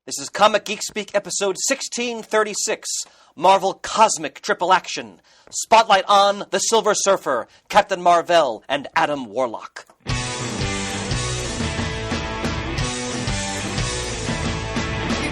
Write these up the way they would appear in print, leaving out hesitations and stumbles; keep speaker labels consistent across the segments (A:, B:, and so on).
A: This is Comic Geek Speak, episode 1636, Marvel Cosmic Triple Action. Spotlight on the Silver Surfer, Captain Mar-Vell, and Adam Warlock.
B: You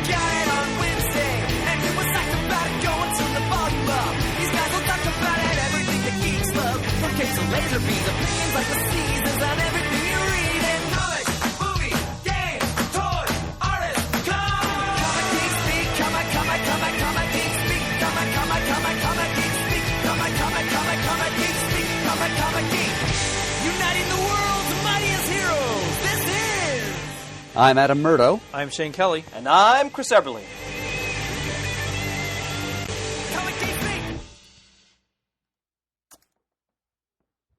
B: got it on Wednesday, and you was talking about it going to the bottom up. These guys will talk about it, everything the geeks love. From cakes to laser beams, opinions like the seasons, and everything you read in comics, movies, games, toys, artists, Comic Geek Speak, Comic Geek Speak, Comic Geek Speak, Comic Geek Speak, Comic Geek. Uniting the world's mightiest heroes. This is...
C: I'm Adam Murdo.
D: I'm Shane Kelly.
A: And I'm Chris Eberly.
B: Comic Geek Speak.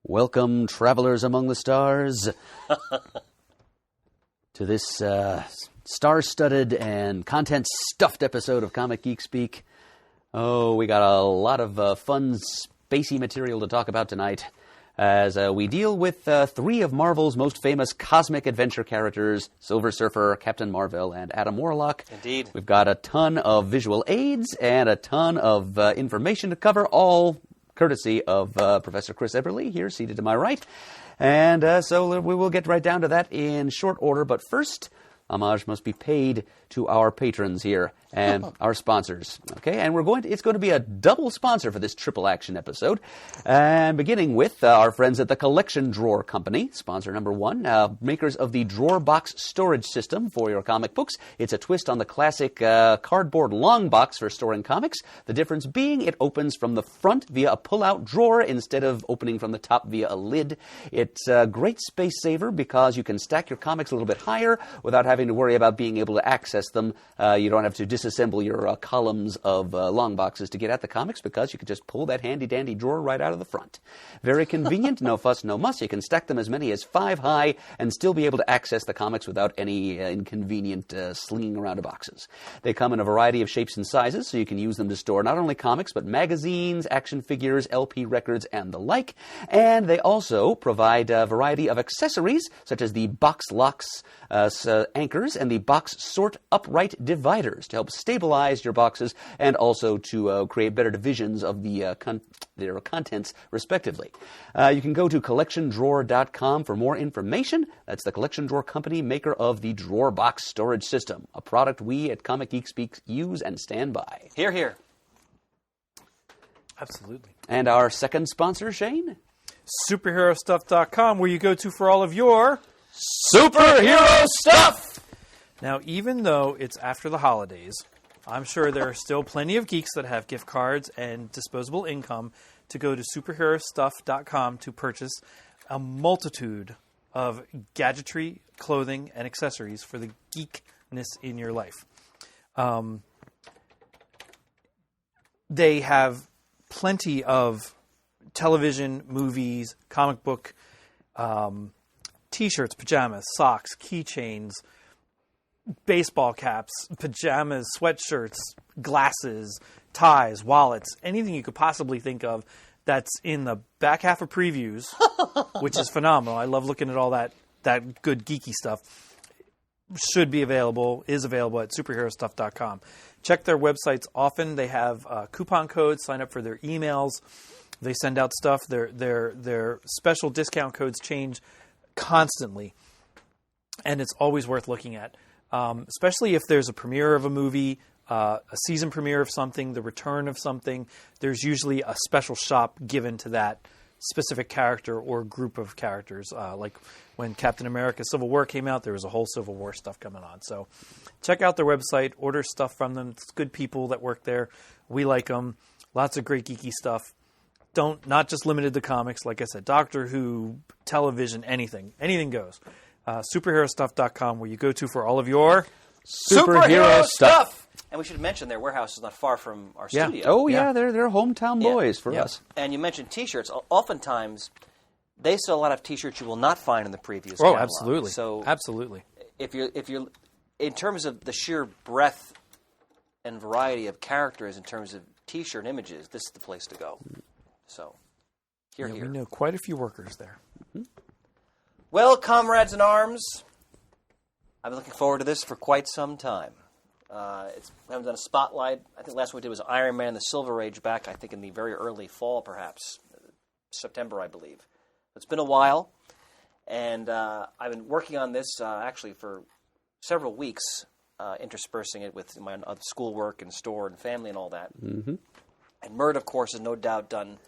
C: Welcome, travelers among the stars, to this star-studded and content-stuffed episode of Comic Geek Speak. Oh, we got a lot of fun, spacey material to talk about tonight as we deal with three of Marvel's most famous cosmic adventure characters, Silver Surfer, Captain Mar-Vell, and Adam Warlock.
A: Indeed.
C: We've got a ton of visual aids and a ton of information to cover, all courtesy of Professor Chris Eberly here, seated to my right. And so we will get right down to that in short order. But first, homage must be paid to our patrons here and our sponsors. Okay, and it's going to be a double sponsor for this triple action episode. And beginning with our friends at the Collection Drawer Company, sponsor number one, makers of the Drawer Box storage system for your comic books. It's a twist on the classic cardboard long box for storing comics. The difference being it opens from the front via a pull-out drawer instead of opening from the top via a lid. It's a great space saver because you can stack your comics a little bit higher without having to worry about being able to access them. You don't have to disassemble your columns of long boxes to get at the comics because you can just pull that handy-dandy drawer right out of the front. Very convenient, no fuss, no muss. You can stack them as many as 5 high and still be able to access the comics without any inconvenient slinging around of boxes. They come in a variety of shapes and sizes, so you can use them to store not only comics, but magazines, action figures, LP records, and the like. And they also provide a variety of accessories, such as the box locks, anchors, and the box sort upright dividers to help stabilize your boxes and also to create better divisions of their contents, respectively. You can go to collectiondrawer.com for more information. That's the Collection Drawer Company, maker of the Drawer Box storage system, a product we at Comic Geek Speak use and stand by.
A: Hear, hear.
D: Absolutely.
C: And our second sponsor, Shane?
D: SuperheroStuff.com, where you go to for all of your...
A: Superhero stuff!
D: Now, even though it's after the holidays, I'm sure there are still plenty of geeks that have gift cards and disposable income to go to superherostuff.com to purchase a multitude of gadgetry, clothing, and accessories for the geekness in your life. They have plenty of television, movies, comic book, T-shirts, pajamas, socks, keychains, baseball caps, pajamas, sweatshirts, glasses, ties, wallets, anything you could possibly think of that's in the back half of previews, which is phenomenal. I love looking at all that good geeky stuff. Is available at superherostuff.com. Check their websites often. They have coupon codes. Sign up for their emails. They send out stuff. Their special discount codes change constantly, and it's always worth looking at, especially if there's a premiere of a movie, a season premiere of something, the return of something. There's usually a special shop given to that specific character or group of characters. Like when Captain America Civil War came out, there was a whole Civil War stuff coming on. So check out their website, order stuff from them. It's good people that work there. We like them. Lots of great geeky stuff. Not just limited to comics. Like I said, Doctor Who, television, anything goes. Superherostuff.com, where you go to for all of your
A: Superhero stuff! And we should mention their warehouse is not far from our studio.
C: Oh, yeah, they're hometown boys for us.
A: And you mentioned T-shirts. Oftentimes, they sell a lot of T-shirts you will not find in the previews.
D: Oh,
A: catalog.
D: Absolutely.
A: So
D: absolutely.
A: If you're in terms of the sheer breadth and variety of characters in terms of T-shirt images, this is the place to go. So, here.
D: We know quite a few workers there.
A: Mm-hmm. Well, comrades in arms, I've been looking forward to this for quite some time. We haven't done a spotlight. I think last one we did was Iron Man, the Silver Age, back, I think, in the very early fall, perhaps. September, I believe. It's been a while, and I've been working on this actually for several weeks, interspersing it with my schoolwork and store and family and all that. Mm-hmm. And Mert, of course, has no doubt done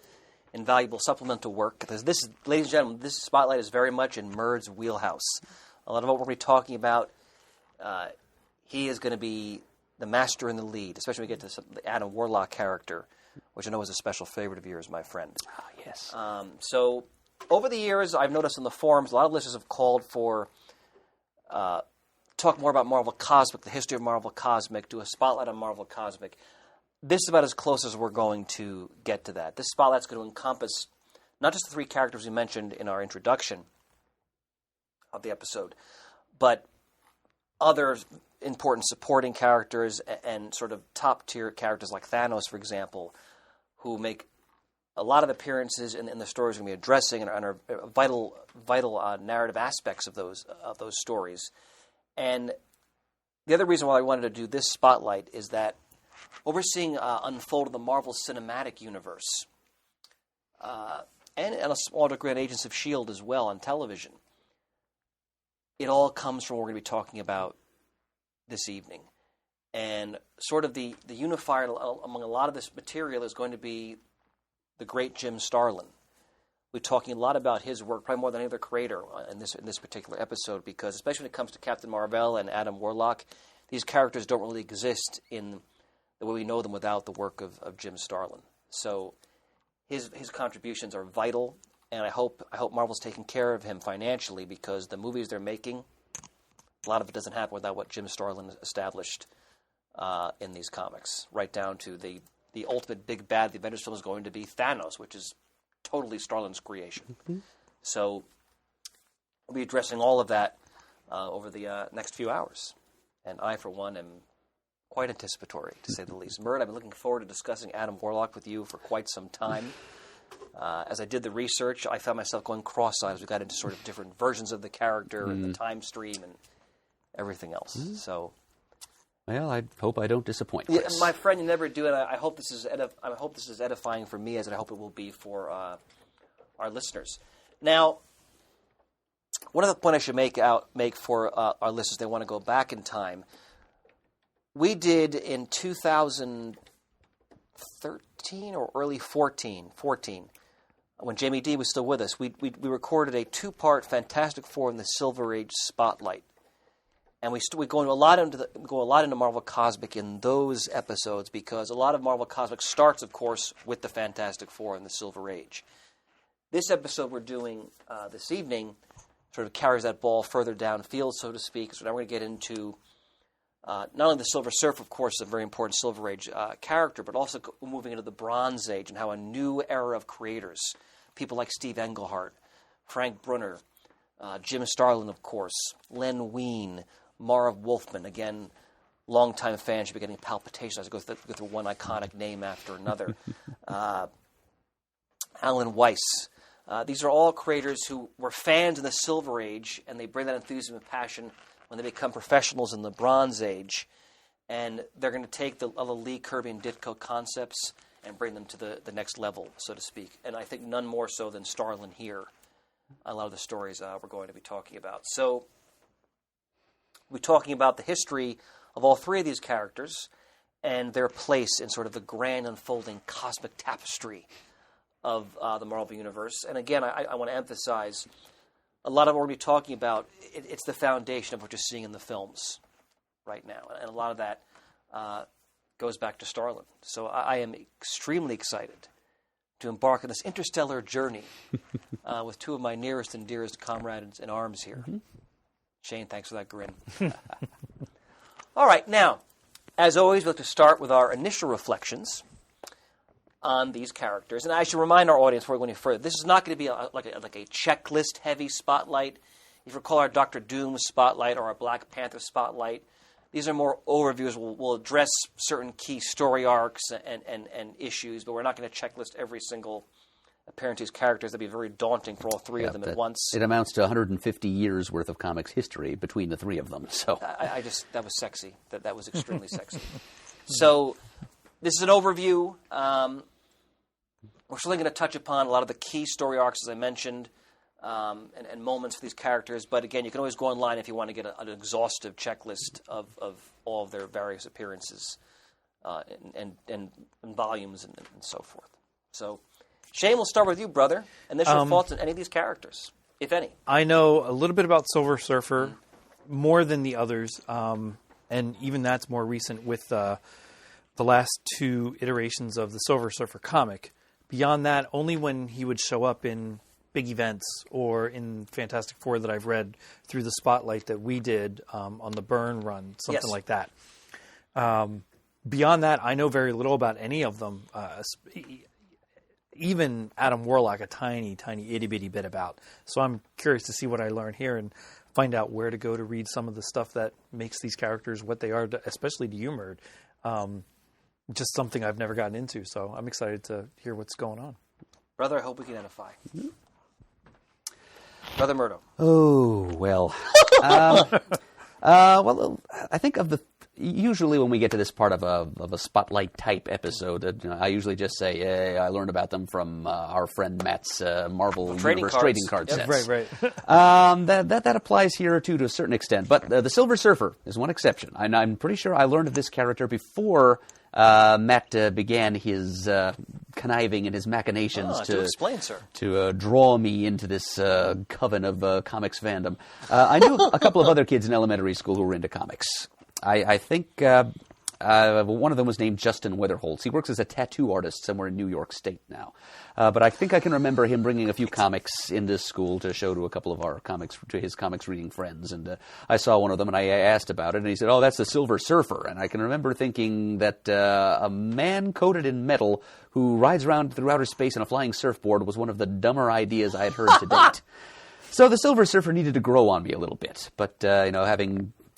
A: invaluable supplemental work. Because this, ladies and gentlemen, this spotlight is very much in Merd's wheelhouse. A lot of what we're going to be talking about, he is going to be the master in the lead, especially when we get to the Adam Warlock character, which I know is a special favorite of yours, my friend.
C: Ah, yes.
A: So over the years, I've noticed in the forums, a lot of listeners have called for talk more about Mar-Vell Cosmic, the history of Mar-Vell Cosmic, do a spotlight on Mar-Vell Cosmic. This is about as close as we're going to get to that. This spotlight's going to encompass not just the three characters we mentioned in our introduction of the episode, but other important supporting characters and sort of top-tier characters like Thanos, for example, who make a lot of appearances in the stories we're going to be addressing and are vital narrative aspects of those stories. And the other reason why I wanted to do this spotlight is that what we're seeing unfold in the Marvel Cinematic Universe, and a small degree on Agents of S.H.I.E.L.D. as well on television, it all comes from what we're going to be talking about this evening. And sort of the unifier among a lot of this material is going to be the great Jim Starlin. We're talking a lot about his work, probably more than any other creator in this particular episode, because especially when it comes to Captain Mar-Vell and Adam Warlock, these characters don't really exist in the way we know them without the work of Jim Starlin. So his contributions are vital, and I hope Marvel's taking care of him financially, because the movies they're making, a lot of it doesn't happen without what Jim Starlin established in these comics, right down to the ultimate big bad the Avengers film is going to be Thanos, which is totally Starlin's creation. Mm-hmm. So we'll be addressing all of that over the next few hours. And I, for one, am quite anticipatory, to say the least. Mert, I've been looking forward to discussing Adam Warlock with you for quite some time. As I did the research, I found myself going cross-eyed as we got into sort of different versions of the character and the time stream and everything else. Mm-hmm. So,
C: well, I hope I don't disappoint.
A: Yeah, my friend, you never do, and I hope this is edifying for me, as I hope it will be for our listeners. Now, one other point I should make for our listeners, they want to go back in time. We did in 2013 or early 14, when Jamie D was still with us, we recorded a 2-part Fantastic Four in the Silver Age Spotlight. And we go a lot into Marvel Cosmic in those episodes, because a lot of Marvel Cosmic starts, of course, with the Fantastic Four and the Silver Age. This episode we're doing this evening sort of carries that ball further downfield, so to speak. So now we're going to get into not only the Silver Surfer, of course, a very important Silver Age character, but also moving into the Bronze Age and how a new era of creators, people like Steve Englehart, Frank Brunner, Jim Starlin, of course, Len Wein, Marv Wolfman, again, longtime fans should be getting palpitations as I go through one iconic name after another. Alan Weiss. These are all creators who were fans in the Silver Age, and they bring that enthusiasm and passion when they become professionals in the Bronze Age. And they're going to take the Lee Kirby and Ditko concepts and bring them to the next level, so to speak. And I think none more so than Starlin here. A lot of the stories we're going to be talking about. So we're talking about the history of all three of these characters and their place in sort of the grand unfolding cosmic tapestry of the Marvel Universe. And again, I want to emphasize, a lot of what we're going to be talking about, it's the foundation of what you're seeing in the films right now. And a lot of that goes back to Starlin. So I am extremely excited to embark on this interstellar journey with two of my nearest and dearest comrades in arms here. Mm-hmm. Shane, thanks for that grin. All right, now, as always, we'd like to start with our initial reflections on these characters. And I should remind our audience before we go any further, this is not going to be like a checklist-heavy spotlight. If you recall our Dr. Doom spotlight or our Black Panther spotlight, these are more overviews. We'll address certain key story arcs and issues, but we're not going to checklist every single appearing to these characters, that'd be very daunting for all three of them at once.
C: It amounts to 150 years worth of comics history between the three of them. So
A: that was sexy. That was extremely sexy. So this is an overview. We're certainly going to touch upon a lot of the key story arcs, as I mentioned, and moments for these characters. But again, you can always go online if you want to get an exhaustive checklist of all of their various appearances and volumes and so forth. So, Shane, we'll start with you, brother. Initial thoughts on any of these characters, if any.
D: I know a little bit about Silver Surfer, more than the others, and even that's more recent with the last two iterations of the Silver Surfer comic. Beyond that, only when he would show up in big events or in Fantastic Four that I've read through the Spotlight that we did on the Byrne run, something like that. Beyond that, I know very little about any of them. Even Adam Warlock, a tiny, tiny, itty-bitty bit about. So I'm curious to see what I learn here and find out where to go to read some of the stuff that makes these characters what they are, especially to you, Murd. Just something I've never gotten into, so I'm excited to hear what's going on.
A: Brother, I hope we can edify. Brother Murdo.
C: Oh, well. Well, I think usually when we get to this part of a Spotlight type episode, I usually just say, hey, I learned about them from our friend Matt's Mar-Vell Universe trading card sets.
D: Right.
C: That applies here too to a certain extent. But the Silver Surfer is one exception. I'm pretty sure I learned of this character before Matt began his conniving and his machinations
A: to explain, sir,
C: to draw me into this coven of comics fandom. I knew a couple of other kids in elementary school who were into comics. I think one of them was named Justin Weatherholtz. He works as a tattoo artist somewhere in New York State now. But I think I can remember him bringing a few comics into school to show to a couple of his comics reading friends. And I saw one of them and I asked about it, and he said, "Oh, that's the Silver Surfer." And I can remember thinking that a man coated in metal who rides around through outer space on a flying surfboard was one of the dumber ideas I had heard to date. So the Silver Surfer needed to grow on me a little bit. But,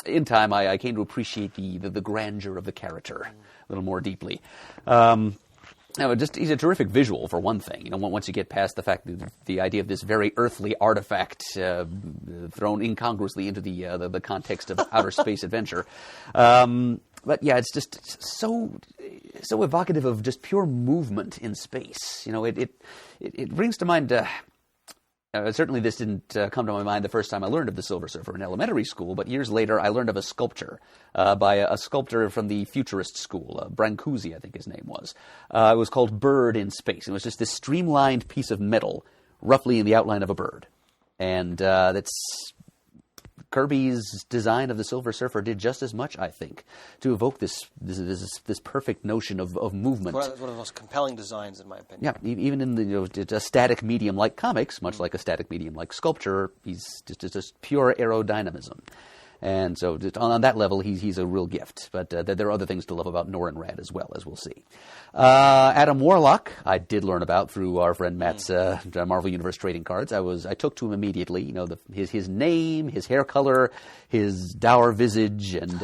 C: in time, I came to appreciate the grandeur of the character a little more deeply. He's a terrific visual, for one thing. Once you get past the fact that the idea of this very earthly artifact thrown incongruously into the context of outer space adventure. But yeah, it's just so evocative of just pure movement in space. It brings to mind. Certainly this didn't come to my mind the first time I learned of the Silver Surfer in elementary school, but years later I learned of a sculpture by a sculptor from the Futurist school, Brancusi, I think his name was. It was called Bird in Space. It was just this streamlined piece of metal, roughly in the outline of a bird. And that's Kirby's design of the Silver Surfer did just as much, I think, to evoke this perfect notion of movement.
A: One of the most compelling designs, in my opinion.
C: Yeah, even in a static medium like comics, much like a static medium like sculpture, he's just pure aerodynamism. And so on that level, he's a real gift. But there are other things to love about Norrin Rad as well, as we'll see. Adam Warlock, I did learn about through our friend Matt's Mar-Vell Universe trading cards. I took to him immediately. His name, his hair color, his dour visage, and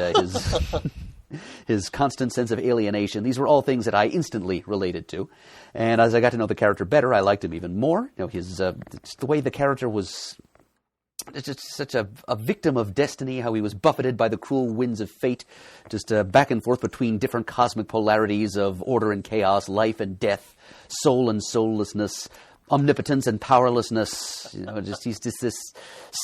C: his constant sense of alienation. These were all things that I instantly related to. And as I got to know the character better, I liked him even more. The way the character was. It's just such a victim of destiny, how he was buffeted by the cruel winds of fate, just back and forth between different cosmic polarities of order and chaos, life and death, soul and soullessness, omnipotence and powerlessness. He's just this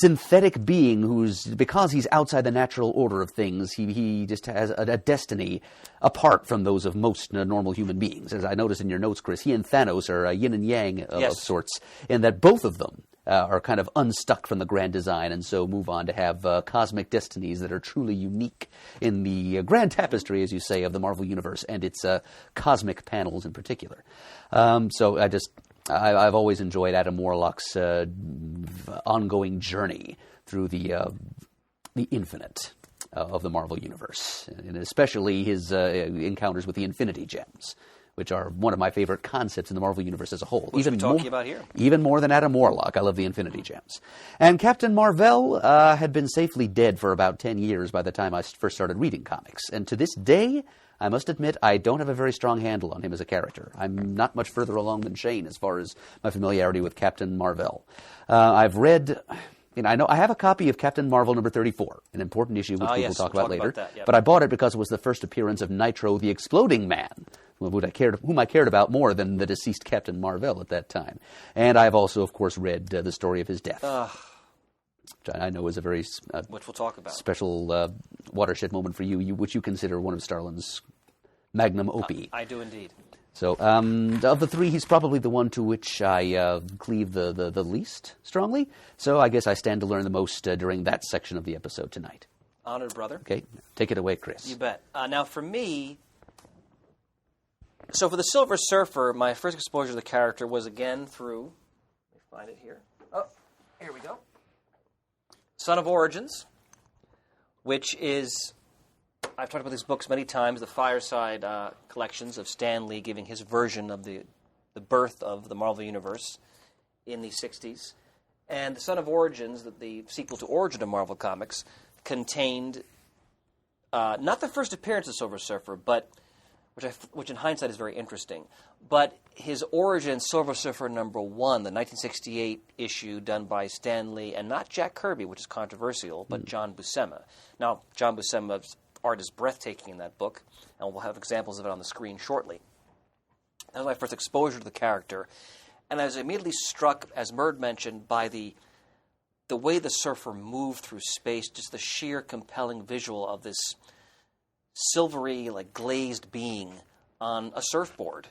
C: synthetic being because he's outside the natural order of things, he just has a destiny apart from those of most normal human beings. As I noticed in your notes, Chris, he and Thanos are yin and yang of sorts, in that both of them are kind of unstuck from the grand design and so move on to have cosmic destinies that are truly unique in the grand tapestry, as you say, of the Mar-Vell Universe and its cosmic panels in particular. So I've always enjoyed Adam Warlock's ongoing journey through the infinite of the Mar-Vell Universe, and especially his encounters with the Infinity Gems, which are one of my favorite concepts in the Marvel Universe as a whole.
A: Which we're talking about here.
C: Even more than Adam Warlock. I love the Infinity Gems. And Captain Mar-Vell had been safely dead for about 10 years by the time I first started reading comics. And to this day, I must admit, I don't have a very strong handle on him as a character. I'm not much further along than Shane as far as my familiarity with Captain Mar-Vell. I've read... I have a copy of Captain Marvel number 34, an important issue which we'll talk about later. But I bought it because it was the first appearance of Nitro the Exploding Man, whom I cared about more than the deceased Captain Mar-Vell at that time. And I've also, of course, read the story of his death, which I know is a very
A: which we'll talk about.
C: Special watershed moment for you, which you consider one of Starlin's magnum opus.
A: I do indeed.
C: So, of the three, he's probably the one to which I cleave the least strongly. So I guess I stand to learn the most during that section of the episode tonight.
A: Honored, brother.
C: Okay, take it away, Chris.
A: You bet. Now, for me, so for the Silver Surfer, my first exposure to the character was again through, let me find it here. Oh, here we go. Son of Origins, which is... I've talked about these books many times, the Fireside collections of Stan Lee giving his version of the birth of the Marvel Universe in the 60s. And The Son of Origins, the sequel to Origin of Marvel Comics, contained not the first appearance of Silver Surfer, but which in hindsight is very interesting, but his origin, Silver Surfer number 1, the 1968 issue done by Stan Lee, and not Jack Kirby, which is controversial, but John Buscema. Now, John Buscema's art is breathtaking in that book, and we'll have examples of it on the screen shortly. That was my first exposure to the character, and I was immediately struck, as Murd mentioned, by the way the Surfer moved through space, just the sheer compelling visual of this silvery, glazed being on a surfboard.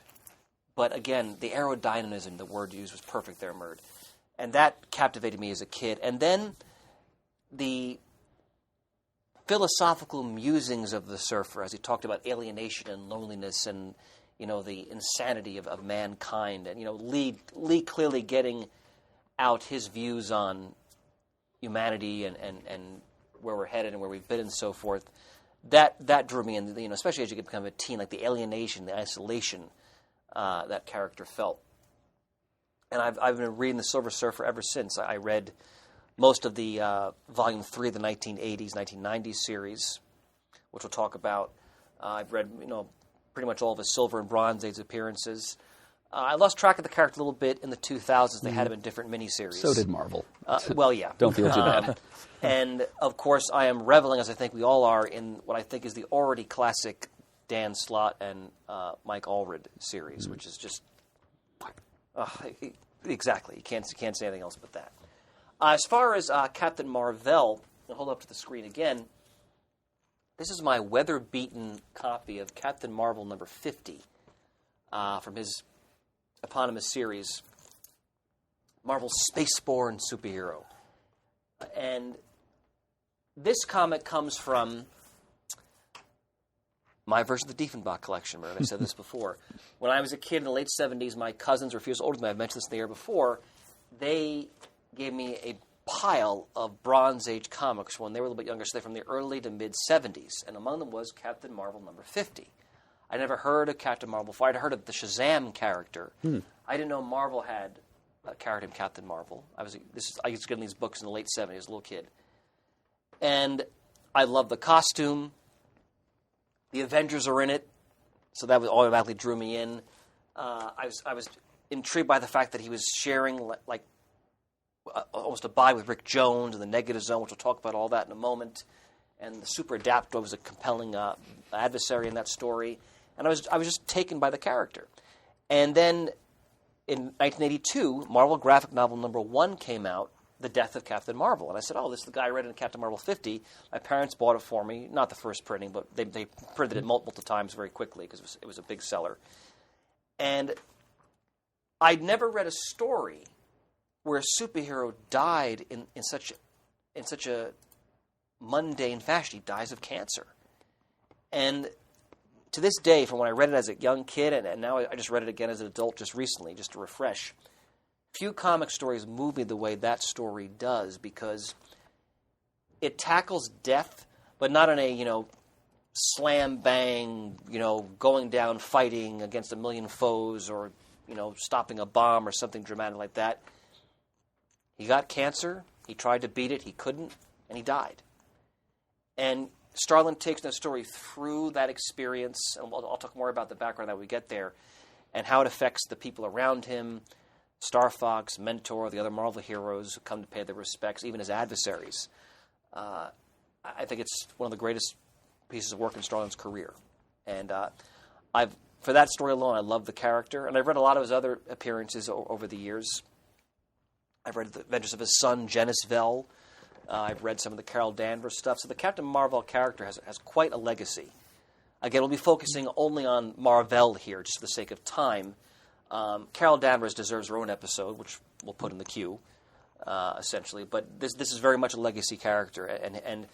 A: But again, the aerodynamism, the word used, was perfect there, Murd. And that captivated me as a kid. And then the philosophical musings of the Surfer as he talked about alienation and loneliness and, the insanity of mankind. And, Lee clearly getting out his views on humanity and where we're headed and where we've been and so forth. That drew me in, especially as you become a teen, the alienation, the isolation that character felt. And I've been reading the Silver Surfer ever since. I read most of the Volume 3 of the 1980s, 1990s series, which we'll talk about. I've read, pretty much all of his Silver and Bronze Age appearances. I lost track of the character a little bit in the 2000s. They had him in different miniseries.
C: So did Marvel.
A: Well, yeah.
C: Don't feel too bad.
A: And, of course, I am reveling, as I think we all are, in what I think is the already classic Dan Slott and Mike Allred series, which is just... exactly. You can't say anything else but that. As far as Captain Mar-Vell, I'll hold up to the screen again. This is my weather-beaten copy of Captain Marvel number 50 from his eponymous series, Marvel's Spaceborne Superhero. And this comic comes from my version of the Diefenbach collection, Murd. I said this before. When I was a kid in the late 70s, my cousins were a few years older than me. I've mentioned this in the year before. They gave me a pile of Bronze Age comics when they were a little bit younger, so they're from the early to mid-70s. And among them was Captain Marvel number 50. I never heard of Captain Marvel before. I'd heard of the Shazam character. I didn't know Marvel had a character named Captain Marvel. I used to get in these books in the late 70s as a little kid. And I loved the costume. The Avengers are in it, so that automatically drew me in. I was intrigued by the fact that he was sharing almost a bye with Rick Jones and the Negative Zone, which we'll talk about all that in a moment. And the Super Adaptor was a compelling adversary in that story. And I was just taken by the character. And then in 1982, Marvel graphic novel number 1 came out, The Death of Captain Marvel. And I said, this is the guy I read in Captain Marvel 50. My parents bought it for me. Not the first printing, but they printed it multiple times very quickly because it was a big seller. And I'd never read a story where a superhero died in such a mundane fashion. He dies of cancer. And to this day, from when I read it as a young kid, and now I just read it again as an adult just recently, just to refresh, few comic stories move me the way that story does, because it tackles death, but not in a, slam bang, going down fighting against a million foes or, stopping a bomb or something dramatic like that. He got cancer. He tried to beat it. He couldn't, and he died. And Starlin takes that story through that experience, and I'll talk more about the background that we get there, and how it affects the people around him, Star Fox, Mentor, the other Mar-Vell heroes who come to pay their respects, even his adversaries. I think it's one of the greatest pieces of work in Starlin's career. And for that story alone, I love the character. And I've read a lot of his other appearances over the years. I've read the adventures of his son, Mar-Vell. I've read some of the Carol Danvers stuff. So the Captain Mar-Vell character has quite a legacy. Again, we'll be focusing only on Mar-Vell here, just for the sake of time. Carol Danvers deserves her own episode, which we'll put in the queue, essentially. But this is very much a legacy character. And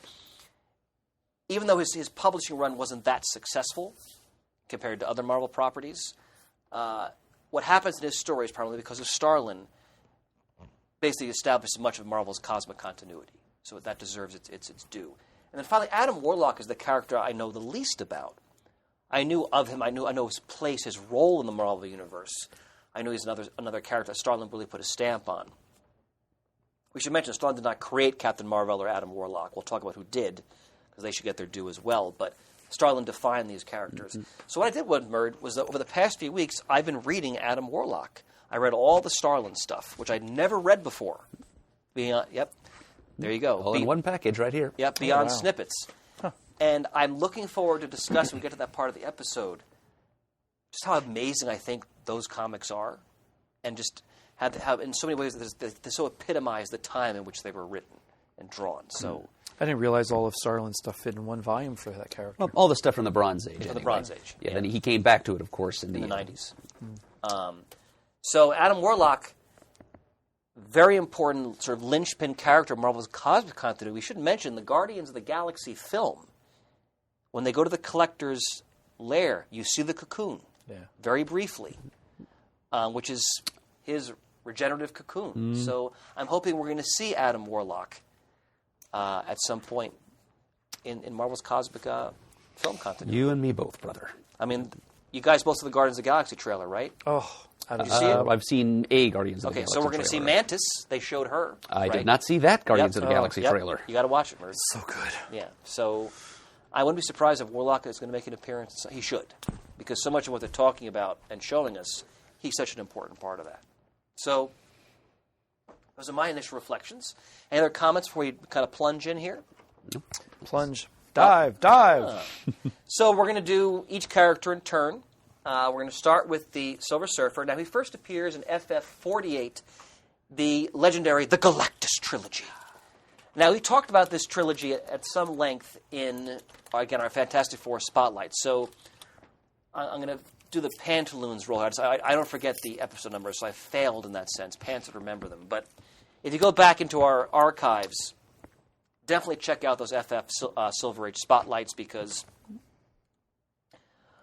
A: even though his publishing run wasn't that successful compared to other Mar-Vell properties, what happens in his story is primarily because of Starlin basically establishes much of Mar-Vell's cosmic continuity. So that deserves its due. And then finally, Adam Warlock is the character I know the least about. I knew of him. I know his place, his role in the Mar-Vell universe. I knew he's another character that Starlin really put a stamp on. We should mention Starlin did not create Captain Mar-Vell or Adam Warlock. We'll talk about who did, because they should get their due as well. But Starlin defined these characters. So what I did, was that over the past few weeks, I've been reading Adam Warlock. I read all the Starlin stuff, which I'd never read before. Yep, there you go.
C: All in one package right here.
A: Yep, beyond snippets. Huh. And I'm looking forward to discussing, when we get to that part of the episode, just how amazing I think those comics are, and just how in so many ways, they so epitomize the time in which they were written and drawn. So
D: I didn't realize all of Starlin's stuff fit in one volume for that character.
C: Well, all the stuff from the Bronze Age.
A: From the Bronze Age.
C: Yeah, then he came back to it, of course, in the
A: 90s. So Adam Warlock, very important sort of linchpin character of Mar-Vell's cosmic continuity. We should mention the Guardians of the Galaxy film. When they go to the Collector's lair, you see the cocoon, very briefly, which is his regenerative cocoon. So I'm hoping we're going to see Adam Warlock at some point in Mar-Vell's cosmic film continuity.
C: You and me both, brother.
A: I mean, you guys both saw the Guardians of the Galaxy trailer, right?
D: Oh,
A: did you see it?
C: I've seen a Guardians of the Galaxy
A: so we're going to see
C: trailer.
A: Mantis. They showed her.
C: I did not see that Guardians of the Galaxy trailer.
A: You got to watch it, Mert.
D: so good.
A: Yeah. So I wouldn't be surprised if Warlock is going to make an appearance. He should, because so much of what they're talking about and showing us, he's such an important part of that. So those are my initial reflections. Any other comments before we kind of plunge in here?
D: Plunge. Dive.
A: So we're going to do each character in turn. We're going to start with the Silver Surfer. Now, he first appears in FF48, the legendary The Galactus Trilogy. Now, we talked about this trilogy at some length in, again, our Fantastic Four Spotlight. So I'm going to do the Pantaloons roll. I don't forget the episode numbers, so I failed in that sense. Pants would remember them. But if you go back into our archives, definitely check out those FF Silver Age Spotlights, because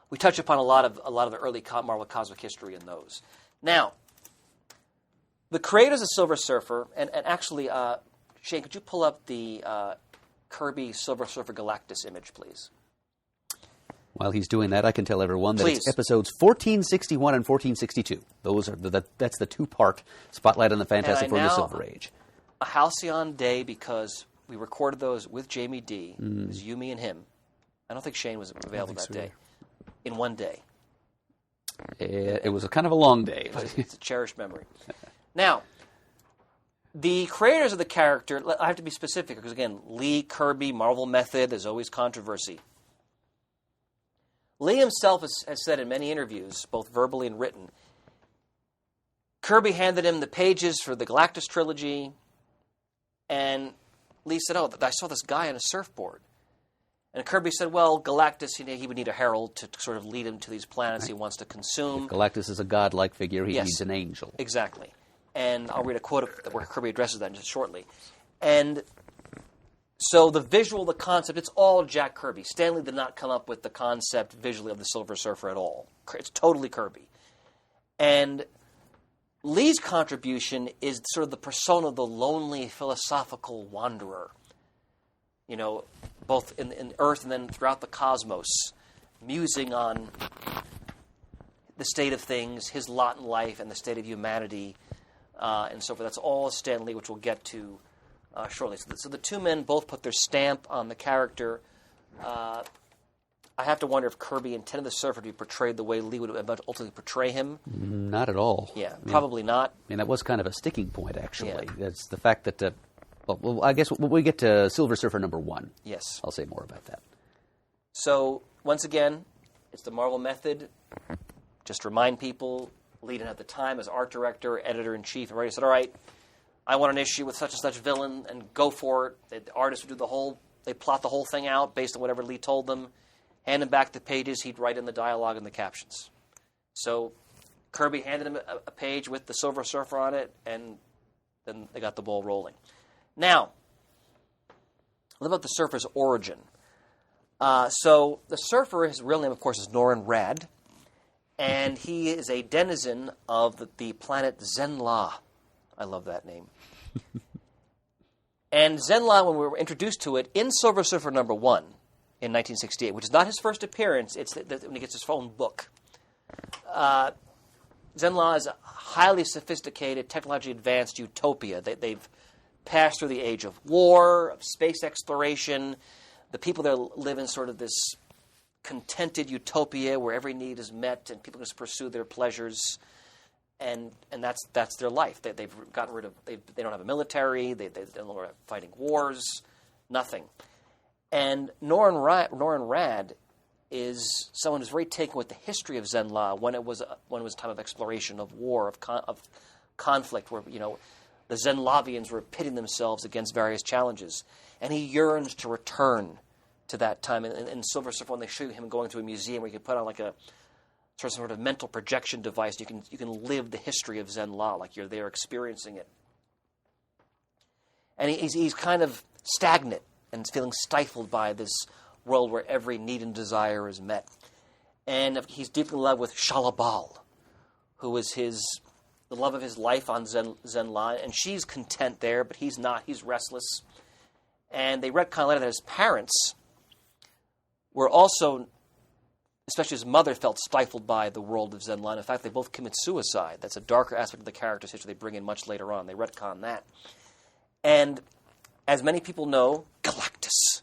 A: we touch upon a lot of the early Mar-Vell cosmic history in those. Now, the creators of Silver Surfer, and actually, Shane, could you pull up the Kirby Silver Surfer Galactus image, please?
C: While he's doing that, I can tell everyone that
A: Please.
C: it's episodes 1461 and 1462. Those are that's the two-part Spotlight on the Fantastic Four and the Silver Age.
A: A halcyon day, because we recorded those with Jamie D. It was you, me, and him. I don't think Shane was available that day. In one day.
C: It was a kind of a long day.
A: It's a cherished memory. Now, the creators of the character, I have to be specific, because again, Lee, Kirby, Mar-Vell method, there's always controversy. Lee himself has said in many interviews, both verbally and written, Kirby handed him the pages for the Galactus trilogy, and Lee said, I saw this guy on a surfboard. And Kirby said, well, Galactus, he would need a herald to sort of lead him to these planets he wants to consume.
C: If Galactus is a godlike figure, he needs an angel.
A: Exactly. And I'll read a quote where Kirby addresses that just shortly. And so the visual, the concept, it's all Jack Kirby. Stan Lee did not come up with the concept visually of the Silver Surfer at all. It's totally Kirby. And Lee's contribution is sort of the persona of the lonely philosophical wanderer. both in Earth and then throughout the cosmos, musing on the state of things, his lot in life, and the state of humanity, and so forth. That's all Stan Lee, which we'll get to shortly. So the two men both put their stamp on the character. I have to wonder if Kirby intended the Surfer to be portrayed the way Lee would ultimately portray him.
C: Not at all.
A: Yeah, probably not.
C: I mean, that was kind of a sticking point, actually.
A: Yeah.
C: That's the fact that, well, I guess when we get to Silver Surfer #1,
A: Yes.
C: I'll say more about that.
A: So, once again, it's the Marvel method. Just remind people, Lee didn't have the time as art director, editor-in-chief, and everybody said, all right, I want an issue with such and such villain, and go for it. The artists would do they plot the whole thing out based on whatever Lee told them. Hand him back the pages, he'd write in the dialogue and the captions. So Kirby handed him a page with the Silver Surfer on it, and then they got the ball rolling. Now, what about the Surfer's origin? So the Surfer, his real name, of course, is Norrin Radd, and he is a denizen of the planet Zenn-La. I love that name. And Zenn-La, when we were introduced to it in Silver Surfer #1, in 1968, which is not his first appearance. It's when he gets his own book. Zenn-La is a highly sophisticated, technologically advanced utopia. They've passed through the age of war, of space exploration. The people there live in sort of this contented utopia where every need is met and people just pursue their pleasures, and that's their life. They've gotten rid of. They don't have a military. They no longer have fighting wars. Nothing. And Norrin Radd is someone who's very taken with the history of Zenn-La when it was a time of exploration, of war, of conflict, where the Zenn-Lavians were pitting themselves against various challenges, and he yearns to return to that time. In Silver Surfer, when they show him going to a museum where you can put on like a sort of mental projection device, you can live the history of Zenn-La like you're there experiencing it. And he's kind of stagnant and feeling stifled by this world where every need and desire is met. And he's deeply in love with Shalabal, who is the love of his life on Zenn-La, and she's content there, but he's not. He's restless. And they retcon later that his parents were also, especially his mother, felt stifled by the world of Zenn-La. In fact, they both commit suicide. That's a darker aspect of the character's history they bring in much later on. They retcon that. And as many people know, Galactus,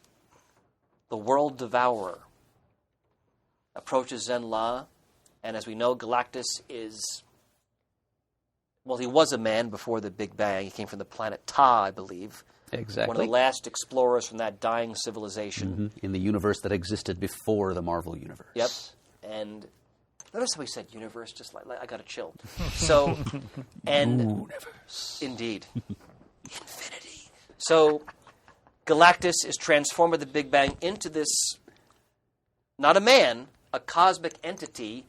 A: the world devourer, approaches Zenn-La, and as we know, Galactus is, well, he was a man before the Big Bang. He came from the planet Ta, I believe.
C: Exactly.
A: One of the last explorers from that dying civilization.
C: In the universe that existed before the Marvel universe.
A: Yep. And notice how he said universe, just like I got a chill. So, and
C: Universe.
A: Indeed. Infinity. So Galactus is transformed by the Big Bang into this, not a man, a cosmic entity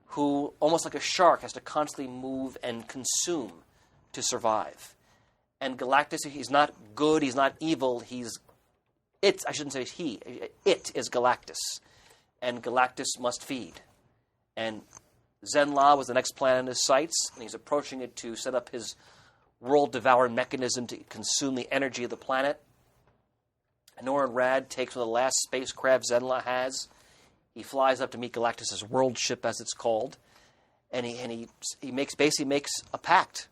A: who, almost like a shark, has to constantly move and consume to survive. And Galactus, he's not good, he's not evil, it is Galactus. And Galactus must feed. And Zenn-La was the next planet in his sights, and he's approaching it to set up his world-devouring mechanism to consume the energy of the planet. And Norrin Radd takes one of the last spacecraft Zenn-La has. He flies up to meet Galactus' world ship, as it's called, and he basically makes a pact.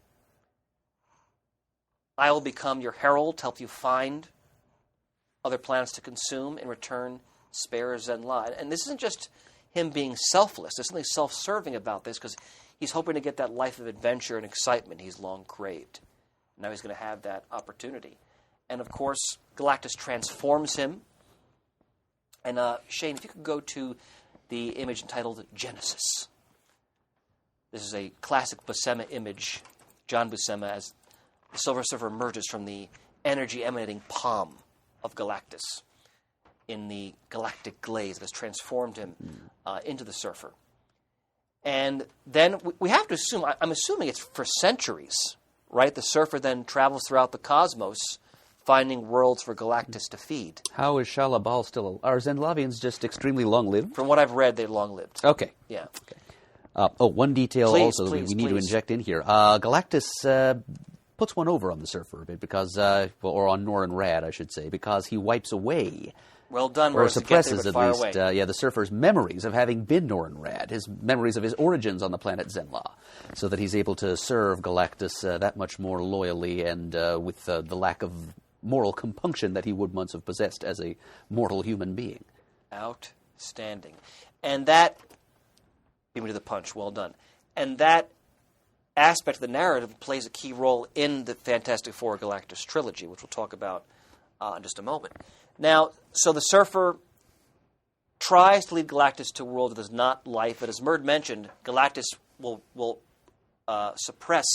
A: I will become your herald to help you find other planets to consume. In return, spare Zenn-La. And this isn't just him being selfless. There's something self-serving about this, because he's hoping to get that life of adventure and excitement he's long craved. Now he's going to have that opportunity. And, of course, Galactus transforms him. And, Shane, if you could go to the image entitled Genesis. This is a classic Buscema image, John Buscema, as the Silver Surfer emerges from the energy-emanating palm of Galactus in the galactic glaze that has transformed him into the Surfer. And then we have to assume, I'm assuming it's for centuries, right? The Surfer then travels throughout the cosmos, finding worlds for Galactus to feed.
C: How is Shalabal still? Are Zenn-Lavians just extremely long-lived?
A: From what I've read, they're long-lived.
C: Okay.
A: Yeah.
C: Okay. One detail
A: Please,
C: also
A: please,
C: we need to
A: please.
C: inject in here. Galactus puts one over on the Surfer a bit because, or on Norrin Radd, I should say, because he wipes away
A: Well done,
C: or
A: Rose, to get there,
C: suppresses
A: but
C: at
A: fire
C: least,
A: away.
C: the surfer's memories of having been Norrinrad, his memories of his origins on the planet Zenla, so that he's able to serve Galactus that much more loyally and with the lack of moral compunction that he would once have possessed as a mortal human being.
A: Outstanding. And that, beat me to the punch, well done. And that aspect of the narrative plays a key role in the Fantastic Four Galactus trilogy, which we'll talk about in just a moment. Now, so the Surfer tries to lead Galactus to a world that is not life, but as Murd mentioned, Galactus will suppress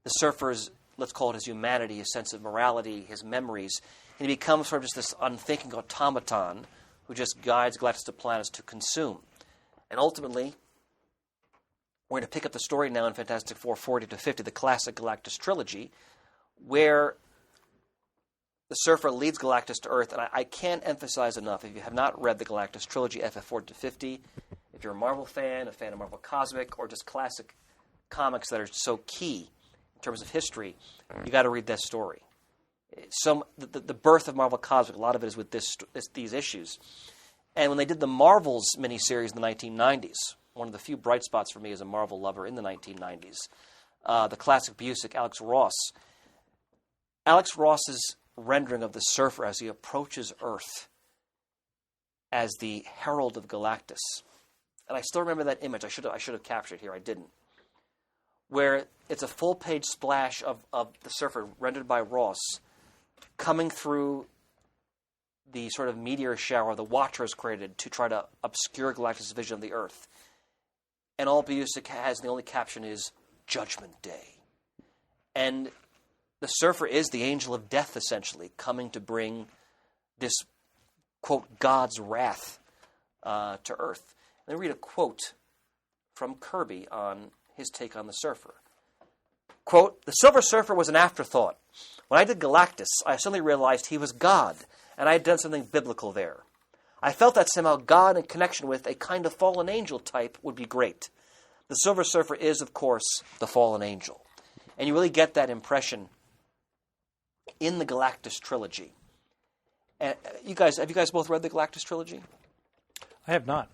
A: the Surfer's, let's call it his humanity, his sense of morality, his memories, and he becomes sort of just this unthinking automaton who just guides Galactus to planets to consume. And ultimately, we're going to pick up the story now in Fantastic Four 40 to 50, the classic Galactus trilogy, where the Surfer leads Galactus to Earth, and I can't emphasize enough, if you have not read the Galactus trilogy, FF 40 to 50, if you're a Marvel fan, a fan of Marvel Cosmic, or just classic comics that are so key in terms of history, you got to read that story. The birth of Marvel Cosmic, a lot of it is with these issues. And when they did the Marvels miniseries in the 1990s, one of the few bright spots for me as a Marvel lover in the 1990s, the classic Busiek, Alex Ross. Alex Ross's rendering of the Surfer as he approaches Earth as the herald of Galactus. And I still remember that image. I should have captured it here. I didn't. Where it's a full-page splash of the Surfer rendered by Ross coming through the sort of meteor shower the Watcher has created to try to obscure Galactus' vision of the Earth. And all Busiek has, and the only caption is, Judgment Day. And the Surfer is the angel of death, essentially, coming to bring this, quote, God's wrath to Earth. Let me read a quote from Kirby on his take on the Surfer. Quote, "The Silver Surfer was an afterthought. When I did Galactus, I suddenly realized he was God, and I had done something biblical there. I felt that somehow God in connection with a kind of fallen angel type would be great. The Silver Surfer is, of course, the fallen angel." And you really get that impression in the Galactus trilogy. And have you guys both read the Galactus trilogy?
D: I have not.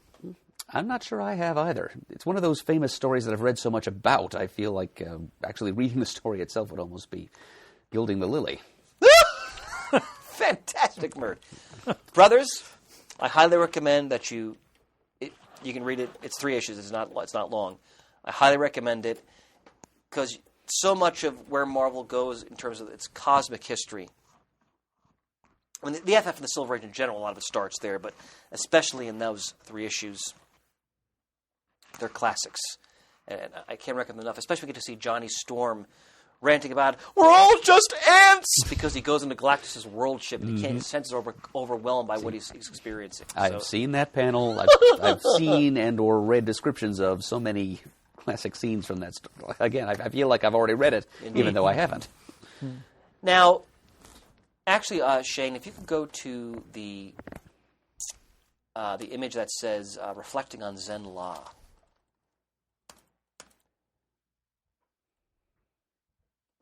C: I'm not sure I have either. It's one of those famous stories that I've read so much about, I feel like actually reading the story itself would almost be gilding the lily.
A: Fantastic, Murd. Brothers, I highly recommend that you can read it. It's 3 issues. It's not long. I highly recommend it because so much of where Marvel goes in terms of its cosmic history, I mean, the FF and the Silver Age in general, a lot of it starts there, but especially in those 3 issues, they're classics. And I can't recommend enough, especially when we get to see Johnny Storm ranting about, we're all just ants! Because he goes into Galactus' world ship and he can't, his senses are overwhelmed by what he's experiencing.
C: I've seen that panel. I've seen and or read descriptions of so many classic scenes from that story. Again, I feel like I've already read it, even though I haven't.
A: Now, actually, Shane, if you could go to the image that says reflecting on Zenla.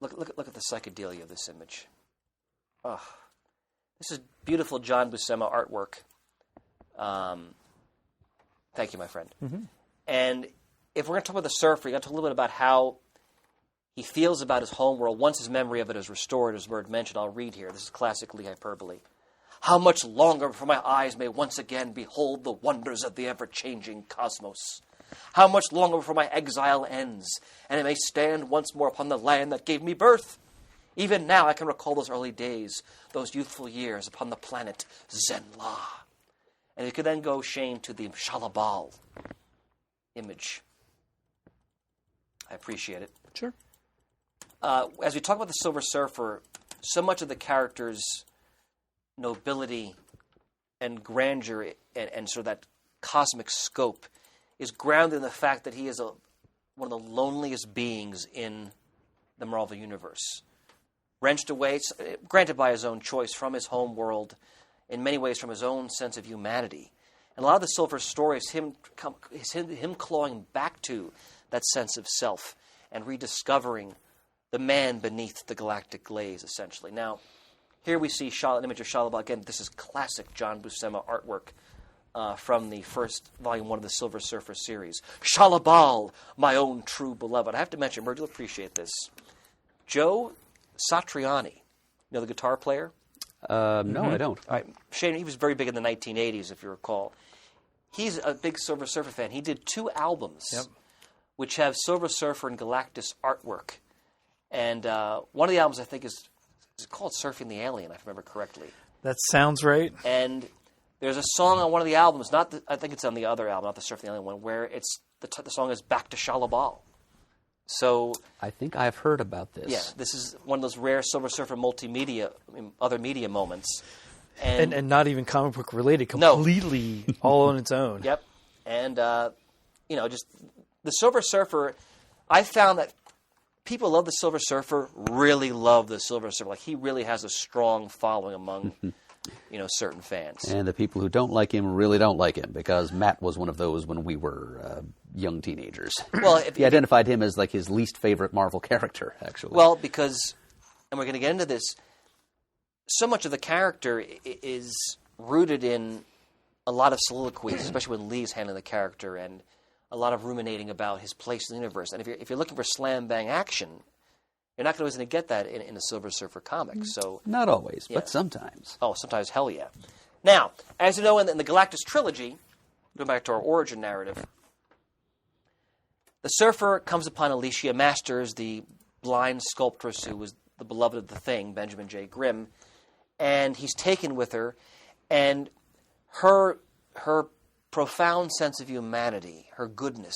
A: Look at the psychedelia of this image. Oh, this is beautiful John Buscema artwork. Thank you, my friend. Mm-hmm. And if we're going to talk about the Surfer, you got to talk a little bit about how he feels about his homeworld once his memory of it is restored, as Murd mentioned. I'll read here. This is classically hyperbole. "How much longer before my eyes may once again behold the wonders of the ever-changing cosmos? How much longer before my exile ends, and I may stand once more upon the land that gave me birth? Even now I can recall those early days, those youthful years upon the planet Zenla." And you could then go, Shane, to the Shalabal image. I appreciate it.
D: Sure.
A: As we talk about the Silver Surfer, so much of the character's nobility and grandeur and sort of that cosmic scope is grounded in the fact that he is one of the loneliest beings in the Mar-Vell universe. Wrenched away, granted by his own choice, from his home world, in many ways from his own sense of humanity. And a lot of the Silver story is him clawing back to that sense of self and rediscovering the man beneath the galactic glaze, essentially. Now, Here we see an image of Shalabal. Again, this is classic John Buscema artwork from the first volume 1 of the Silver Surfer series. Shalabal, my own true beloved. I have to mention, Merge, you'll appreciate this. Joe Satriani, you know the guitar player?
C: No, I don't.
A: All right. Shane, he was very big in the 1980s, if you recall. He's a big Silver Surfer fan. He did 2 albums which have Silver Surfer and Galactus artwork. And one of the albums, I think, is called Surfing the Alien, if I remember correctly.
D: That sounds right.
A: And there's a song on one of the albums, I think it's on the other album, not the Surfing the Alien one, where the song is Back to Shalabal. So
C: I think I've heard about this.
A: yeah, this is one of those rare Silver Surfer multimedia, other media moments.
D: And not even comic book related, completely all on its own.
A: Yep. And, just the Silver Surfer, I found that people love the Silver Surfer, really love the Silver Surfer. Like, he really has a strong following among, certain fans.
C: And the people who don't like him really don't like him, because Matt was one of those when we were young teenagers.
A: Well,
C: he identified him as like his least favorite Marvel character, actually.
A: Well, because, and we're going to get into this, so much of the character is rooted in a lot of soliloquies, especially when Lee's handling the character, and a lot of ruminating about his place in the universe. And if you're looking for slam bang action, you're not always going to get that in a Silver Surfer comic. So
C: not always, but sometimes.
A: Oh, sometimes, hell yeah. Now, as you know, in the Galactus trilogy, going back to our origin narrative, the Surfer comes upon Alicia Masters, the blind sculptress who was the beloved of the Thing, Benjamin J. Grimm, and he's taken with her, and her profound sense of humanity, her goodness,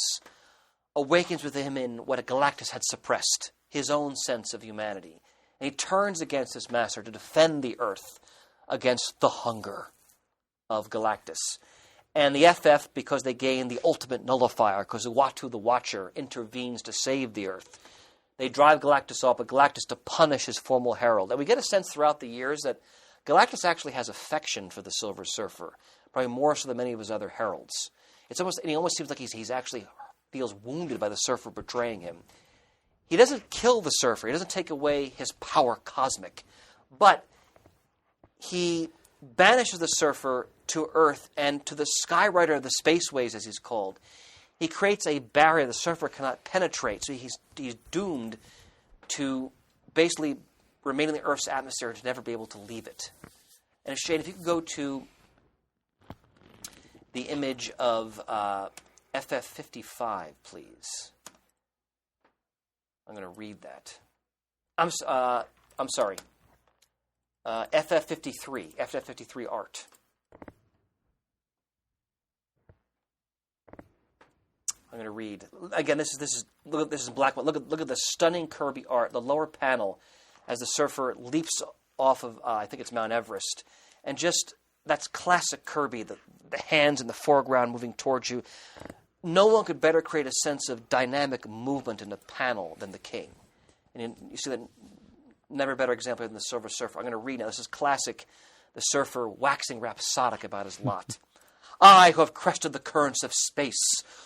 A: awakens within him in what Galactus had suppressed, his own sense of humanity. And he turns against his master to defend the Earth against the hunger of Galactus. And the FF, because they gain the ultimate nullifier, because Uatu the Watcher intervenes to save the Earth, they drive Galactus off, but Galactus to punish his former herald. And we get a sense throughout the years that Galactus actually has affection for the Silver Surfer, probably more so than many of his other heralds. He almost seems like he's actually feels wounded by the Surfer betraying him. He doesn't kill the Surfer. He doesn't take away his power cosmic. But he banishes the Surfer to Earth and to the Skyrider of the Spaceways, as he's called. He creates a barrier the Surfer cannot penetrate, so he's doomed to basically remain in the Earth's atmosphere and to never be able to leave it. And Shane, if you could go to the image of FF55, please. I'm going to read that. I'm sorry. FF53 art. I'm going to read again. This is in black. Look at the stunning Kirby art. The lower panel, as the Surfer leaps off of I think it's Mount Everest, and just that's classic Kirby. The hands in the foreground moving towards you. No one could better create a sense of dynamic movement in a panel than the King. And you see that never better example than the Silver Surfer. I'm going to read now. This is classic. The Surfer waxing rhapsodic about his lot. I, who have crested the currents of space,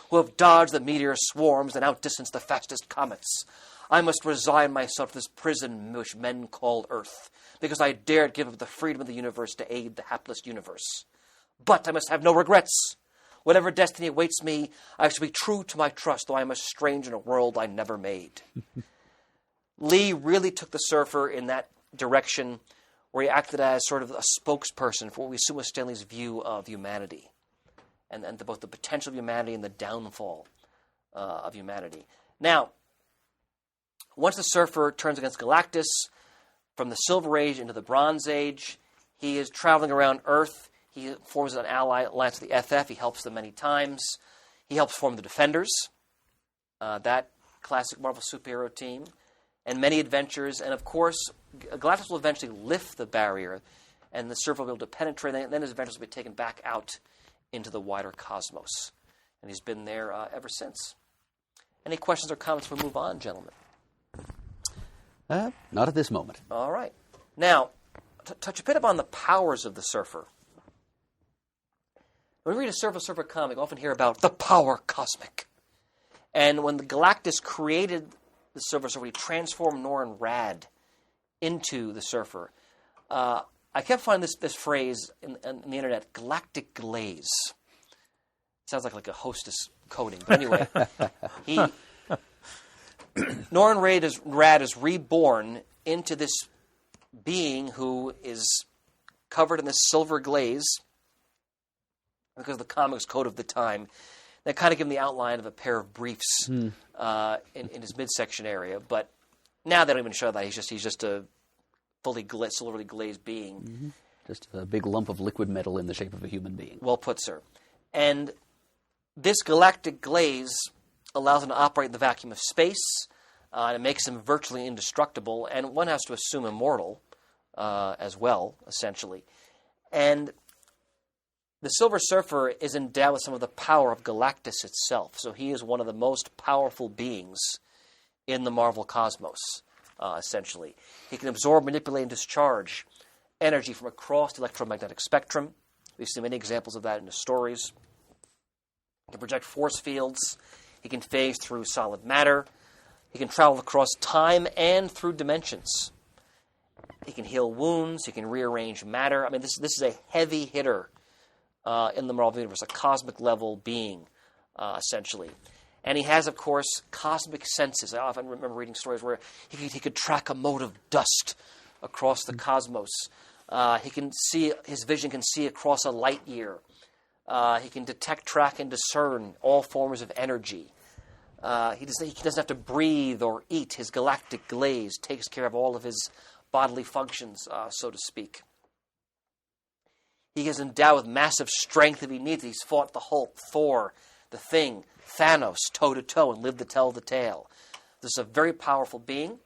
A: who have dodged the meteor swarms and outdistanced the fastest comets, I must resign myself to this prison which men call Earth, because I dared give up the freedom of the universe to aid the hapless universe. But I must have no regrets. Whatever destiny awaits me, I shall be true to my trust, though I am a stranger in a world I never made. Lee really took the Surfer in that direction, where he acted as sort of a spokesperson for what we assume was Stanley's view of humanity, and both the potential of humanity and the downfall of humanity. Now, once the Surfer turns against Galactus, from the Silver Age into the Bronze Age, he is traveling around Earth. He forms an alliance with the FF. He helps them many times. He helps form the Defenders, that classic Marvel superhero team, and many adventures. And, of course, Galactus will eventually lift the barrier, and the Surfer will be able to penetrate, and then his adventures will be taken back out into the wider cosmos. And he's been there ever since. Any questions or comments before we move on, gentlemen?
C: Not at this moment.
A: All right. Now, touch a bit upon the powers of the Surfer. When we read a Surfer comic, we often hear about the power cosmic. And when the Galactus created the Silver Surfer, he transformed Norrin Rad into the Surfer. I kept finding this phrase in the internet, galactic glaze. Sounds like a hostess coding. But anyway, Norrin Radd is reborn into this being who is covered in this silver glaze because of the comics code of the time. That kind of give him the outline of a pair of briefs in his midsection area. But now they don't even show that. He's just a fully silverly glazed being.
C: Mm-hmm. Just a big lump of liquid metal in the shape of a human being.
A: Well put, sir. And this galactic glaze allows him to operate in the vacuum of space, and it makes him virtually indestructible, and one has to assume immortal as well, essentially. And the Silver Surfer is endowed with some of the power of Galactus itself, so he is one of the most powerful beings in the Mar-Vell cosmos, essentially. He can absorb, manipulate, and discharge energy from across the electromagnetic spectrum. We've seen many examples of that in the stories. He can project force fields. He can phase through solid matter. He can travel across time and through dimensions. He can heal wounds. He can rearrange matter. I mean, this is a heavy hitter in the Mar-Vell universe, a cosmic-level being, essentially. And he has, of course, cosmic senses. I often remember reading stories where he could track a mote of dust across the cosmos. His vision can see across a light year. He can detect, track, and discern all forms of energy. He doesn't have to breathe or eat. His galactic glaze takes care of all of his bodily functions, so to speak. He is endowed with massive strength if he needs it. He's fought the Hulk, Thor, the Thing, Thanos, toe-to-toe, and lived to tell the tale. This is a very powerful being.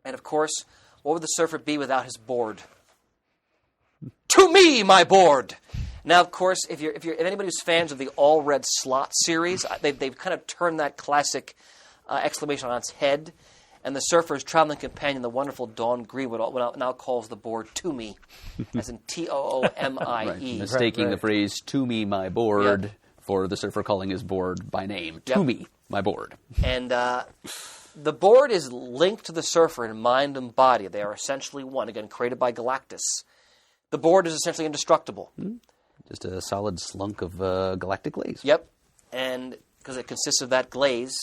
A: And, of course, what would the Surfer be without his board? To me, my board! Now, of course, if anybody who's fans of the All Red Slot series, they've kind of turned that classic exclamation on its head. And the Surfer's traveling companion, the wonderful Dawn Greenwood, now calls the board Toomey, as in Toomie.
C: Right. Mistaking the phrase "to me, my board" for the Surfer calling his board by name. To me, my board.
A: And the board is linked to the Surfer in mind and body. They are essentially one, again, created by Galactus. The board is essentially indestructible.
C: Just a solid slunk of galactic glaze.
A: Yep, and because it consists of that glaze,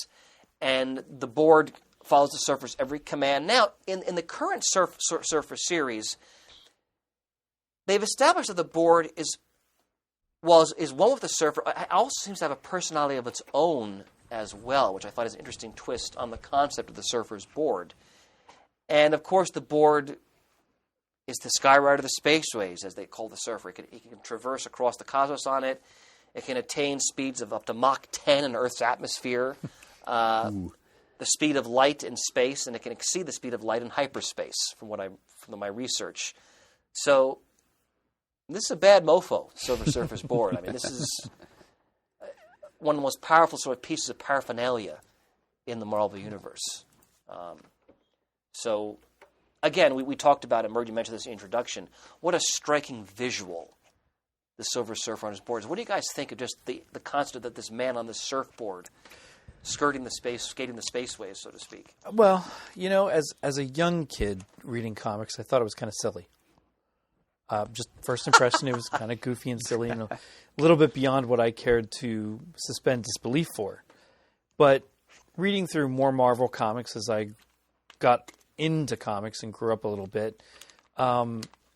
A: and the board follows the Surfer's every command. Now, in the current Surfer series, they've established that the board is one with the Surfer. It also seems to have a personality of its own as well, which I thought is an interesting twist on the concept of the Surfer's board. And, of course, the board is the Skyrider of the spaceways, as they call the Surfer. It can traverse across the cosmos on it. It can attain speeds of up to Mach 10 in Earth's atmosphere. The speed of light in space, and it can exceed the speed of light in hyperspace, from my research. So this is a bad mofo, Silver Surfer's board. I mean, this is one of the most powerful sort of pieces of paraphernalia in the Mar-Vell universe. So, again, we talked about it. Murd, you mentioned this in the introduction. What a striking visual, the Silver Surfer on his boards. What do you guys think of just the concept that this man on this surfboard skating the spaceways, so to speak?
D: Well, as a young kid reading comics, I thought it was kind of silly. Just first impression, it was kind of goofy and silly and a little bit beyond what I cared to suspend disbelief for. But reading through more Mar-Vell comics as I got into comics and grew up a little bit,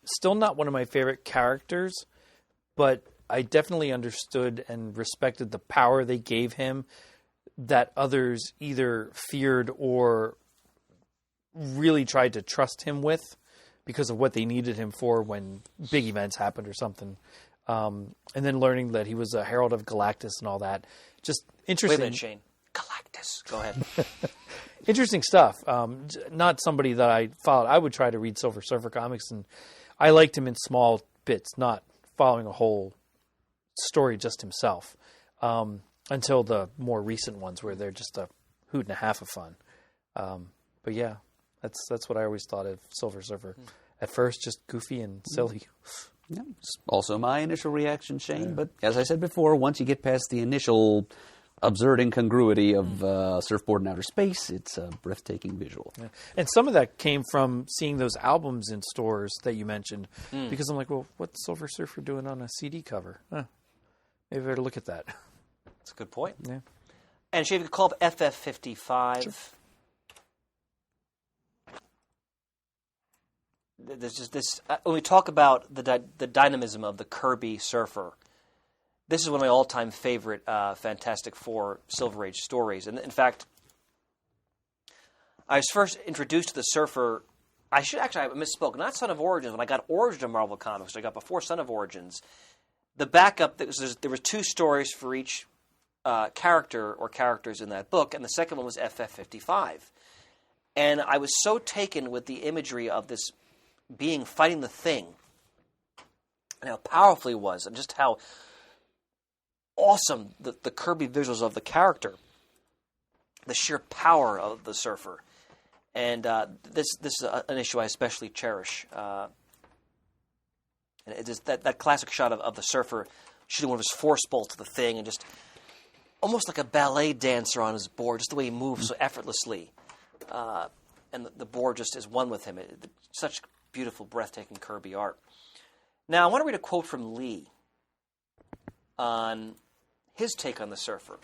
D: still not one of my favorite characters, but I definitely understood and respected the power they gave him that others either feared or really tried to trust him with because of what they needed him for when big events happened or something. And then learning that he was a herald of Galactus and all that. Just interesting.
A: Wait a minute, Shane. Galactus. Go ahead.
D: Interesting stuff. Not somebody that I followed. I would try to read Silver Surfer comics, and I liked him in small bits, not following a whole story just himself. Until the more recent ones where they're just a hoot and a half of fun. But yeah, that's what I always thought of Silver Surfer. At first, just goofy and silly.
C: Yeah, it's also my initial reaction, Shane. But as I said before, once you get past the initial absurd incongruity of surfboard in outer space. It's a breathtaking visual.
D: Yeah. And some of that came from seeing those albums in stores that you mentioned. Because I'm like, well, what's Silver Surfer doing on a CD cover? Maybe I better look at that.
A: That's a good point.
D: Yeah.
A: And Shane, you could call up FF55. Sure. There's just this. When we talk about the dynamism of the Kirby Surfer, this is one of my all-time favorite Fantastic Four Silver Age stories. And in fact, I was first introduced to the Surfer. I misspoke. Not Son of Origins. When I got Origin of Marvel Comics, I got before Son of Origins. The backup, there were 2 stories for each character or characters in that book, and the second one was FF55. And I was so taken with the imagery of this being fighting the Thing, and how powerful he was, and just how awesome the Kirby visuals of the character, the sheer power of the Surfer. And this is an issue I especially cherish. And it is that classic shot of the Surfer shooting one of his force bolts to the Thing, and just almost like a ballet dancer on his board, just the way he moves so effortlessly. And the board just is one with him. Such beautiful, breathtaking Kirby art. Now, I want to read a quote from Lee on his take on the Surfer.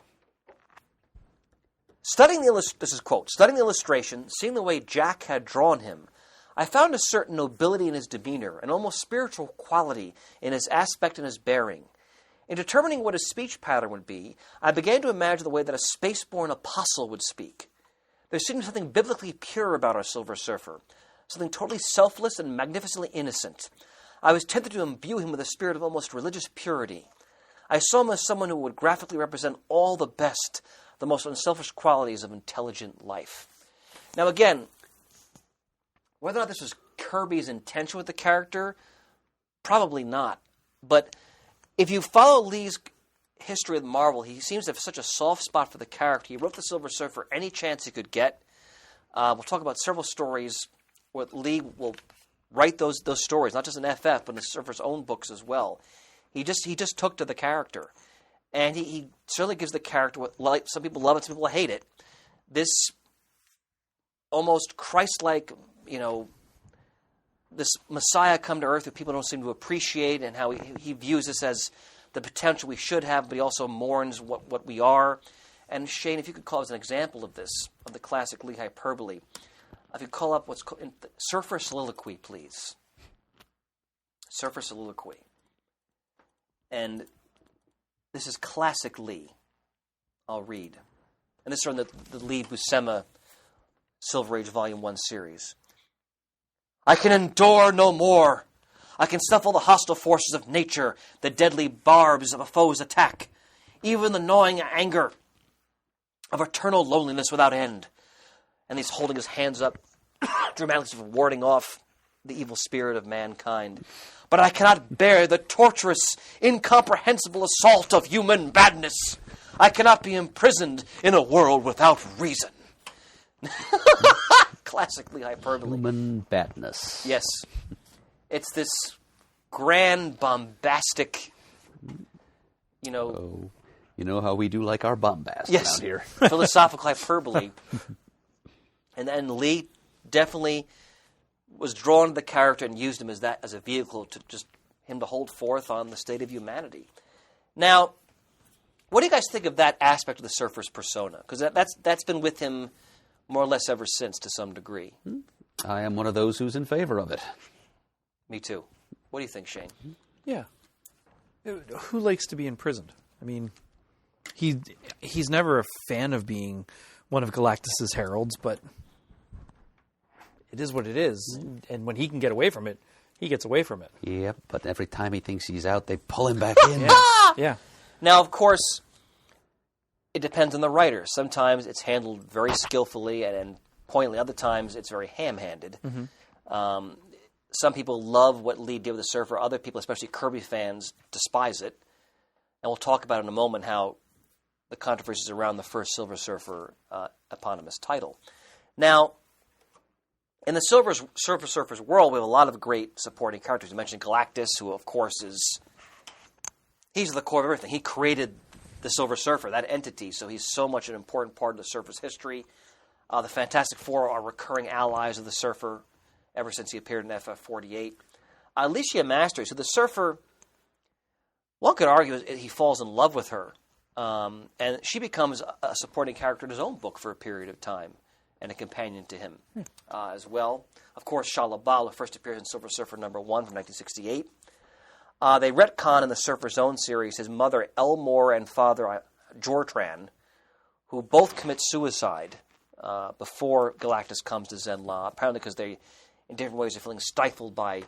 A: Studying the illustration, seeing the way Jack had drawn him, I found a certain nobility in his demeanor, an almost spiritual quality in his aspect and his bearing. In determining what his speech pattern would be, I began to imagine the way that a space-born apostle would speak. There seemed something biblically pure about our Silver Surfer, something totally selfless and magnificently innocent. I was tempted to imbue him with a spirit of almost religious purity. I saw him as someone who would graphically represent all the best, the most unselfish qualities of intelligent life. Now again, whether or not this was Kirby's intention with the character, probably not. But if you follow Lee's history with Marvel, he seems to have such a soft spot for the character. He wrote the Silver Surfer any chance he could get. We'll talk about several stories where Lee will write those stories, not just in FF, but in the Surfer's own books as well. He just took to the character. And he certainly gives the character what some people love it, some people hate it. This almost Christ-like, this Messiah come to earth that people don't seem to appreciate, and how he views this as the potential we should have, but he also mourns what we are. And Shane, if you could call us an example of this, of the classic Lee hyperbole, if you call up what's called Surfer Soliloquy, please. Surfer Soliloquy. And this is classic Lee. I'll read. And this is from the Lee Buscema Silver Age Volume 1 series. I can endure no more. I can snuff all the hostile forces of nature, the deadly barbs of a foe's attack, even the gnawing anger of eternal loneliness without end. And he's holding his hands up, dramatically warding off the evil spirit of mankind. But I cannot bear the torturous, incomprehensible assault of human badness. I cannot be imprisoned in a world without reason. Classically hyperbole.
C: Human badness.
A: Yes. It's this grand, bombastic,
C: Oh, you know how we do like our bombast out here.
A: Philosophical hyperbole. And then Lee definitely was drawn to the character and used him as a vehicle to just him to hold forth on the state of humanity. Now, what do you guys think of that aspect of the Surfer's persona? Because that's been with him more or less ever since, to some degree.
C: I am one of those who's in favor of it.
A: Me too. What do you think, Shane?
D: Yeah. Who likes to be imprisoned? I mean, he's never a fan of being one of Galactus's heralds, but it is what it is. And when he can get away from it, he gets away from it.
C: Yep, but every time he thinks he's out, they pull him back in.
D: Yeah.
A: Now, of course, it depends on the writer. Sometimes it's handled very skillfully and poignantly. Other times it's very ham-handed. Mm-hmm. Some people love what Lee did with the Surfer. Other people, especially Kirby fans, despise it. And we'll talk about in a moment how the controversies around the first Silver Surfer eponymous title. Now, in the Silver Surfer's world, we have a lot of great supporting characters. You mentioned Galactus, who, of course, he's the core of everything. He created the Silver Surfer, that entity. So he's so much an important part of the Surfer's history. The Fantastic Four are recurring allies of the Surfer ever since he appeared in FF48. Alicia Masters, who the Surfer, one could argue he falls in love with her. And she becomes a supporting character in his own book for a period of time, and a companion to him as well. Of course, Shah-Labal, who first appears in Silver Surfer #1 from 1968. They retcon in the Surfer's Own series his mother Elmore and father Jortran, who both commit suicide before Galactus comes to Zenla, apparently because they, in different ways, are feeling stifled by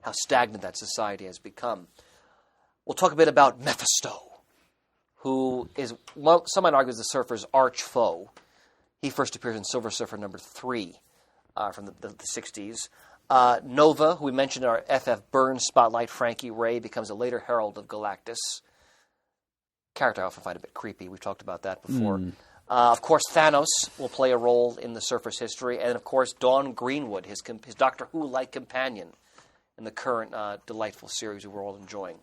A: how stagnant that society has become. We'll talk a bit about Mephisto, who is, well, some might argue, is the Surfer's arch foe. He first appears in Silver Surfer #3 from the 60s. Nova, who we mentioned in our FF Burns Spotlight, Frankie Ray, becomes a later herald of Galactus. Character I often find a bit creepy. We've talked about that before. Of course, Thanos will play a role in the Surfer's history. And, of course, Dawn Greenwood, his Doctor Who-like companion in the current delightful series we were all enjoying.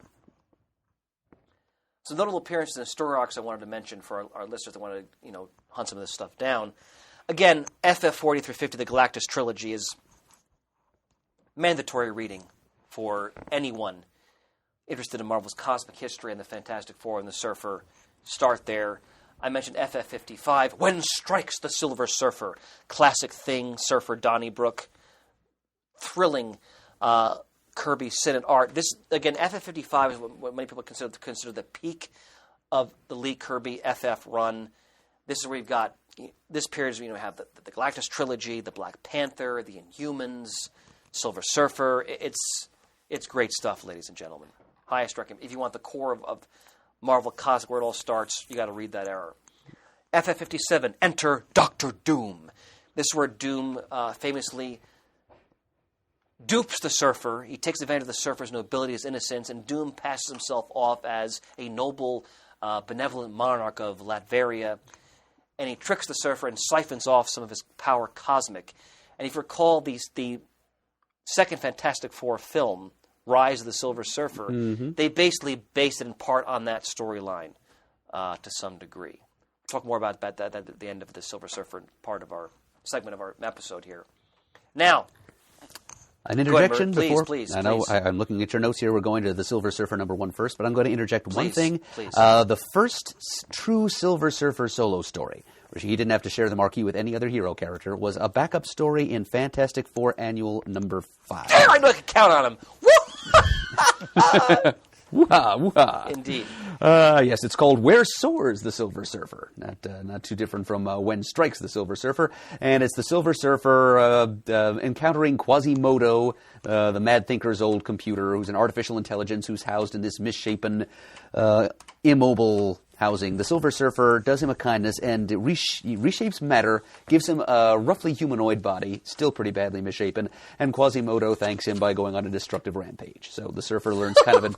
A: Some notable appearances and story arcs I wanted to mention for our listeners that want to, hunt some of this stuff down. Again, FF40 through 50, the Galactus trilogy, is mandatory reading for anyone interested in Marvel's cosmic history and the Fantastic Four and the Surfer. Start there. I mentioned FF55, When Strikes the Silver Surfer. Classic thing, Surfer Donnybrook. Thrilling Kirby Senate art. This, again, FF55 is what many people consider the peak of the Lee Kirby FF run. This is where you've got, this period is when you have the Galactus trilogy, the Black Panther, the Inhumans, Silver Surfer. It's great stuff, ladies and gentlemen. Highest recommend. If you want the core of Marvel Cosmic, where it all starts, you got to read that era. FF57, Enter Doctor Doom. This is where Doom famously dupes the Surfer. He takes advantage of the Surfer's nobility, his innocence, and Doom passes himself off as a noble, benevolent monarch of Latveria. And he tricks the Surfer and siphons off some of his power cosmic. And if you recall, the second Fantastic Four film, Rise of the Silver Surfer, they basically based it in part on that storyline to some degree. We'll talk more about that at the end of the Silver Surfer part of our segment of our episode here. Now,
C: an interjection before?
A: Please.
C: I know I'm looking at your notes here. We're going to the Silver Surfer #1 first, but I'm going to interject one thing.
A: Please.
C: The first true Silver Surfer solo story, where he didn't have to share the marquee with any other hero character, was a backup story in Fantastic Four Annual #5.
A: Damn, I know I can count on him. Woo!
C: Woo-ha, woo-ha.
A: Indeed.
C: Yes, it's called Where Soars the Silver Surfer. Not too different from When Strikes the Silver Surfer. And it's the Silver Surfer encountering Quasimodo, the Mad Thinker's old computer, who's an artificial intelligence who's housed in this misshapen, immobile housing. The Silver Surfer does him a kindness and reshapes matter, gives him a roughly humanoid body, still pretty badly misshapen, and Quasimodo thanks him by going on a destructive rampage. So the Surfer learns kind of an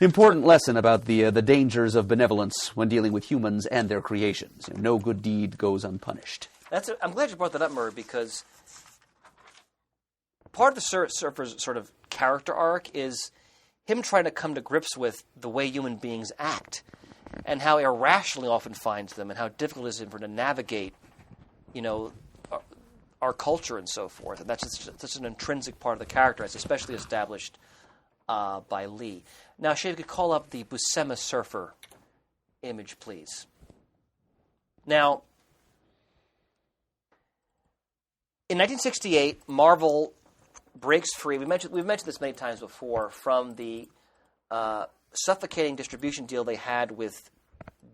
C: important lesson about the dangers of benevolence when dealing with humans and their creations. No good deed goes unpunished.
A: I'm glad you brought that up, Murray, because part of the Surfer's sort of character arc is him trying to come to grips with the way human beings act, and how irrational he often finds them, and how difficult it is for him to navigate, our culture and so forth. And that's just an intrinsic part of the character, as especially established by Lee. Now, Shay, if you could call up the Buscema Surfer image, please. Now, in 1968, Mar-Vell breaks free. We've mentioned this many times before, from the suffocating distribution deal they had with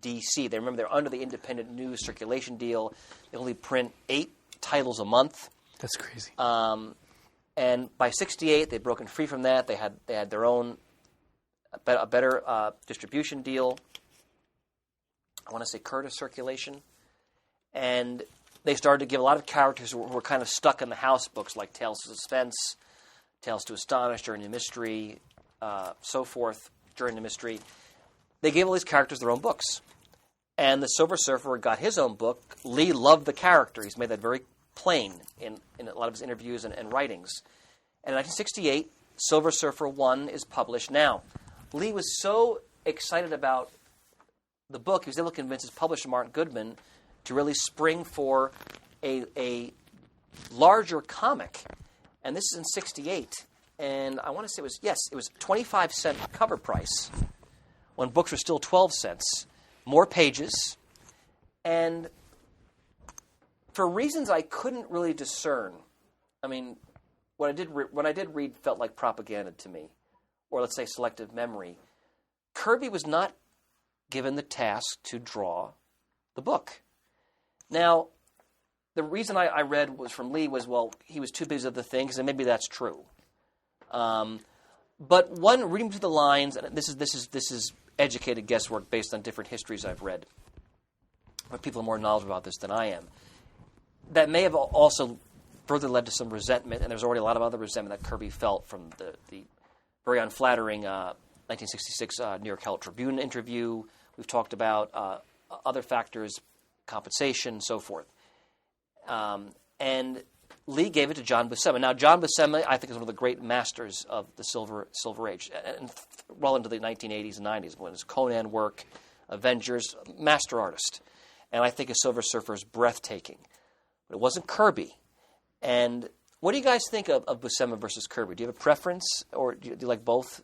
A: DC. They're under the independent news circulation deal. They only print 8 titles a month.
D: That's crazy.
A: And by 68, they'd broken free from that. They had their own a better distribution deal. I want to say Curtis Circulation, and they started to give a lot of characters who were kind of stuck in the house books, like Tales to Suspense, Tales to Astonish, Journey to Mystery, so forth, Journey to Mystery. They gave all these characters their own books. And the Silver Surfer got his own book. Lee loved the character. He's made that very plain in a lot of his interviews and writings. And in 1968, Silver Surfer 1 is published. Now, Lee was so excited about the book, he was able to convince his publisher, Martin Goodman, to really spring for a larger comic. And this is in '68. And I want to say it was 25-cent cover price when books were still 12 cents. More pages. And for reasons I couldn't really discern, I mean, when I did read felt like propaganda to me, or let's say selective memory. Kirby was not given the task to draw the book. Now, the reason I read was from Lee was, well, he was too busy with other things, and maybe that's true. But one reading through the lines, and this is educated guesswork based on different histories I've read, but people are more knowledgeable about this than I am. That may have also further led to some resentment, and there's already a lot of other resentment that Kirby felt from the very unflattering 1966 New York Herald Tribune interview. We've talked about other factors, compensation, so forth. And Lee gave it to John Buscema. Now, John Buscema, I think, is one of the great masters of the Silver Age, and well into the 1980s and 90s, when his Conan work, Avengers, master artist. And I think his Silver Surfer is breathtaking. But it wasn't Kirby. And what do you guys think of Buscema versus Kirby? Do you have a preference, or do you like both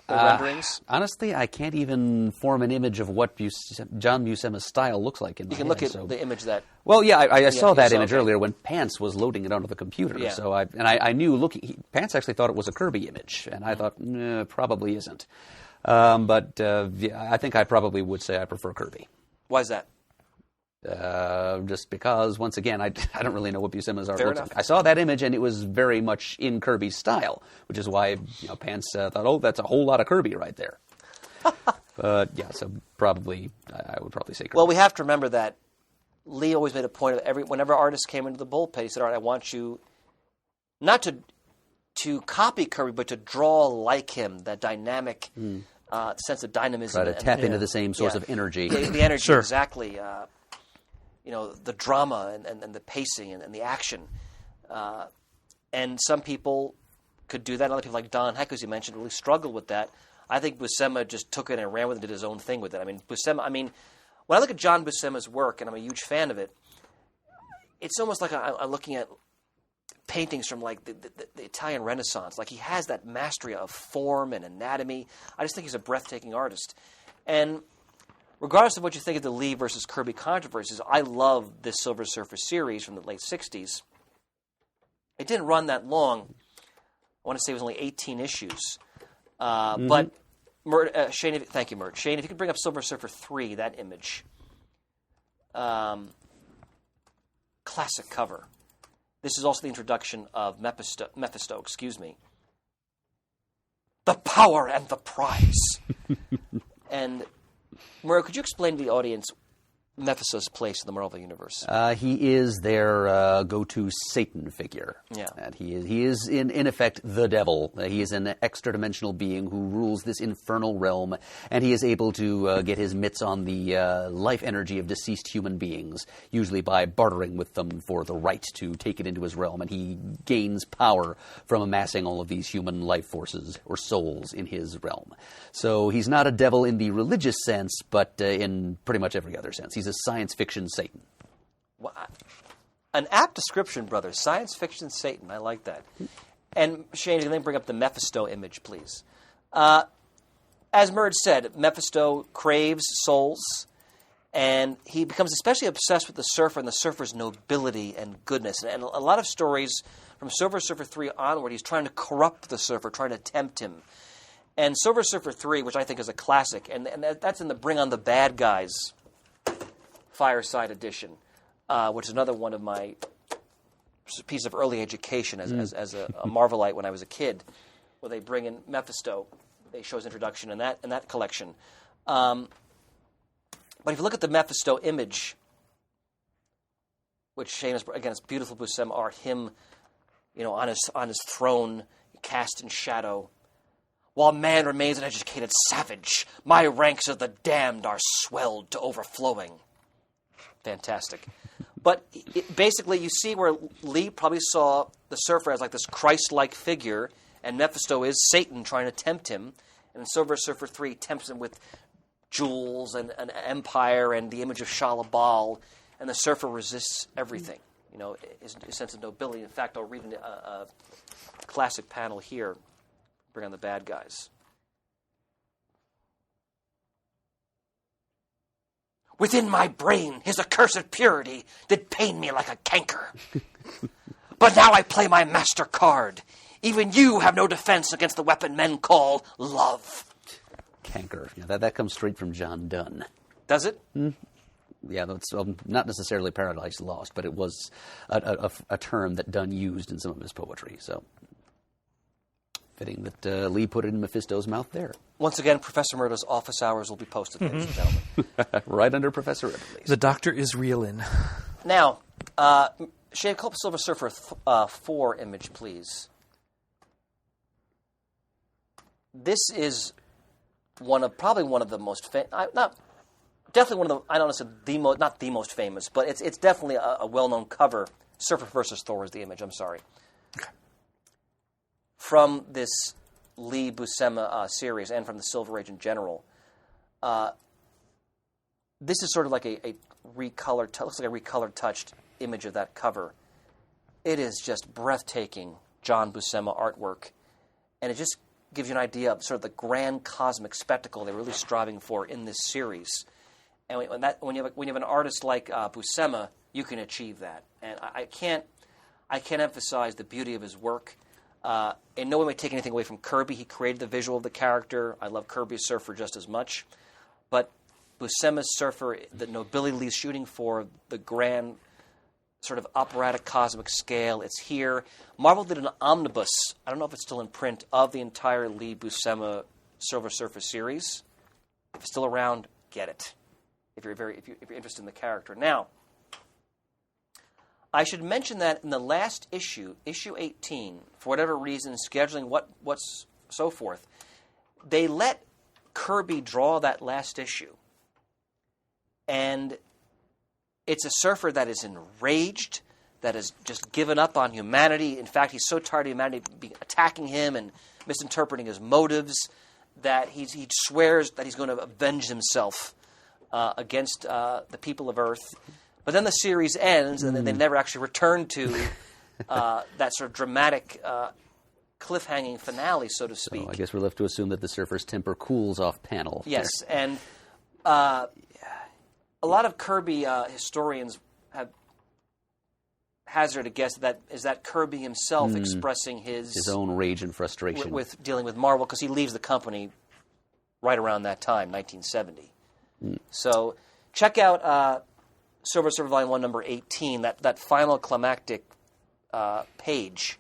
A: renderings?
C: Honestly, I can't even form an image of what John Buscema's style looks like in my
A: You can
C: head,
A: look at the image that...
C: Well, yeah, I saw that image
A: okay.
C: earlier when Pants was loading it onto the computer.
A: Yeah.
C: So I knew Pants actually thought it was a Kirby image, and I thought, probably isn't. But yeah, I think I probably would say I prefer Kirby.
A: Why is that?
C: Just because, once again, I don't really know what Buscema's art
A: Fair
C: looks
A: enough.
C: like. I saw that image, and it was very much in Kirby's style, which is why Pants thought, oh, that's a whole lot of Kirby right there. But yeah, so probably I would probably say Kirby.
A: Well, we have to remember that Lee always made a point of whenever artists came into the bullpen, he said, all right, I want you not to copy Kirby, but to draw like him, that dynamic sense of dynamism.
C: Try to tap into the same source of energy.
A: The energy,
D: Sure.
A: exactly. The drama and the pacing and the action. And some people could do that. Other people like Don Heck, as you mentioned, really struggled with that. I think Buscema just took it and ran with it and did his own thing with it. When I look at John Buscema's work, and I'm a huge fan of it, it's almost like I'm looking at paintings from like the Italian Renaissance. Like he has that mastery of form and anatomy. I just think he's a breathtaking artist. And regardless of what you think of the Lee versus Kirby controversies, I love this Silver Surfer series from the late 60s. It didn't run that long. I want to say it was only 18 issues. But Shane, thank you, Mert. Shane, if you could bring up Silver Surfer 3, that image. Classic cover. This is also the introduction of Mephisto, The power and the prize. And, Murray, could you explain to the audience Mephisto's place in the Mar-Vell universe?
C: He is their go-to Satan figure.
A: Yeah.
C: And he is in effect the devil. He is an extra-dimensional being who rules this infernal realm, and he is able to get his mitts on the life energy of deceased human beings, usually by bartering with them for the right to take it into his realm, and he gains power from amassing all of these human life forces or souls in his realm. So he's not a devil in the religious sense, but in pretty much every other sense. He's a science fiction Satan.
A: Well, an apt description, brother. Science fiction Satan. I like that. And Shane, if you can bring up the Mephisto image, please. As Murd said, Mephisto craves souls, and he becomes especially obsessed with the Surfer and the Surfer's nobility and goodness. And a lot of stories from Silver Surfer 3 onward, he's trying to corrupt the Surfer, trying to tempt him. And Silver Surfer 3, which I think is a classic, and that's in the Bring on the Bad Guys Fireside Edition, which is another one of my piece of early education as a Mar-Vellite when I was a kid, where they bring in Mephisto. They show his introduction in that collection. But if you look at the Mephisto image, which Shane is, again, it's beautiful Buscema art, him, on his throne, cast in shadow. While man remains an educated savage, my ranks of the damned are swelled to overflowing. Fantastic. But basically, you see where Lee probably saw the Surfer as like this Christ-like figure, and Mephisto is Satan trying to tempt him. And Silver Surfer 3 tempts him with jewels and an empire and the image of Shalabal, and the surfer resists everything. You know, his sense of nobility. In fact, I'll read a classic panel here. Bring on the bad guys. Within my brain, his accursed purity did pain me like a canker. But now I play my master card. Even you have no defense against the weapon men call love.
C: Canker. Yeah, that comes straight from John Donne.
A: Does it?
C: Yeah, that's not necessarily Paradise Lost, but it was a term that Donne used in some of his poetry. So, fitting that Lee put it in Mephisto's mouth there.
A: Once again, Professor Murdo's office hours will be posted, ladies and gentlemen.
C: Right under Professor Everly's.
D: The doctor is reeling.
A: Now, Shane, call up Silver Surfer 4 image, please. This is probably one of the most definitely one of the, I don't know, say not the most famous, but it's definitely a well-known cover. Surfer versus Thor is the image. I'm sorry.
D: Okay.
A: From this Lee Buscema series and from the Silver Age in general, this is sort of like a recolored, looks like a recolored, touched image of that cover. It is just breathtaking John Buscema artwork, and it just gives you an idea of sort of the grand cosmic spectacle they're really striving for in this series. And when you have an artist like Buscema, you can achieve that. And I can't emphasize the beauty of his work. In no way may I take anything away from Kirby. He created the visual of the character. I love Kirby's Surfer just as much. But Buscema's Surfer, the nobility Lee's shooting for, the grand sort of operatic cosmic scale, it's here. Mar-Vell did an omnibus, I don't know if it's still in print, of the entire Lee Buscema Silver Surfer series. If it's still around, get it. If you're interested in the character. Now, I should mention that in the last issue, issue 18, for whatever reason, scheduling, what's so forth, they let Kirby draw that last issue. And it's a surfer that is enraged, that has just given up on humanity. In fact, he's so tired of humanity attacking him and misinterpreting his motives that he swears that he's going to avenge himself against the people of Earth. But then the series ends, and then they never actually return to that sort of dramatic cliffhanging finale, so to speak.
C: So I guess we're left to assume that the surfer's temper cools off panel.
A: Yes, and a lot of Kirby historians have hazarded a guess that Kirby himself expressing his
C: own rage and frustration
A: with dealing with Mar-Vell, because he leaves the company right around that time, 1970. So check out Silver Surfer Volume 1, number 18, that final climactic page.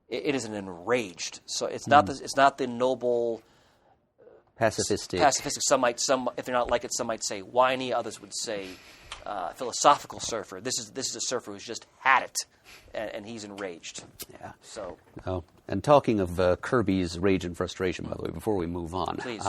A: It is an enraged. So it's not the noble,
C: pacifistic.
A: Some if they're not like it, some might say whiny. Others would say philosophical surfer. This is a surfer who's just had it, and he's enraged.
C: Yeah.
A: So.
C: Oh, and talking of Kirby's rage and frustration, by the way, before we move on,
A: please.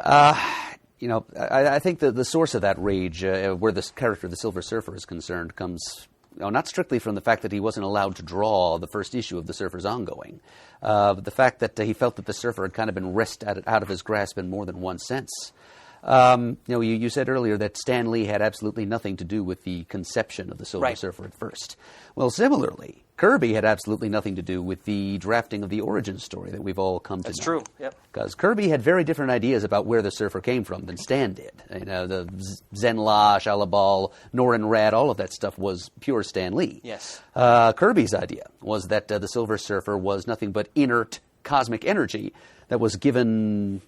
C: I think the source of that rage, where this character, the Silver Surfer, is concerned, comes not strictly from the fact that he wasn't allowed to draw the first issue of the Surfer's ongoing, but the fact that he felt that the Surfer had kind of been wrested out of his grasp in more than one sense. You said earlier that Stan Lee had absolutely nothing to do with the conception of the Silver Surfer at first. Well, similarly, Kirby had absolutely nothing to do with the drafting of the origin story that we've all come to know.
A: That's true, yep.
C: Because Kirby had very different ideas about where the Surfer came from than Stan did. The Zenla, Shalabal, Norrin Rad, all of that stuff was pure Stan Lee.
A: Yes.
C: Kirby's idea was that the Silver Surfer was nothing but inert cosmic energy that was given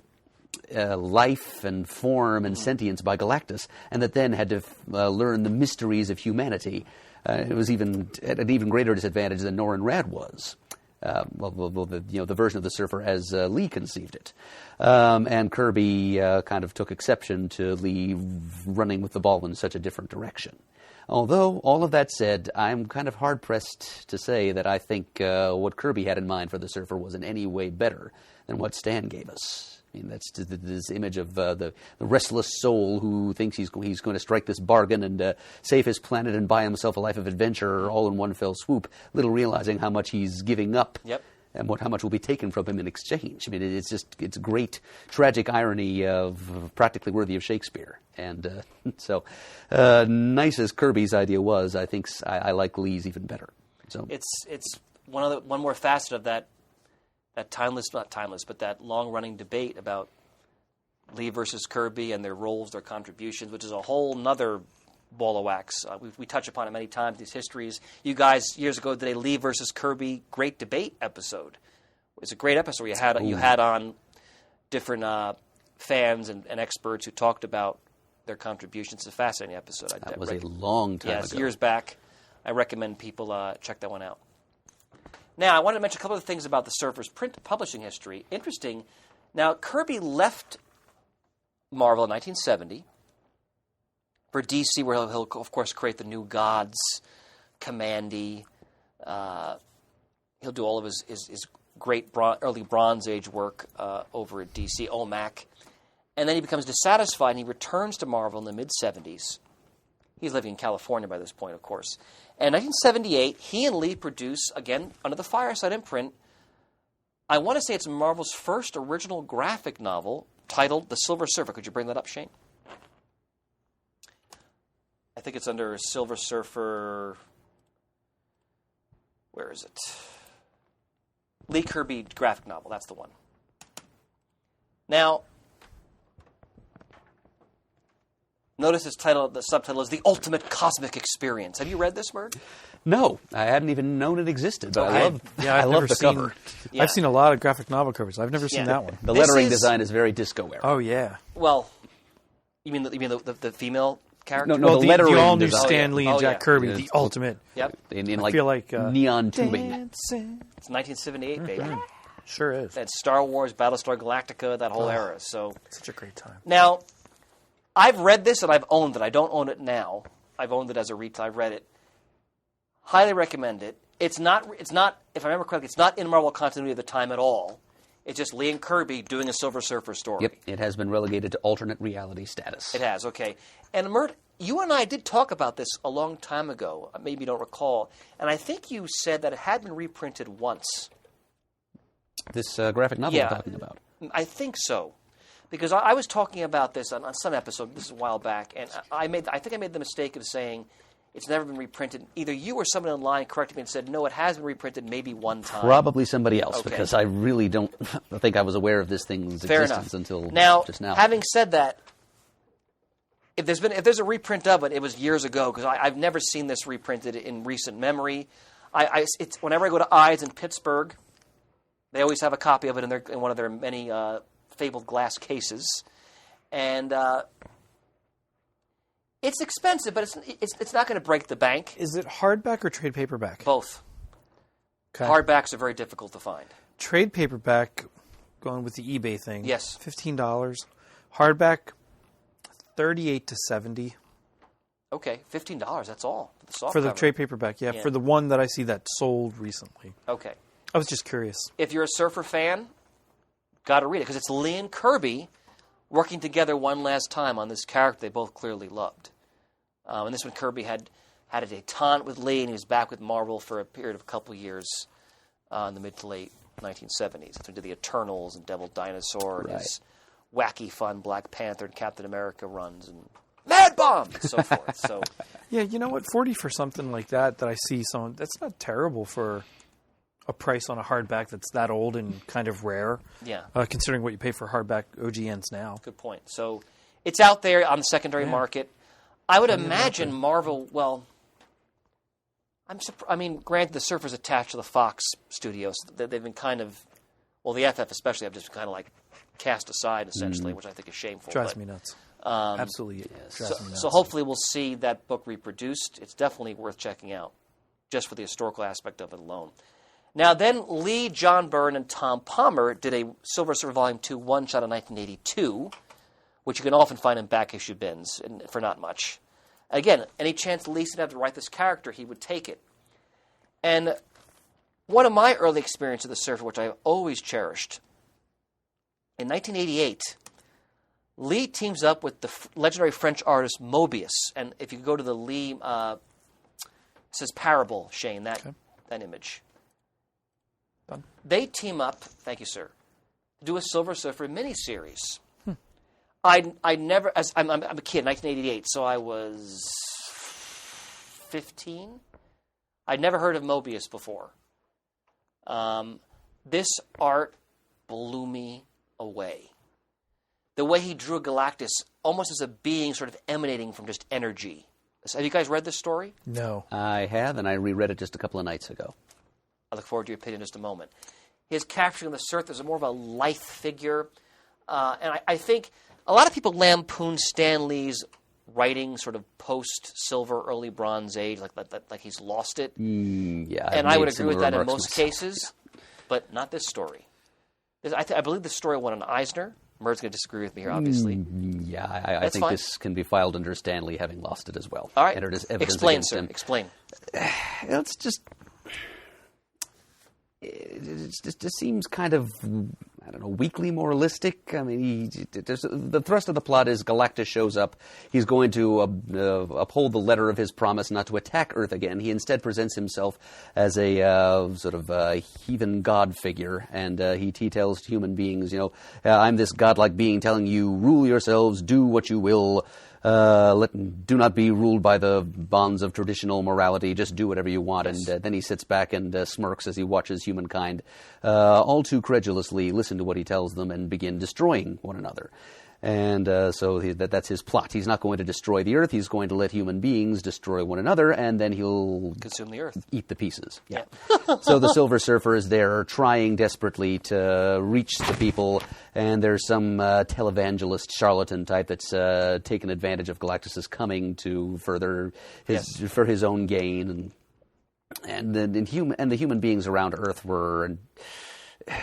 C: life and form and sentience by Galactus, and that then had to learn the mysteries of humanity. It was even at an even greater disadvantage than Norrin Rad was. The version of the Surfer as Lee conceived it. And Kirby kind of took exception to Lee running with the ball in such a different direction. Although, all of that said, I'm kind of hard-pressed to say that I think what Kirby had in mind for the Surfer was in any way better than what Stan gave us. I mean, that's this image of the restless soul who thinks he's going to strike this bargain and save his planet and buy himself a life of adventure all in one fell swoop, little realizing how much he's giving up and how much will be taken from him in exchange. I mean, it's great tragic irony of practically worthy of Shakespeare. And so, nice as Kirby's idea was, I think I like Lee's even better. So
A: it's one more facet of that not timeless, but that long-running debate about Lee versus Kirby and their roles, their contributions, which is a whole nother ball of wax. We touch upon it many times, these histories. You guys, years ago, did a Lee versus Kirby great debate episode. It's a great episode. You had on different fans and experts who talked about their contributions. It's a fascinating episode.
C: That was a long time ago.
A: Yes, years back. I recommend people check that one out. Now, I wanted to mention a couple of things about the Surfer's print publishing history. Interesting. Now, Kirby left Mar-Vell in 1970 for DC, where he'll of course, create the New Gods, Commandy. He'll do all of his great early Bronze Age work over at DC, OMAC. And then he becomes dissatisfied, and he returns to Mar-Vell in the mid-'70s. He's living in California by this point, of course. And in 1978, he and Lee produce, again, under the Fireside imprint, I want to say it's Mar-Vell's first original graphic novel titled The Silver Surfer. Could you bring that up, Shane? I think it's under Silver Surfer. Where is it? Lee Kirby graphic novel. That's the one. Now, notice the subtitle is The Ultimate Cosmic Experience. Have you read this, Murd?
C: No, I hadn't even known it existed, but I love the cover.
D: Yeah. I've seen a lot of graphic novel covers. I've never seen that one.
C: The lettering design is very disco era.
D: Oh, yeah.
A: Well, you mean the female character?
C: No, the lettering
D: the all-new
C: design.
D: Stan Lee and Jack Kirby, the ultimate.
A: Yep.
C: In
D: I feel like
C: neon tubing.
D: Dancing.
A: It's 1978, baby.
D: Sure is.
A: That's Star Wars, Battlestar Galactica, that whole era. So
D: Such a great time.
A: now, I've read this and I've owned it. I don't own it now. I've owned it as a retail. I've read it. Highly recommend it. It's not. If I remember correctly, it's not in Mar-Vell continuity of the time at all. It's just Lee and Kirby doing a Silver Surfer story.
C: Yep, it has been relegated to alternate reality status.
A: It has. Okay. And Mert, you and I did talk about this a long time ago. Maybe you don't recall. And I think you said that it had been reprinted once.
C: This graphic novel I'm talking about.
A: I think so. Because I was talking about this on some episode, this is a while back, and I think I made the mistake of saying it's never been reprinted. Either you or someone online corrected me and said, no, it has been reprinted maybe one time.
C: Probably somebody else,
A: Okay.
C: because I really don't think I was aware of this thing's
A: Fair
C: existence
A: enough.
C: until just now.
A: Having said that, if there's a reprint of it, it was years ago, because I've never seen this reprinted in recent memory. It's whenever I go to Ides in Pittsburgh, they always have a copy of it in one of their many fabled glass cases, and it's expensive, but it's not going to break the bank.
D: Is it hardback or trade paperback?
A: Both.
D: Okay.
A: Hardbacks are very difficult to find.
D: Trade paperback, going with the eBay thing.
A: Yes.
D: $15. Hardback, $38 to $70
A: Okay, $15. That's all for the soft
D: for the
A: cover.
D: trade paperback. Yeah, for the one that I see that sold recently.
A: Okay,
D: I was just curious.
A: if you're a Surfer fan, got to read it because it's Lee and Kirby working together one last time on this character they both clearly loved. And this one, Kirby had a detente with Lee, and he was back with Mar-Vell for a period of a couple years in the mid to late 1970s. That's when he did the Eternals and Devil Dinosaur and his wacky, fun Black Panther and Captain America runs and Mad Bomb and so forth. So
D: Yeah, you know what? 40 for something like that I see someone, that's not terrible for a price on a hardback that's that old and kind of rare.
A: yeah,
D: Considering what you pay for hardback OGNs now.
A: good point. So it's out there on the secondary market. I would imagine Mar-Vell. Well, granted, the Surfer's attached to the Fox studios. They've been kind of, well, the FF especially, have just kind of like cast aside essentially, which I think is shameful.
D: Drives
A: but,
D: me nuts. Absolutely drives me nuts.
A: So hopefully we'll see that book reproduced. It's definitely worth checking out, just for the historical aspect of it alone. Now then, Lee, John Byrne, and Tom Palmer did a Silver Surfer Volume 2 one-shot in 1982, which you can often find in back-issue bins for not much. Again, any chance Lee would have to write this character, he would take it. And one of my early experiences of the Surfer, which I've always cherished, in 1988, Lee teams up with the legendary French artist Mobius. And if you go to the Lee, it says Parable, Shane, that image.
D: happen.
A: They team up, thank you, sir, to do a Silver Surfer miniseries. I never, I'm a kid, 1988, so I was 15. I'd never heard of Mobius before. This art blew me away. The way he drew Galactus almost as a being sort of emanating from just energy. Have you guys read this story?
D: No.
C: I have, and I reread it just a couple of nights ago.
A: I look forward to your opinion in just a moment. His capturing the Surf, there's more of a lithe figure. And I think a lot of people lampoon Stan Lee's writing sort of post-Silver, early Bronze Age, like he's lost it.
C: Yeah,
A: and I would agree with that in most cases, but not this story. I believe this story won an Eisner. Murr's going to disagree with me here, obviously.
C: Yeah, I think
A: fine.
C: this can be filed under Stan Lee having lost it as well.
A: All right.
C: Entered as evidence
A: Explain,
C: against
A: sir.
C: him.
A: Explain.
C: It's just... It just seems kind of, I don't know, weakly moralistic. I mean, the thrust of the plot is Galactus shows up. He's going to uphold the letter of his promise not to attack Earth again. He instead presents himself as a sort of heathen god figure, and he tells human beings, I'm this godlike being telling you, rule yourselves, do what you will. Do not be ruled by the bonds of traditional morality. Just do whatever you want. Yes. And then he sits back and smirks as he watches humankind all too credulously listen to what he tells them and begin destroying one another. And so that's his plot. He's not going to destroy the Earth. He's going to let human beings destroy one another, and then he'll
A: consume the Earth.
C: Eat the pieces. Yeah. So the Silver Surfer is there trying desperately to reach the people, and there's some televangelist charlatan type that's taken advantage of Galactus's coming to further for his own gain, and the human beings around Earth were. And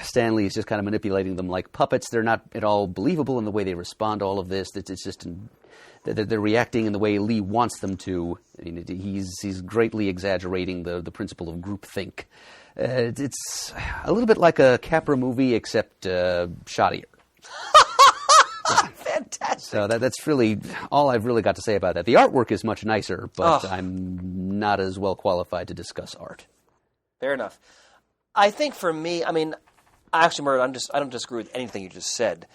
C: Stan Lee is just kind of manipulating them like puppets. They're not at all believable in the way they respond to all of this. It's just they're reacting in the way Lee wants them to. I mean, he's greatly exaggerating the principle of groupthink. It's a little bit like a Capra movie, except shoddier.
A: Fantastic.
C: So that's really all I've really got to say about that. The artwork is much nicer, but I'm not as well qualified to discuss art.
A: Fair enough. I think for me, I mean, actually, Murray, I don't disagree with anything you just said.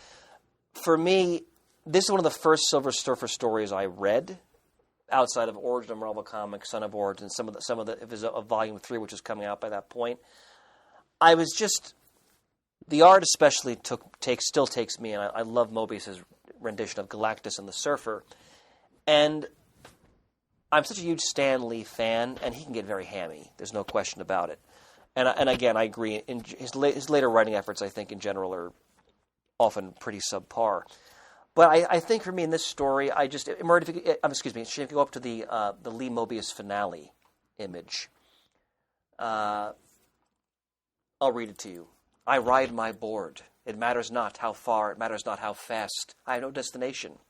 A: For me, this is one of the first Silver Surfer stories I read, outside of Origin of Mar-Vell Comics, Son of Origin, some of the if it's a Volume 3, which was coming out by that point. I was just the art especially still takes me, and I love Mobius's rendition of Galactus and the Surfer, and I'm such a huge Stan Lee fan, and he can get very hammy. There's no question about it. And again, I agree. In his later writing efforts, I think in general are often pretty subpar. But I think for me in this story, excuse me, if you go up to the Lee Mobius finale image, I'll read it to you. I ride my board. It matters not how far. It matters not how fast. I have no destination.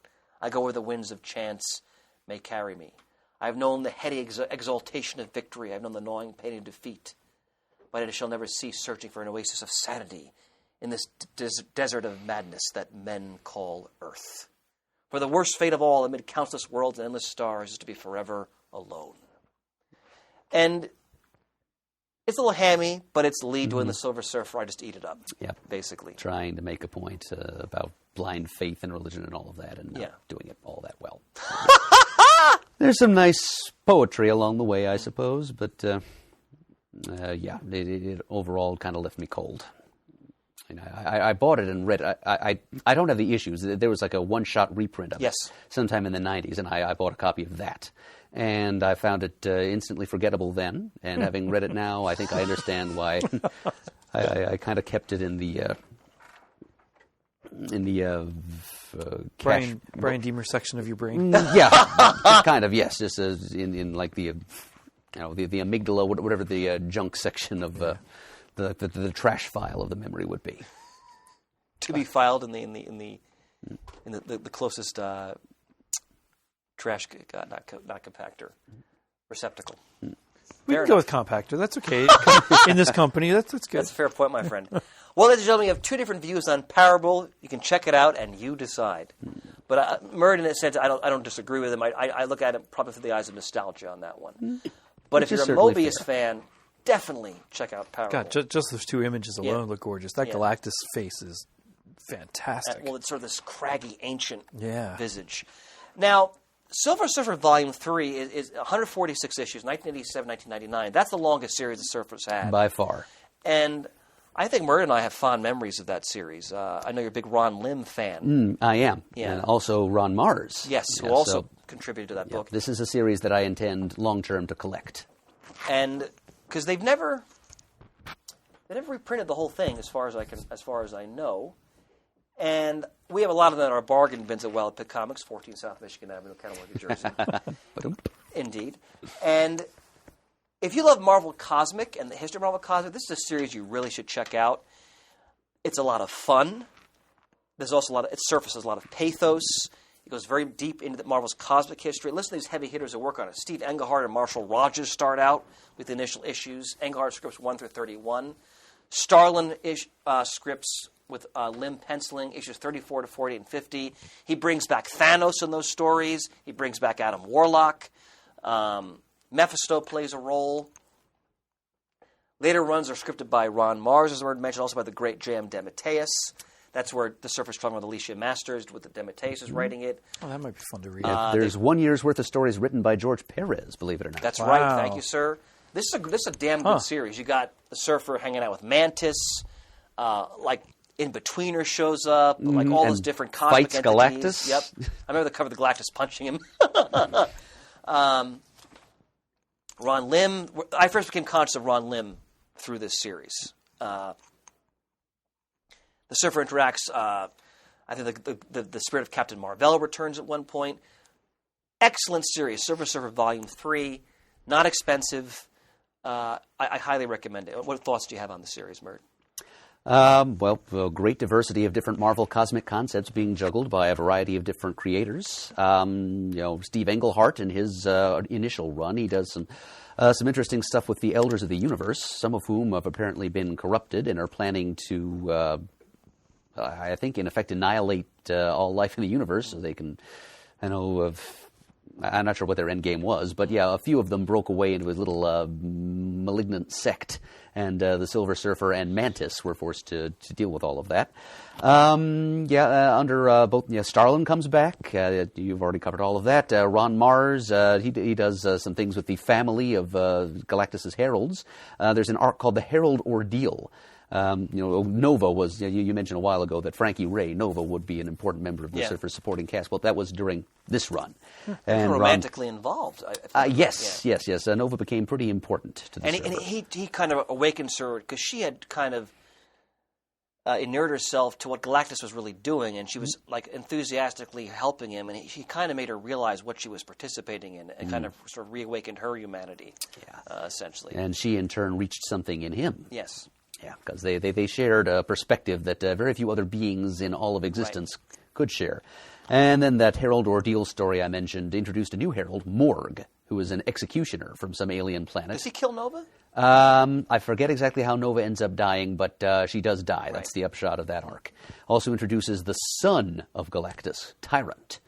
A: I go where the winds of chance may carry me. I have known the heady exaltation of victory. I have known the gnawing pain of defeat. But I shall never cease searching for an oasis of sanity in this desert of madness that men call Earth. For the worst fate of all, amid countless worlds and endless stars, is to be forever alone. And it's a little hammy, but it's Lee doing the Silver Surfer. I just eat it up, basically.
C: Trying to make a point about blind faith and religion and all of that, and not doing it all that well. There's some nice poetry along the way, I suppose, but... it overall kind of left me cold. You know, I bought it and read it. I don't have the issues. There was like a one-shot reprint of it sometime in the 90s, and I bought a copy of that. And I found it instantly forgettable then, and having read it now, I think I understand why. I kind of kept it in the
D: Brian Deemer section of your brain.
C: Kind of, yes. Just in like the... the amygdala, whatever the junk section of the trash file of the memory would be.
A: To be filed in the closest trash, not compactor, receptacle.
D: We can go with compactor. That's okay. In this company, that's good.
A: That's a fair point, my friend. Well, ladies and gentlemen, we have two different views on Parable. You can check it out, and you decide. But Murray, in a sense, I don't disagree with him. I look at it probably through the eyes of nostalgia on that one. But if you're a Mobius fan, definitely check out Powerful.
D: God, just those two images alone look gorgeous. That Galactus face is fantastic.
A: Well, it's sort of this craggy, ancient
D: Yeah.
A: visage. Now, Silver Surfer Volume 3 is 146 issues, 1987, 1999. That's the longest series the Surfers had.
C: By far.
A: And I think Murray and I have fond memories of that series. I know you're a big Ron Lim fan.
C: I am.
A: Yeah.
C: And also Ron Mars.
A: Yes, who also contributed to that book.
C: This is a series that I intend long-term to collect.
A: And because they never reprinted the whole thing, as far as I know. And we have a lot of them in our bargain bins at Wild Pick Comics, 14 South Michigan Avenue, Kenilworth, New Jersey. Indeed. And if you love Marvel Cosmic and the history of Marvel Cosmic, this is a series you really should check out. It's a lot of fun. There's also it surfaces a lot of pathos. It goes very deep into Marvel's cosmic history. Listen to these heavy hitters that work on it. Steve Englehart and Marshall Rogers start out with the initial issues. Englehart scripts 1 through 31. Starlin scripts with Lim penciling, issues 34 to 48 and 50. He brings back Thanos in those stories. He brings back Adam Warlock. Mephisto plays a role. Later runs are scripted by Ron Mars, as I mentioned, also by the great J.M. DeMatteis. That's where the Surface Strong with Alicia Masters, with the DeMatteis is writing it.
D: Oh, that might be fun to read.
C: There's 1 year's worth of stories written by George Perez, believe it or not.
A: That's right. Thank you, sir. This is a damn good series. You got the Surfer hanging out with Mantis, In-Betweener shows up, like all those different cosmic
C: fights
A: entities.
C: Galactus.
A: Yep. I remember the cover of the Galactus punching him. Ron Lim. I first became conscious of Ron Lim through this series. The Surfer interacts. I think the spirit of Captain Mar-Vell returns at one point. Excellent series. Surfer Volume 3. Not expensive. I highly recommend it. What thoughts do you have on the series, Mert?
C: A great diversity of different Marvel cosmic concepts being juggled by a variety of different creators. Steve Englehart in his initial run, he does some interesting stuff with the Elders of the Universe, some of whom have apparently been corrupted and are planning to, I think, in effect, annihilate all life in the universe so they can, I'm not sure what their end game was, but yeah, a few of them broke away into a little malignant sect, and the Silver Surfer and Mantis were forced to deal with all of that. Under both, Starlin comes back. You've already covered all of that. Ron Mars, he does some things with the family of Galactus's heralds. There's an arc called the Herald Ordeal. Nova was, you mentioned a while ago that Frankie Ray, Nova, would be an important member of the Surfer supporting cast. Well, that was during this run.
A: And romantically involved.
C: Yes. Nova became pretty important to the Surfer.
A: And he kind of awakens her, because she had kind of inured herself to what Galactus was really doing, and she was enthusiastically helping him, and he kind of made her realize what she was participating in, and kind of sort of reawakened her humanity, essentially.
C: And she, in turn, reached something in him.
A: Yes.
C: Yeah, because they shared a perspective that very few other beings in all of existence could share. And then that Herald Ordeal story I mentioned introduced a new herald, Morg, who is an executioner from some alien planet.
A: Does he kill Nova?
C: I forget exactly how Nova ends up dying, but she does die. That's the upshot of that arc. Also introduces the son of Galactus, Tyrant.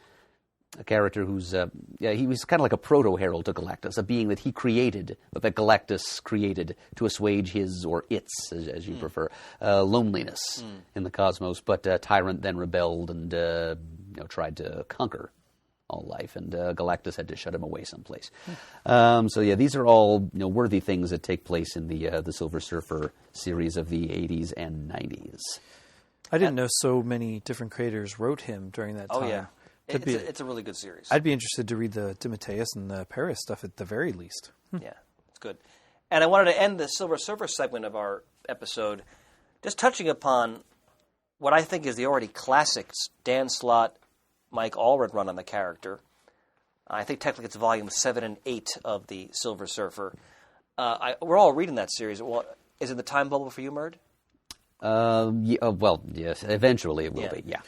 C: A character who's, he was kind of like a proto-herald to Galactus, a being that he created, but that Galactus created to assuage his, or its, as you prefer, loneliness in the cosmos. But Tyrant then rebelled and tried to conquer all life, and Galactus had to shut him away someplace. These are all worthy things that take place in the Silver Surfer series of the 80s and 90s.
D: I didn't know so many different creators wrote him during that time.
A: Oh, yeah. It's a really good series.
D: I'd be interested to read the DeMatteis and the Paris stuff at the very least.
A: Yeah, it's good. And I wanted to end the Silver Surfer segment of our episode just touching upon what I think is the already classic Dan Slott, Mike Allred run on the character. I think technically it's volume 7 and 8 of the Silver Surfer. We're all reading that series. Well, is it the time bubble for you, Murd?
C: Yes, eventually it will be, yeah.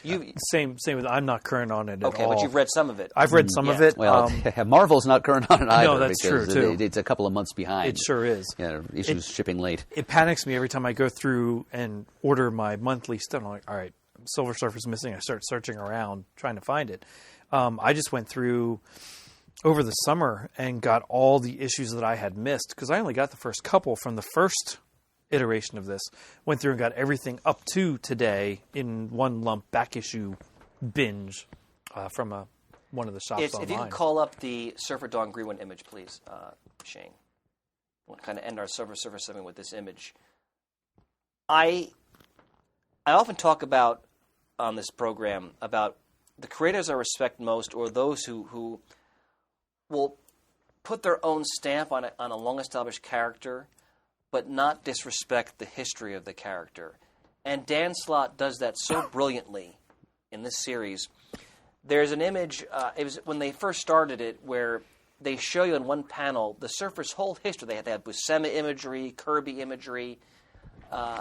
D: Same with, I'm not current on it at all.
A: Okay, but you've read some of it.
D: I've read some of it.
C: Well, Marvel's not current on it either.
D: No, that's true, too.
C: It's a couple of months behind.
D: It sure is.
C: Yeah, issues shipping late.
D: It panics me every time I go through and order my monthly stuff. I'm like, all right, Silver Surfer's missing. I start searching around, trying to find it. I just went through over the summer and got all the issues that I had missed, because I only got the first couple from the first iteration of this. Went through and got everything up to today in one lump back issue binge from one of the shops online.
A: If you can call up the Surfer Dawn Greenwood image, please, Shane. We'll kind of end our Surfer 7 with this image. I often talk about, on this program, about the creators I respect most, or those who will put their own stamp on a long-established character, but not disrespect the history of the character. And Dan Slott does that so brilliantly in this series. There's an image, it was when they first started it, where they show you in one panel the Surfer's whole history. They have Buscema imagery, Kirby imagery,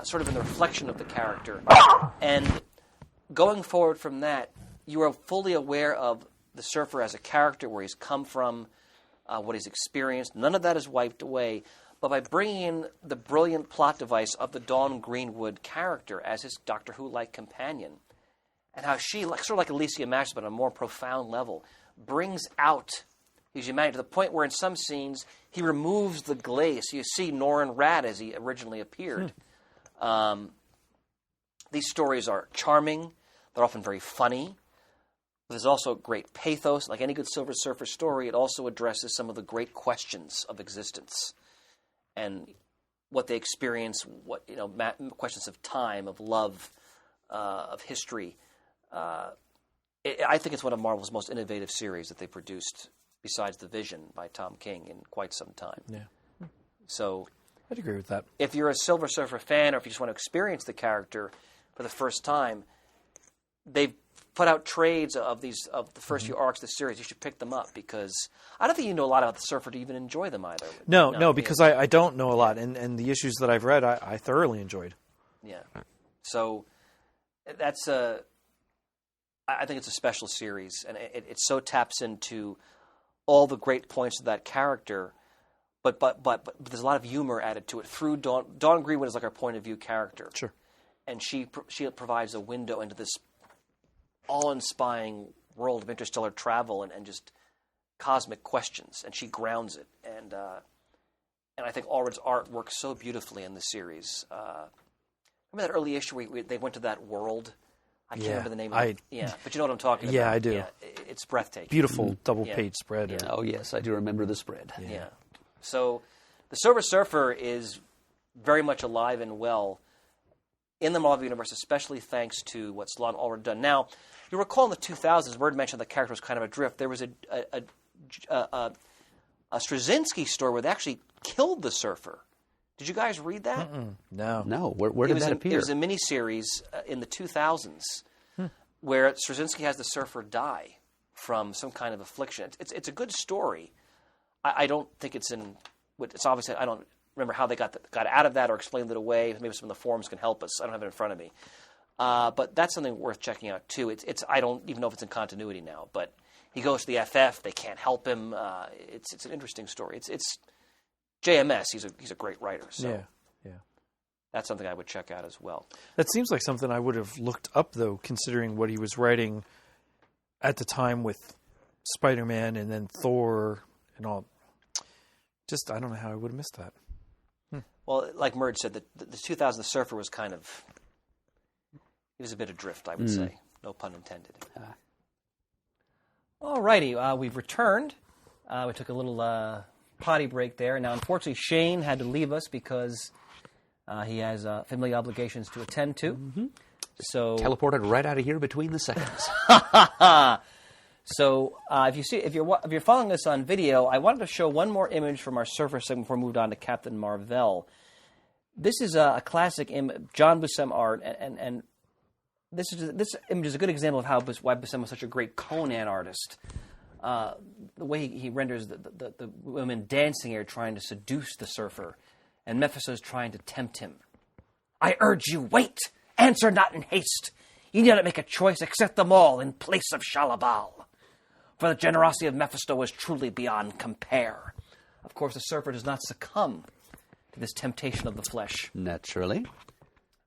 A: sort of in the reflection of the character. And going forward from that, you are fully aware of the Surfer as a character, where he's come from, what he's experienced. None of that is wiped away. But by bringing in the brilliant plot device of the Dawn Greenwood character as his Doctor Who-like companion, and how she, sort of like Alicia Matches, but on a more profound level, brings out his humanity to the point where in some scenes he removes the glaze. So you see Norrin Radd as he originally appeared. These stories are charming. They're often very funny. There's also great pathos. Like any good Silver Surfer story, it also addresses some of the great questions of existence and what they experience, questions of time, of love, of history. I think it's one of Marvel's most innovative series that they produced, besides The Vision by Tom King, in quite some time.
D: Yeah.
A: So
D: I'd agree with that.
A: if you're a Silver Surfer fan, or if you just want to experience the character for the first time, they've put out trades of the first few arcs of the series. You should pick them up, because I don't think you know a lot about the Surfer to even enjoy them either.
D: No, because I don't know a lot, and the issues that I've read, I thoroughly enjoyed.
A: Yeah. So that's I think it's a special series, and it so taps into all the great points of that character, but there's a lot of humor added to it through Dawn. Dawn Greenwood is like our point of view character.
D: Sure.
A: And she provides a window into this awe-inspiring world of interstellar travel and just cosmic questions, and she grounds it. And I think Allred's art works so beautifully in the series. Remember that early issue where they went to that world? I can't remember the name of it. Yeah, but you know what I'm talking about.
D: Yeah, I do.
A: Yeah, it's breathtaking.
D: Beautiful double-page spread.
A: Yeah.
C: Oh, yes, I do remember the spread.
A: Yeah. So the Silver Surfer is very much alive and well in the Marvel Universe, especially thanks to what Slott and Allred done. Now, you recall in the 2000s, Word mentioned the character was kind of adrift. There was a Straczynski story where they actually killed the Surfer. Did you guys read that?
D: No.
C: No, where did that appear?
A: It was a miniseries in the 2000s where Straczynski has the Surfer die from some kind of affliction. It's a good story. I don't think it's in. It's obviously I don't remember how they got out of that or explained it away. Maybe some of the forums can help us. I don't have it in front of me. But that's something worth checking out too. It's I don't even know if it's in continuity now. But he goes to the FF. They can't help him. It's an interesting story. It's JMS. He's a great writer. So
D: Yeah.
A: that's something I would check out as well.
D: That seems like something I would have looked up, though, considering what he was writing at the time with Spider-Man and then Thor and all. Just, I don't know how I would have missed that.
A: Well, like Merge said, the 2000 Surfer was kind of, he was a bit adrift, I would say. No pun intended.
E: All righty, we've returned. We took a little potty break there. Now, unfortunately, Shane had to leave us because he has family obligations to attend to.
C: Mm-hmm.
E: So
C: Teleported right out of here between the seconds.
E: So if you're following us on video, I wanted to show one more image from our Surfer segment before we moved on to Captain Mar-Vell. This is a classic John Buscema art, and this image is a good example of why Buscema was such a great Conan artist. The way he renders the women dancing here, trying to seduce the Surfer, and Mephisto's trying to tempt him. I urge you, wait! Answer not in haste! You need not make a choice, accept them all in place of Shalabal. For the generosity of Mephisto is truly beyond compare. Of course, the Surfer does not succumb to this temptation of the flesh.
C: Naturally.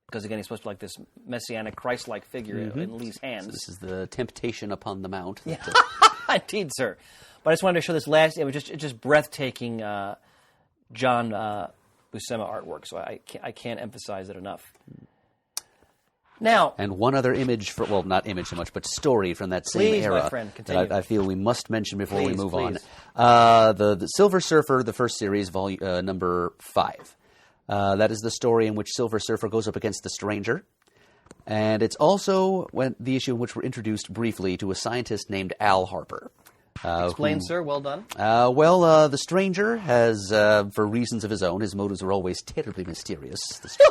E: Because, again, he's supposed to be like this messianic, Christ-like figure in Lee's hands.
C: So this is the temptation upon the mount.
E: Indeed, sir. But I just wanted to show this last image. It's just breathtaking John Buscema artwork. So I can't emphasize it enough. Now,
C: and one other image, well, not image so much, but story from that same
E: please,
C: era
E: my friend, continue.
C: that I feel we must mention before we
E: Please,
C: move
E: please.
C: on. The Silver Surfer, the first series, volume number 5. That is the story in which Silver Surfer goes up against the Stranger. And it's also the issue in which we're introduced briefly to a scientist named Al Harper.
E: Explain, sir. Well done.
C: The Stranger has, for reasons of his own, his motives were always terribly mysterious,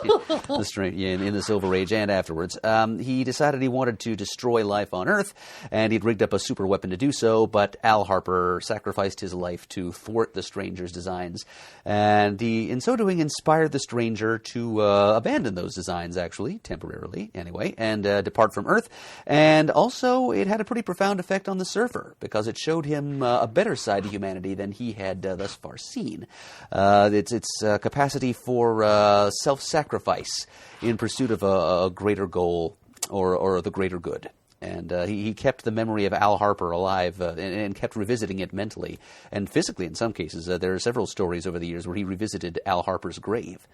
C: in the Silver Age and afterwards. He decided he wanted to destroy life on Earth, and he'd rigged up a super weapon to do so, but Al Harper sacrificed his life to thwart the Stranger's designs. And he, in so doing, inspired the Stranger to abandon those designs, actually, temporarily, anyway, and depart from Earth. And also, it had a pretty profound effect on the Surfer, because it showed him a better side to humanity than he had thus far seen. Its capacity for self-sacrifice in pursuit of a greater goal or the greater good. And he kept the memory of Al Harper alive and kept revisiting it mentally and physically in some cases. There are several stories over the years where he revisited Al Harper's grave.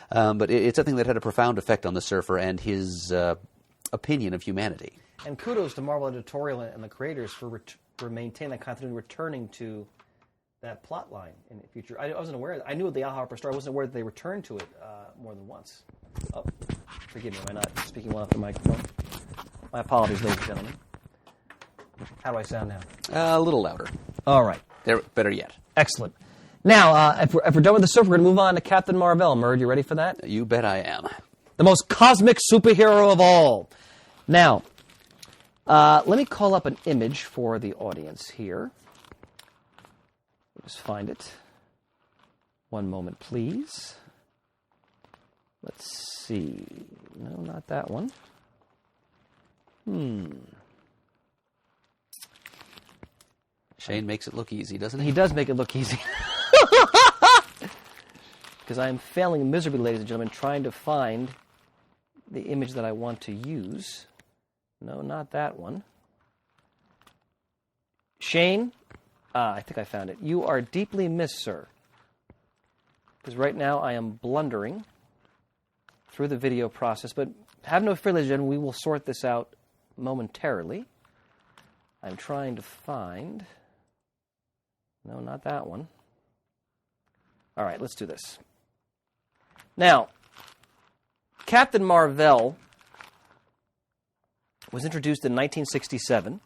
C: But it's something that had a profound effect on the Surfer and his opinion of humanity.
E: And kudos to Mar-Vell Editorial and the creators for maintaining that continuity, returning to that plot line in the future. I wasn't aware. I knew the Al Harper story. I wasn't aware that they returned to it more than once. Oh, forgive me. Am I not speaking well off the microphone? My apologies, ladies and gentlemen. How do I sound now?
C: A little louder.
E: All right.
C: Better yet.
E: Excellent. Now, if we're done with the Surfer, we're going to move on to Captain Mar-Vell. Murd, you ready for that?
C: You bet I am.
E: The most cosmic superhero of all. Now, let me call up an image for the audience here. Just find it. One moment, please. Let's see. No, not that one.
C: Shane makes it look easy, doesn't he?
E: He does make it look easy. Because I am failing miserably, ladies and gentlemen, trying to find the image that I want to use. No, not that one. Shane, I think I found it. You are deeply missed, sir. Because right now I am blundering through the video process. But have no fear, ladies and gentlemen, we will sort this out momentarily. I'm trying to find... No, not that one. All right, let's do this. Now, Captain Mar-Vell was introduced in 1967.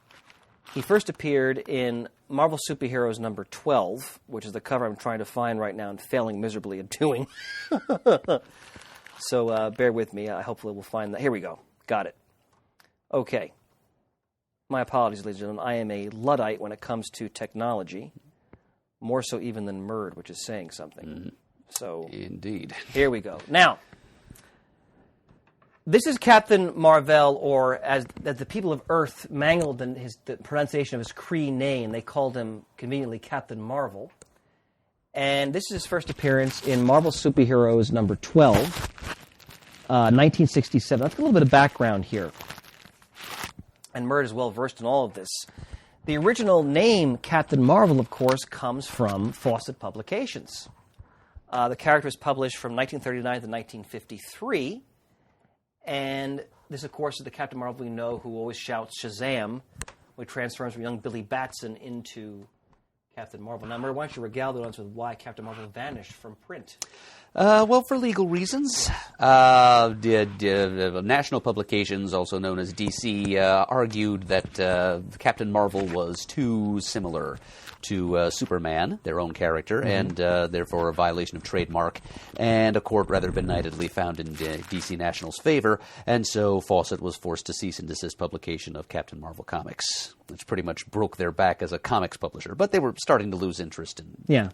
E: He first appeared in Marvel Superheroes number 12, which is the cover I'm trying to find right now and failing miserably at doing. So bear with me. Hopefully we'll find that. Here we go. Got it. Okay. My apologies, ladies and gentlemen. I am a Luddite when it comes to technology, more so even than Murd, which is saying something. Mm-hmm. So
C: indeed.
E: Here we go. Now, this is Captain Mar-Vell, or as the people of Earth mangled the pronunciation of his Cree name, they called him conveniently Captain Marvel. And this is his first appearance in Marvel Superheroes number 12, 1967. Let's get a little bit of background here. And Murd is well versed in all of this. The original name, Captain Marvel, of course, comes from Fawcett Publications. The character was published from 1939 to 1953. And this, of course, is the Captain Marvel we know who always shouts Shazam, who transforms from young Billy Batson into Captain Marvel. Now, Murd, why don't you regale the audience with why Captain Marvel vanished from print?
C: Well, for legal reasons. National publications, also known as DC, argued that Captain Marvel was too similar to Superman, their own character, and therefore a violation of trademark, and a court rather benightedly found in DC National's favor, and so Fawcett was forced to cease and desist publication of Captain Marvel comics, which pretty much broke their back as a comics publisher. But they were starting to lose interest in...
E: Yeah.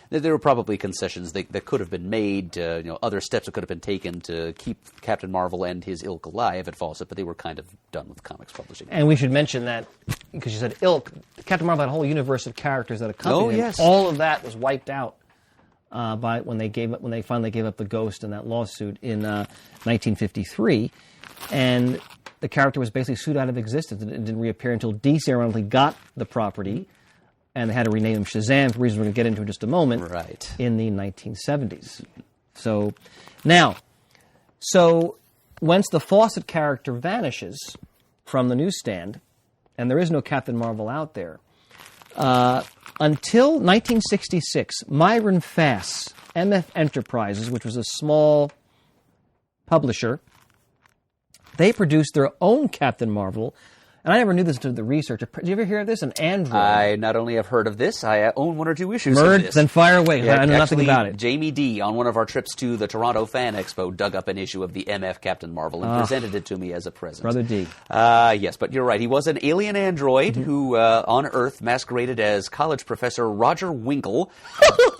C: There were probably concessions that could have been made, other steps that could have been taken to keep Captain Marvel and his ilk alive at Fawcett, but they were kind of done with comics publishing.
E: And we should mention that, because you said ilk, Captain Marvel had a whole universe of characters that accompanied him.
C: Yes.
E: All of that was wiped out when they finally gave up the Ghost in that lawsuit in 1953, and the character was basically sued out of existence. It didn't reappear until DC ironically got the property. and they had to rename him Shazam for reasons we're going to get into in just a moment.
C: Right.
E: In the 1970s. So once the Fawcett character vanishes from the newsstand, and there is no Captain Marvel out there, until 1966, Myron Fass, MF Enterprises, which was a small publisher, they produced their own Captain Marvel. And I never knew this until the research. Did you ever hear of this? An android.
C: I not only have heard of this, I own 1 or 2 issues of
E: Merge,
C: this.
E: then fire away.
C: Yeah,
E: I know nothing
C: actually,
E: about it.
C: Jamie D, on one of our trips to the Toronto Fan Expo, dug up an issue of the MF Captain Marvel and presented it to me as a present.
E: Brother D.
C: Yes, but you're right. He was an alien android who, on Earth, masqueraded as college professor Roger Winkle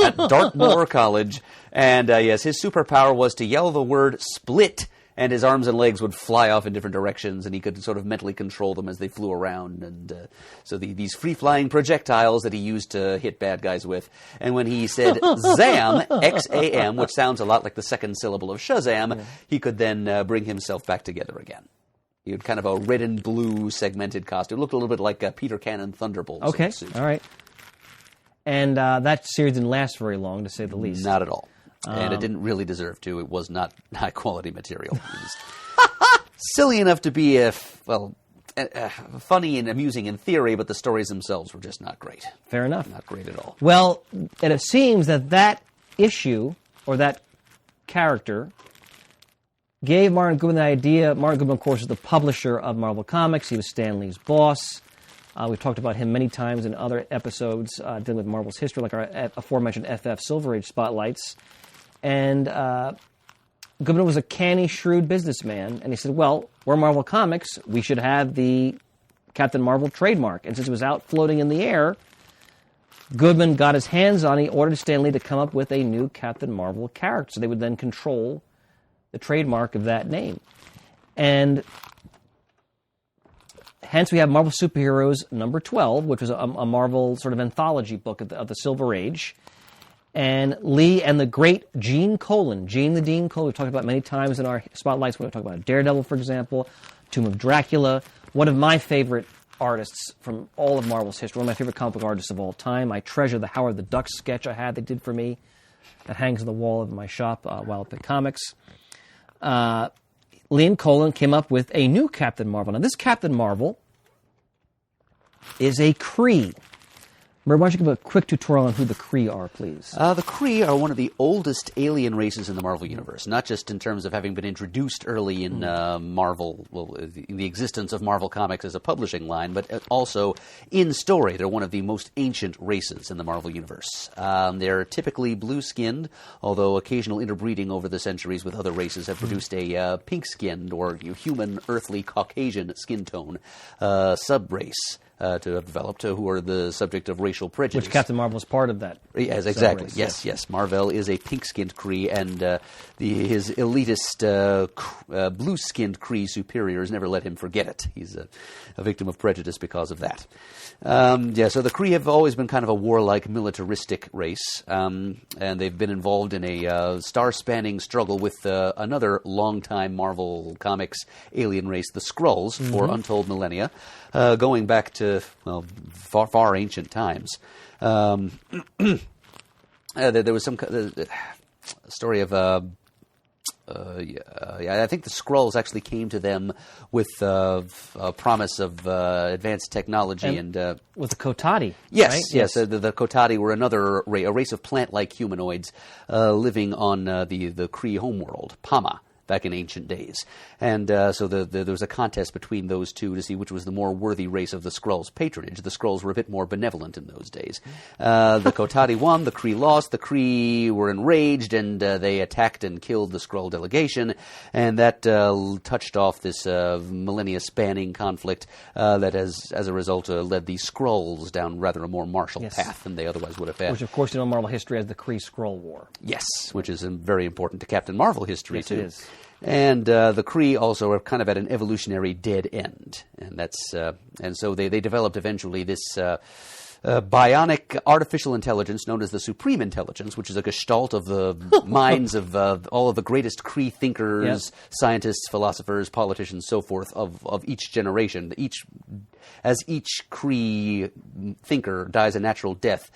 C: at Dartmoor College. And, yes, his superpower was to yell the word split, and his arms and legs would fly off in different directions, and he could sort of mentally control them as they flew around. And so these free-flying projectiles that he used to hit bad guys with. And when he said Zam, X-A-M, which sounds a lot like the second syllable of Shazam, he could then bring himself back together again. He had kind of a red and blue segmented costume. It looked a little bit like Peter Cannon Thunderbolt.
E: Okay, all right. And that series didn't last very long, to say the least.
C: Not at all. And it didn't really deserve to. It was not high-quality material. It was silly enough to be, funny and amusing in theory, but the stories themselves were just not great.
E: Fair enough.
C: Not great at all.
E: Well, and it seems that issue, or that character, gave Martin Goodman the idea. Martin Goodman, of course, is the publisher of Marvel Comics. He was Stan Lee's boss. We've talked about him many times in other episodes dealing with Marvel's history, like our aforementioned FF Silver Age spotlights. And Goodman was a canny, shrewd businessman, and he said, well, we're Marvel Comics, we should have the Captain Marvel trademark. And since it was out floating in the air, Goodman got his hands on it. He ordered Stan Lee to come up with a new Captain Marvel character, so they would then control the trademark of that name. And hence we have Marvel Superheroes number 12, which was a Marvel sort of anthology book of the Silver Age. And Lee and the great Gene Colan, Gene the Dean Colan, we've talked about many times in our spotlights when we talk about Daredevil, for example, Tomb of Dracula, one of my favorite artists from all of Marvel's history, one of my favorite comic book artists of all time. I treasure the Howard the Duck sketch I had they did for me that hangs on the wall of my shop, Wild Pick Comics. Lee and Colan came up with a new Captain Marvel. Now, this Captain Marvel is a Kree. Why don't you give a quick tutorial on who the Kree are, please?
C: The Kree are one of the oldest alien races in the Marvel Universe, not just in terms of having been introduced early in Marvel, in the existence of Marvel Comics as a publishing line, but also in story. They're one of the most ancient races in the Marvel Universe. They're typically blue-skinned, although occasional interbreeding over the centuries with other races have produced a pink-skinned or human, earthly, Caucasian skin tone sub-race. To have developed, who are the subject of racial prejudice.
E: Which Captain Marvel is part of that.
C: Yes, exactly. Yes. Mar-Vell is a pink-skinned Kree, and his elitist blue-skinned Kree superiors never let him forget it. He's a victim of prejudice because of that. So the Kree have always been kind of a warlike, militaristic race, and they've been involved in a star-spanning struggle with another long-time Marvel Comics alien race, the Skrulls, for untold millennia, going back to far ancient times. There was some story of. I think the Skrulls actually came to them with a promise of advanced technology and
E: with the Kotati.
C: Yes,
E: right?
C: yes. The Kotati were another a race of plant-like humanoids living on the Kree homeworld, Pama, back in ancient days. And so there was a contest between those two to see which was the more worthy race of the Skrulls' patronage. The Skrulls were a bit more benevolent in those days. The Kotati won, the Kree lost. The Kree were enraged, and they attacked and killed the Skrull delegation. And that touched off this millennia-spanning conflict that has, as a result, led the Skrulls down rather a more martial path than they otherwise would have had.
E: Which, of course, you know Marvel history as the Kree-Skrull War.
C: Yes, which is very important to Captain Marvel history, too.
E: It is.
C: And the Kree also are kind of at an evolutionary dead end, and that's and so they developed eventually this bionic artificial intelligence known as the Supreme Intelligence, which is a gestalt of the minds of all of the greatest Kree thinkers, scientists, philosophers, politicians, so forth, of each generation. As each Kree thinker dies a natural death,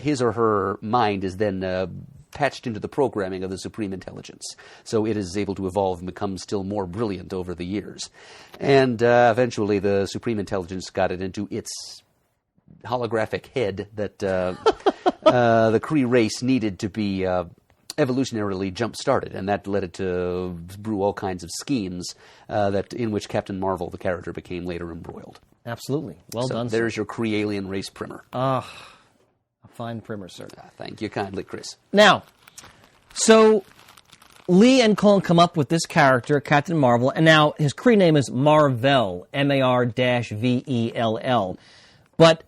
C: his or her mind is then patched into the programming of the Supreme Intelligence. So it is able to evolve and become still more brilliant over the years. And eventually the Supreme Intelligence got it into its holographic head that the Kree race needed to be evolutionarily jump-started, and that led it to brew all kinds of schemes in which Captain Mar-Vell, the character, became later embroiled.
E: Absolutely. Well done, sir.
C: There's your Kree alien race primer.
E: A fine primer, sir.
C: Thank you kindly, Chris.
E: Now, so Lee and Cullen come up with this character, Captain Mar-Vell, and now his Kree name is Mar-Vell, M-A-R-V-E-L-L. But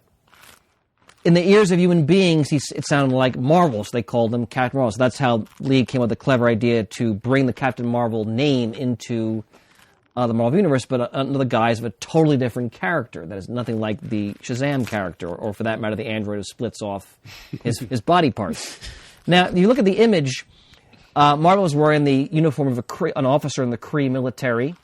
E: in the ears of human beings, it sounded like Marvel, so they called him Captain Marvel. So that's how Lee came up with the clever idea to bring the Captain Marvel name into the Marvel Universe, but under the guise of a totally different character that is nothing like the Shazam character, or for that matter, the android who splits off his body parts. Now, you look at the image, Marvel was wearing the uniform of an officer in the Kree military.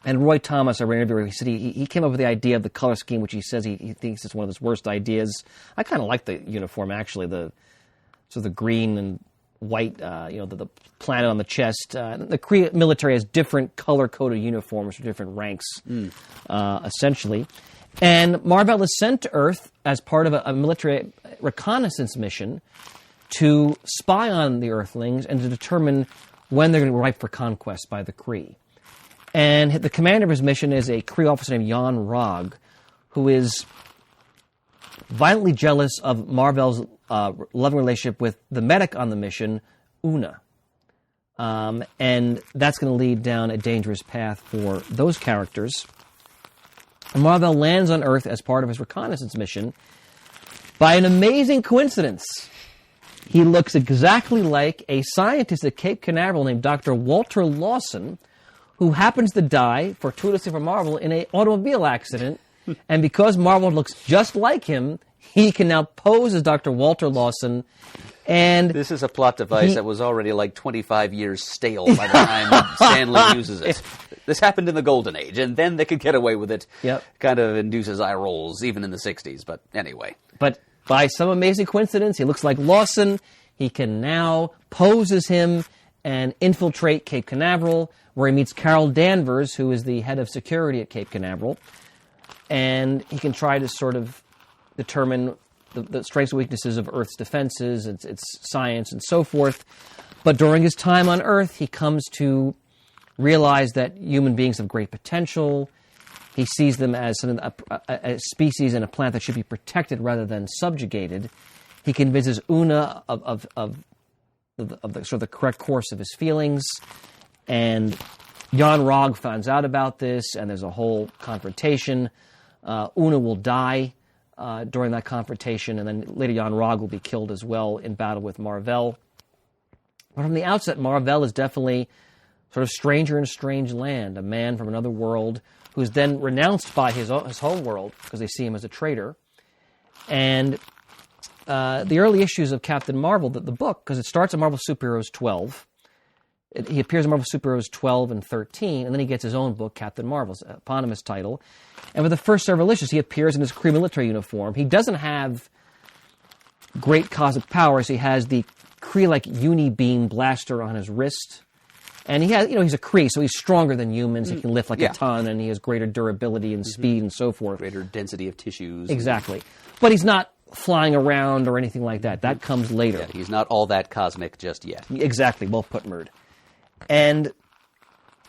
E: And Roy Thomas, I read an interview where he said he came up with the idea of the color scheme, which he says he thinks is one of his worst ideas. I kind of like the uniform, actually, the green and white, the planet on the chest. The Kree military has different color-coded uniforms for different ranks, essentially. And Mar-Vell is sent to Earth as part of a military reconnaissance mission to spy on the Earthlings and to determine when they're going to be ripe for conquest by the Kree. And the commander of his mission is a Kree officer named Jan Rog, who is violently jealous of Mar-Vell's loving relationship with the medic on the mission, Una. And that's going to lead down a dangerous path for those characters. And Mar-Vell lands on Earth as part of his reconnaissance mission. By an amazing coincidence, he looks exactly like a scientist at Cape Canaveral named Dr. Walter Lawson, who happens to die, fortuitously for Marvel, in an automobile accident. And because Marvel looks just like him, he can now pose as Dr. Walter Lawson. And
C: this is a plot device that was already like 25 years stale by the time Stan Lee uses it. This happened in the Golden Age, and then they could get away with it.
E: Yep.
C: Kind of induces eye rolls, even in the 60s, but anyway.
E: But by some amazing coincidence, he looks like Lawson. He can now pose as him and infiltrate Cape Canaveral, where he meets Carol Danvers, who is the head of security at Cape Canaveral. And he can try to sort of determine the strengths and weaknesses of Earth's defenses, its science, and so forth. But during his time on Earth, he comes to realize that human beings have great potential. He sees them as a species and a plant that should be protected rather than subjugated. He convinces Una of the sort of the correct course of his feelings. And Jan Rog finds out about this, and there's a whole confrontation. Una will die during that confrontation, and then later Jan Rog will be killed as well in battle with Mar-Vell. But from the outset, Mar-Vell is definitely sort of stranger in a strange land, a man from another world who's then renounced by his home world because they see him as a traitor. And the early issues of Captain Marvel, the book, because it starts at Marvel Superheroes 12, he appears in Marvel Superheroes 12 and 13, and then he gets his own book, Captain Marvel's eponymous title. And for the first several issues, he appears in his Kree military uniform. He doesn't have great cosmic powers. He has the Kree-like uni-beam blaster on his wrist. And he has, he's a Kree, so he's stronger than humans. He can lift like a ton, and he has greater durability and speed and so forth.
C: Greater density of tissues.
E: Exactly. But he's not flying around or anything like that. That comes later.
C: Yeah, he's not all that cosmic just yet.
E: Exactly. Well put, Murd. And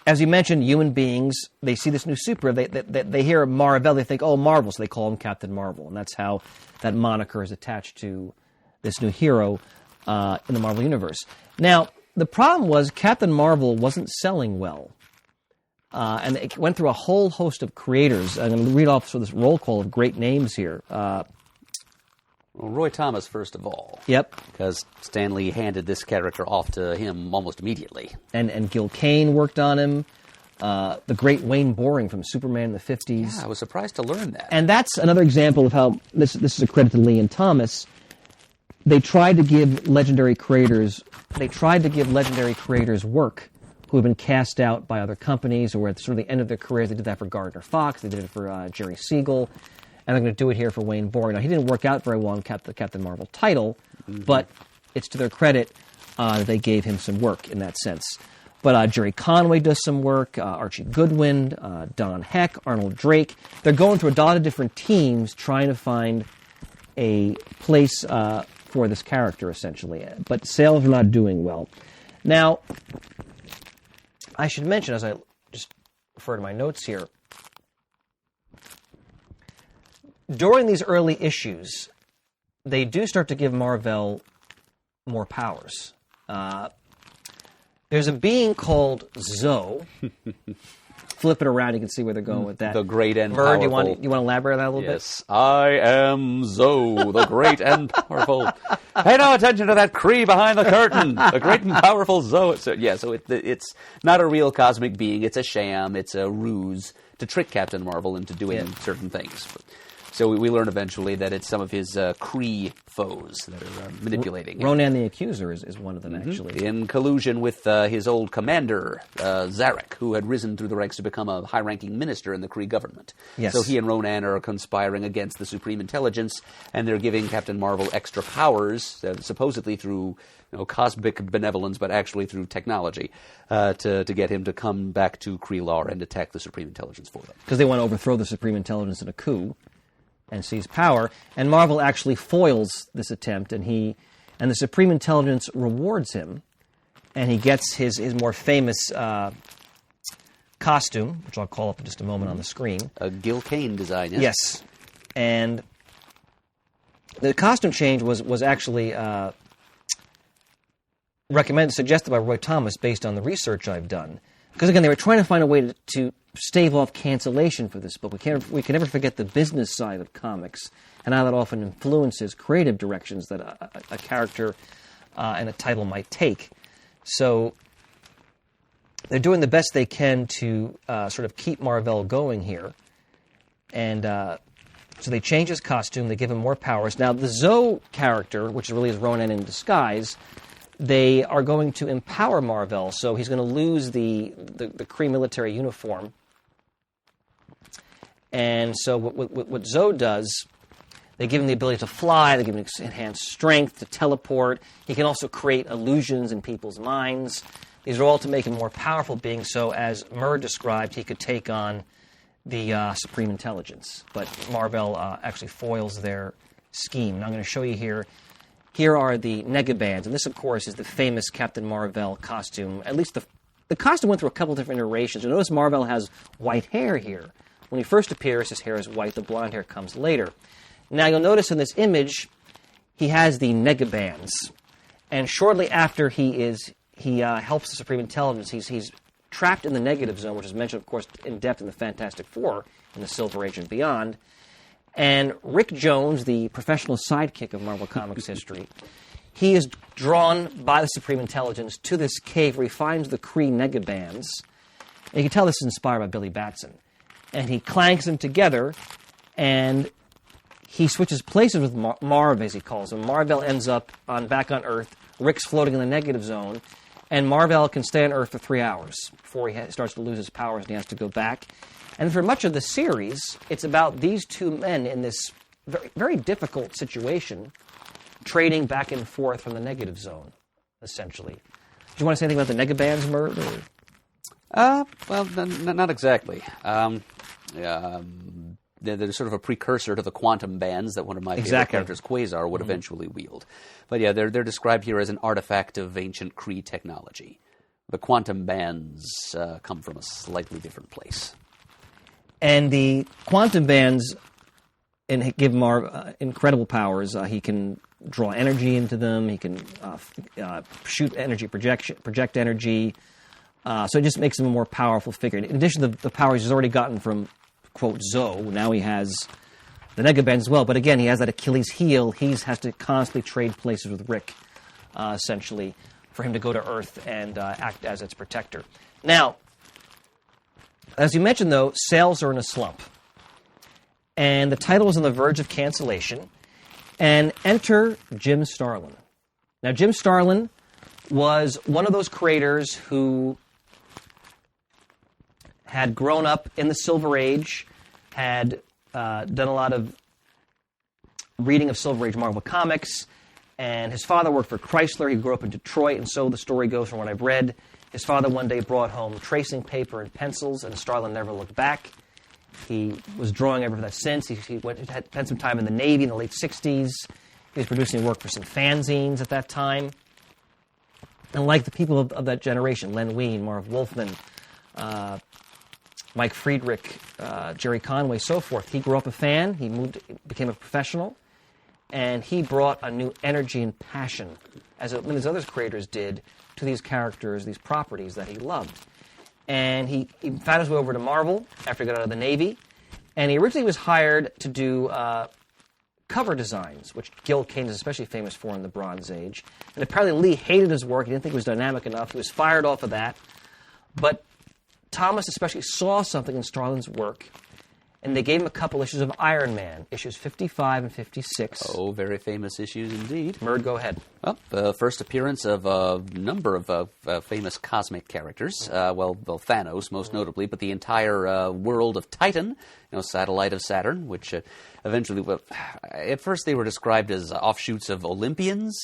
E: as you mentioned, human beings, they see this new super, they hear Mar-Vell, they think, oh, Marvel, so they call him Captain Marvel. And that's how that moniker is attached to this new hero in the Marvel Universe. Now, the problem was Captain Marvel wasn't selling well. And it went through a whole host of creators. I'm going to read off this roll call of great names here.
C: Well, Roy Thomas, first of all.
E: Yep.
C: Because Stan Lee handed this character off to him almost immediately.
E: And Gil Kane worked on him. the great Wayne Boring from Superman in the 50s.
C: Yeah, I was surprised to learn that.
E: And that's another example of how, this is a credit to Lee and Thomas, they tried to give legendary creators work who have been cast out by other companies or at sort of the end of their careers. They did that for Gardner Fox, they did it for Jerry Siegel, and they're going to do it here for Wayne Boring. Now, he didn't work out very well in the Captain Marvel title, but it's to their credit that they gave him some work in that sense. But Jerry Conway does some work, Archie Goodwin, Don Heck, Arnold Drake. They're going through a lot of different teams trying to find a place for this character, essentially. But sales are not doing well. Now, I should mention, as I just refer to my notes here, during these early issues, they do start to give Mar-Vell more powers. There's a being called Zoe. Flip it around, you can see where they're going with that.
C: The great and
E: Vern,
C: powerful.
E: you want to elaborate on that a little bit?
C: Yes, I am Zoe, the great and powerful. Pay no attention to that Kree behind the curtain. The great and powerful Zoe. So it's not a real cosmic being. It's a sham. It's a ruse to trick Captain Marvel into doing certain things. So we learn eventually that it's some of his Kree foes that are manipulating him.
E: Ronan the Accuser is one of them, actually.
C: In collusion with his old commander, Zarek, who had risen through the ranks to become a high-ranking minister in the Kree government.
E: Yes.
C: So he and Ronan are conspiring against the Supreme Intelligence, and they're giving Captain Marvel extra powers, supposedly through cosmic benevolence, but actually through technology, to get him to come back to Kree-Lar and attack the Supreme Intelligence for them.
E: Because they want to overthrow the Supreme Intelligence in a coup and seize power, and Marvel actually foils this attempt, and the Supreme Intelligence rewards him, and he gets his more famous costume, which I'll call up in just a moment on the screen.
C: A Gil Kane design, yes?
E: Yes, and the costume change was actually suggested by Roy Thomas based on the research I've done. Because again, they were trying to find a way to stave off cancellation for this book. We can never forget the business side of comics and how that often influences creative directions that a character and a title might take. So they're doing the best they can to sort of keep Mar-Vell going here. And so they change his costume, they give him more powers. Now, the Zoe character, which really is Ronan in disguise, they are going to empower Mar-Vell, so he's going to lose the Kree military uniform. And so what Zoe does, they give him the ability to fly, they give him enhanced strength, to teleport. He can also create illusions in people's minds. These are all to make him a more powerful being, so as Murr described, he could take on the Supreme Intelligence. But Mar-Vell actually foils their scheme. And I'm going to show you here. Here are the negabands, and this, of course, is the famous Captain Mar-Vell costume. At least the costume went through a couple different iterations. You'll notice Mar-Vell has white hair here. When he first appears, his hair is white. The blonde hair comes later. Now, you'll notice in this image, he has the negabands. And shortly after he helps the Supreme Intelligence, he's trapped in the negative zone, which is mentioned, of course, in depth in the Fantastic Four, in the Silver Age and beyond. And Rick Jones, the professional sidekick of Marvel Comics history, he is drawn by the Supreme Intelligence to this cave where he finds the Kree negabands. And you can tell this is inspired by Billy Batson. And he clanks them together, and he switches places with Marv, as he calls him. Mar-Vell ends up back on Earth. Rick's floating in the negative zone, and Mar-Vell can stay on Earth for 3 hours before he starts to lose his powers and he has to go back. And for much of the series, it's about these two men in this very, very difficult situation, trading back and forth from the negative zone, essentially. Do you want to say anything about the negabands, Murr?
C: Well, not exactly. They're sort of a precursor to the quantum bands that one of my favorite characters, Quasar, would eventually wield. But yeah, they're described here as an artifact of ancient Kree technology. The quantum bands come from a slightly different place.
E: And the quantum bands give Marv incredible powers. He can draw energy into them. He can shoot energy, project energy. So it just makes him a more powerful figure. In addition to the powers he's already gotten from, quote, Zoe, now he has the negabands as well. But again, he has that Achilles heel. He has to constantly trade places with Rick, essentially, for him to go to Earth and act as its protector. Now, As you mentioned, though, sales are in a slump. And the title is on the verge of cancellation. And enter Jim Starlin. Now, Jim Starlin was one of those creators who had grown up in the Silver Age, had done a lot of reading of Silver Age Marvel comics, and his father worked for Chrysler. He grew up in Detroit, and so the story goes from what I've read. His father one day brought home tracing paper and pencils, and Starlin never looked back. He was drawing ever since. He spent some time in the Navy in the late 60s. He was producing work for some fanzines at that time. And like the people of that generation, Len Wein, Marv Wolfman, Mike Friedrich, Jerry Conway, so forth, he grew up a fan. He became a professional. And he brought a new energy and passion, as many of other creators did, to these characters, these properties that he loved. And he found his way over to Mar-Vell after he got out of the Navy. And he originally was hired to do cover designs, which Gil Kane is especially famous for in the Bronze Age. And apparently Lee hated his work. He didn't think it was dynamic enough. He was fired off of that. But Thomas especially saw something in Starlin's work, and they gave him a couple issues of Iron Man, issues 55 and 56.
C: Oh, very famous issues indeed.
E: Murd, go ahead.
C: Well, the first appearance of a number of famous cosmic characters. Thanos, most notably, but the entire world of Titan, satellite of Saturn, which eventually, at first they were described as offshoots of Olympians,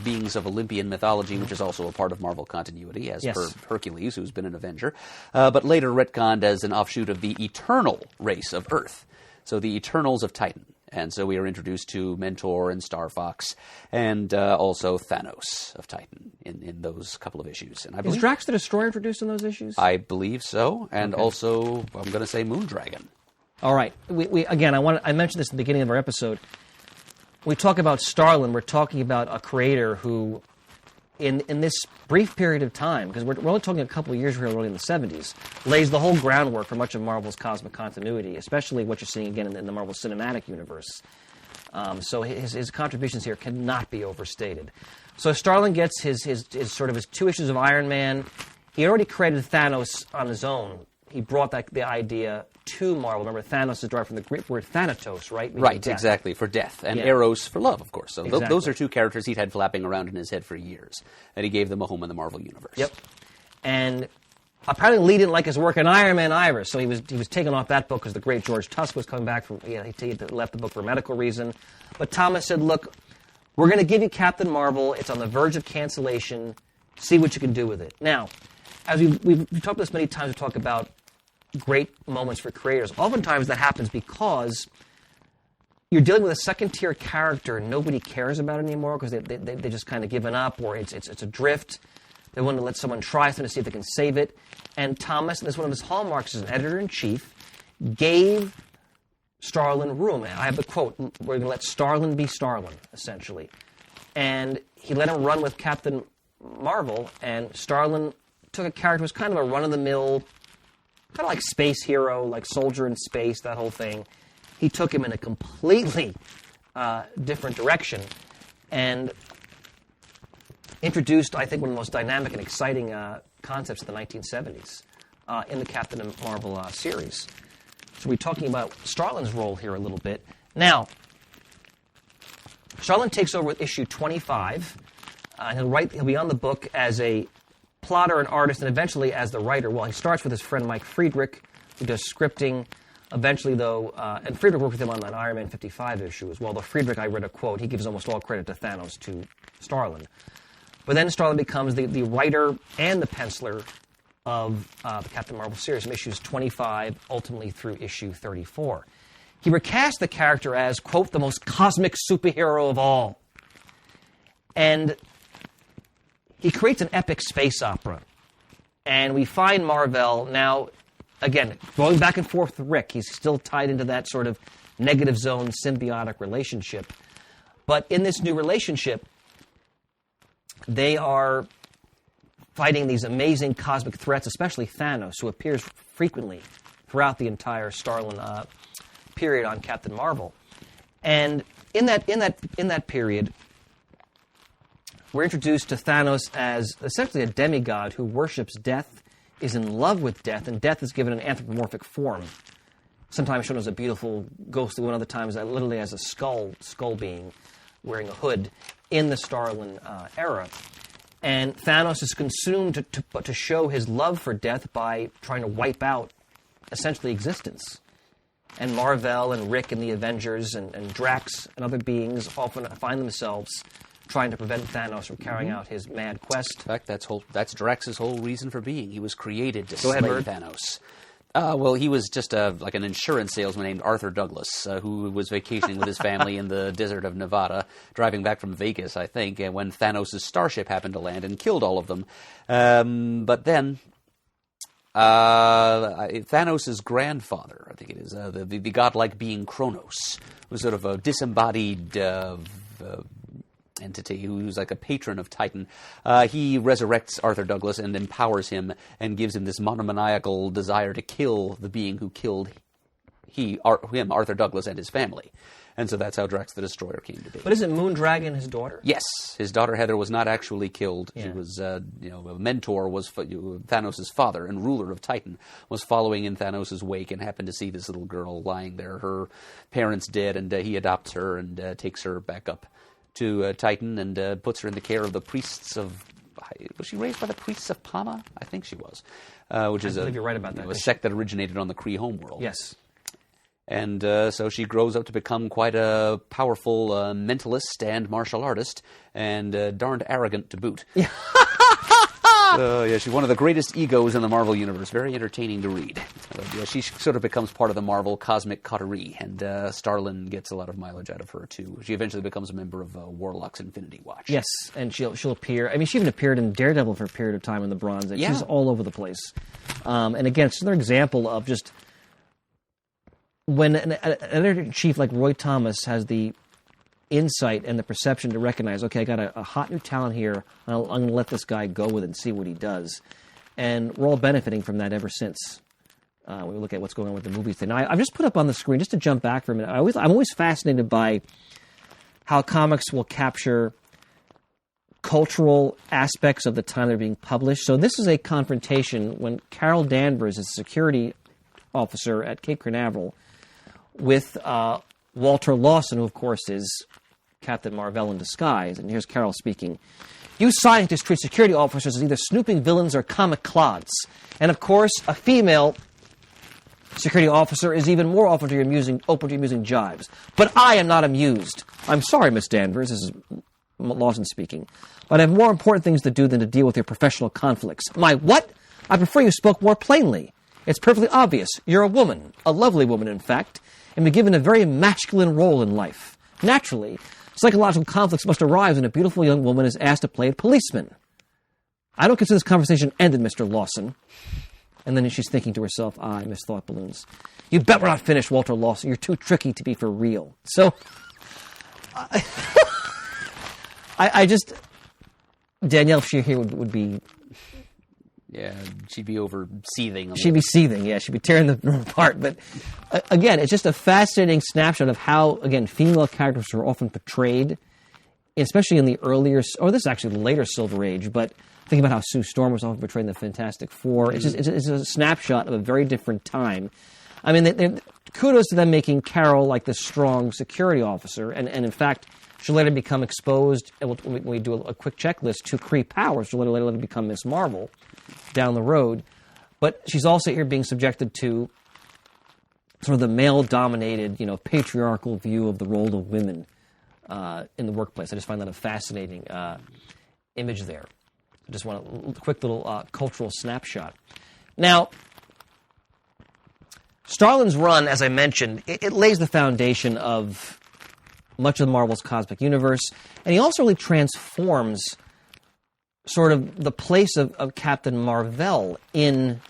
C: beings of Olympian mythology, which is also a part of Marvel continuity, as per Hercules, who's been an Avenger, but later retconned as an offshoot of the Eternal race of Earth. So the Eternals of Titan. And so we are introduced to Mentor and Star Fox, and also Thanos of Titan in those couple of issues. And I believe,
E: is Drax the Destroyer introduced in those issues?
C: I believe so, and also I'm going to say Moondragon.
E: All right. I mentioned this at the beginning of our episode. When we talk about Starlin, we're talking about a creator who, in this brief period of time, because we're only talking a couple of years here, early in the 70s, lays the whole groundwork for much of Marvel's cosmic continuity, especially what you're seeing again in the Marvel Cinematic Universe. So his contributions here cannot be overstated. So Starlin gets his 2 issues of Iron Man. He already created Thanos on his own. He brought the idea to Marvel. Remember, Thanos is derived from the Greek word Thanatos, right? Meaning
C: Right,
E: death.
C: exactly, for death. And Eros for love, of course. So
E: Exactly.
C: those are 2 characters he'd had flapping around in his head for years. And he gave them a home in the Marvel Universe.
E: Yep. And apparently Lee didn't like his work on Iron Man either, so he was taken off that book because the great George Tusk was coming back from. He left the book for a medical reason. But Thomas said, "Look, we're going to give you Captain Marvel. It's on the verge of cancellation. See what you can do with it." Now, as we've talked about this many times, we talk about great moments for creators. Oftentimes that happens because you're dealing with a second-tier character and nobody cares about it anymore because they just kind of given up, or it's adrift. They want to let someone try something to see if they can save it. And Thomas, and this is one of his hallmarks as an editor-in-chief, gave Starlin room. I have the quote, we're going to let Starlin be Starlin, essentially. And he let him run with Captain Marvel, and Starlin took a character who was kind of a run-of-the-mill, kind of like space hero, like soldier in space, that whole thing. He took him in a completely different direction and introduced, I think, one of the most dynamic and exciting concepts of the 1970s in the Captain Marvel series. So we're talking about Starlin's role here a little bit. Now, Starlin takes over with issue 25. He'll be on the book as a plotter and artist, and eventually as the writer. Well, he starts with his friend Mike Friedrich, who does scripting. Eventually, though, and Friedrich worked with him on that Iron Man 55 issue as well, though Friedrich, I read a quote, he gives almost all credit to Thanos to Starlin. But then Starlin becomes the writer and the penciler of the Captain Marvel series from issues 25 ultimately through issue 34. He recast the character as, quote, the most cosmic superhero of all. And he creates an epic space opera. And we find Mar-Vell now, again, going back and forth with Rick. He's still tied into that sort of negative zone symbiotic relationship. But in this new relationship, they are fighting these amazing cosmic threats, especially Thanos, who appears frequently throughout the entire Starlin period on Captain Marvel. And in that period, we're introduced to Thanos as essentially a demigod who worships death. is in love with Death, and Death is given an anthropomorphic form. Sometimes shown as a beautiful ghostly one, other times literally as a skull being wearing a hood in the Starlin era. And Thanos is consumed to show his love for Death by trying to wipe out, essentially, existence. And Mar-Vell and Rick and the Avengers and Drax and other beings often find themselves trying to prevent Thanos from carrying out his mad quest.
C: In fact, that's Drax's whole reason for being. He was created to
E: Go ahead,
C: slay
E: Bird.
C: Thanos. Well, he was just like an insurance salesman named Arthur Douglas, who was vacationing with his family in the desert of Nevada, driving back from Vegas, I think, and when Thanos' starship happened to land and killed all of them. But then Thanos' grandfather, I think it is, the godlike being Kronos, was sort of a disembodied entity who's like a patron of Titan. He resurrects Arthur Douglas and empowers him and gives him this monomaniacal desire to kill the being who killed him, Arthur Douglas, and his family. And so that's how Drax the Destroyer came to be.
E: But isn't Moondragon his daughter?
C: Yes, his daughter Heather was not actually killed.
E: Yeah.
C: She was, a mentor was Thanos' father and ruler of Titan, was following in Thanos' wake and happened to see this little girl lying there. Her parents dead, and he adopts her and takes her back up to Titan and puts her in the care of the priests of... Was she raised by the priests of Pama? I think she was. Which is
E: believe you're right about that.
C: A sect that originated on the Kree homeworld.
E: Yes.
C: And so she grows up to become quite a powerful mentalist and martial artist, and darned arrogant to boot. Yeah. She's one of the greatest egos in the Marvel Universe. Very entertaining to read. She sort of becomes part of the Marvel cosmic coterie, and Starlin gets a lot of mileage out of her, too. She eventually becomes a member of Warlock's Infinity Watch.
E: Yes, and she'll appear. I mean, she even appeared in Daredevil for a period of time in the Bronze Age.
C: Yeah.
E: She's all over the place. And again, it's another example of just when an editor-in-chief like Roy Thomas has the insight and the perception to recognize, okay, I got a hot new talent here, I'm going to let this guy go with it and see what he does. And we're all benefiting from that ever since. When we look at what's going on with the movies today. Now, I've just put up on the screen, just to jump back for a minute, I'm always fascinated by how comics will capture cultural aspects of the time they're being published. So this is a confrontation when Carol Danvers is a security officer at Cape Canaveral with Walter Lawson, who, of course, is Captain Mar-Vell in disguise. And here's Carol speaking. You scientists treat security officers as either snooping villains or comic clods. And, of course, a female security officer is even more open to your amusing jibes. But I am not amused. I'm sorry, Miss Danvers. This is Lawson speaking. But I have more important things to do than to deal with your professional conflicts. My what? I prefer you spoke more plainly. It's perfectly obvious. You're a woman, a lovely woman, in fact, and been given a very masculine role in life. Naturally, psychological conflicts must arise when a beautiful young woman is asked to play a policeman. I don't consider this conversation ended, Mr. Lawson. And then she's thinking to herself, I miss thought balloons. You bet we're not finished, Walter Lawson. You're too tricky to be for real. So, I just... Danielle, if she were here, would be...
C: Yeah, she'd be over seething.
E: She'd be seething, yeah. She'd be tearing the room apart. But, again, it's just a fascinating snapshot of how, again, female characters are often portrayed, especially in the earlier... Or this is actually the later Silver Age, but think about how Sue Storm was often portrayed in the Fantastic Four. It's just it's a snapshot of a very different time. I mean, kudos to them making Carol like this strong security officer, and in fact... She'll later become exposed, and when we do a quick checklist, to Kree powers. She'll later become Miss Marvel down the road. But she's also here being subjected to sort of the male-dominated, patriarchal view of the role of women in the workplace. I just find that a fascinating image there. I just want a quick little cultural snapshot. Now, Starlin's run, as I mentioned, it lays the foundation of much of Marvel's cosmic universe, and he also really transforms sort of the place of Captain Mar-Vell in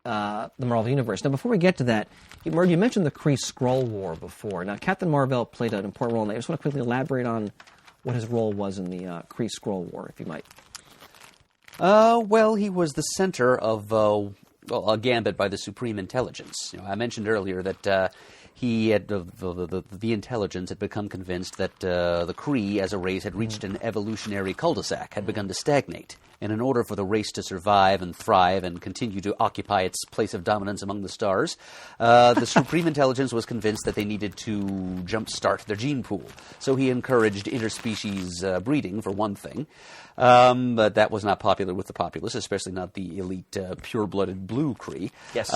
E: the Marvel universe. Now, before we get to that, you mentioned the Kree-Skrull War before. Now, Captain Mar-Vell played an important role in that. I just want to quickly elaborate on what his role was in the Kree-Skrull War, if you might.
C: Well, he was the center of a gambit by the Supreme Intelligence. I mentioned earlier that he had the intelligence had become convinced that the Kree as a race had reached an evolutionary cul-de-sac, had begun to stagnate. And in order for the race to survive and thrive and continue to occupy its place of dominance among the stars, the Supreme Intelligence was convinced that they needed to jumpstart their gene pool. So he encouraged interspecies breeding, for one thing. But that was not popular with the populace, especially not the elite, pure-blooded blue Kree.
E: Yes.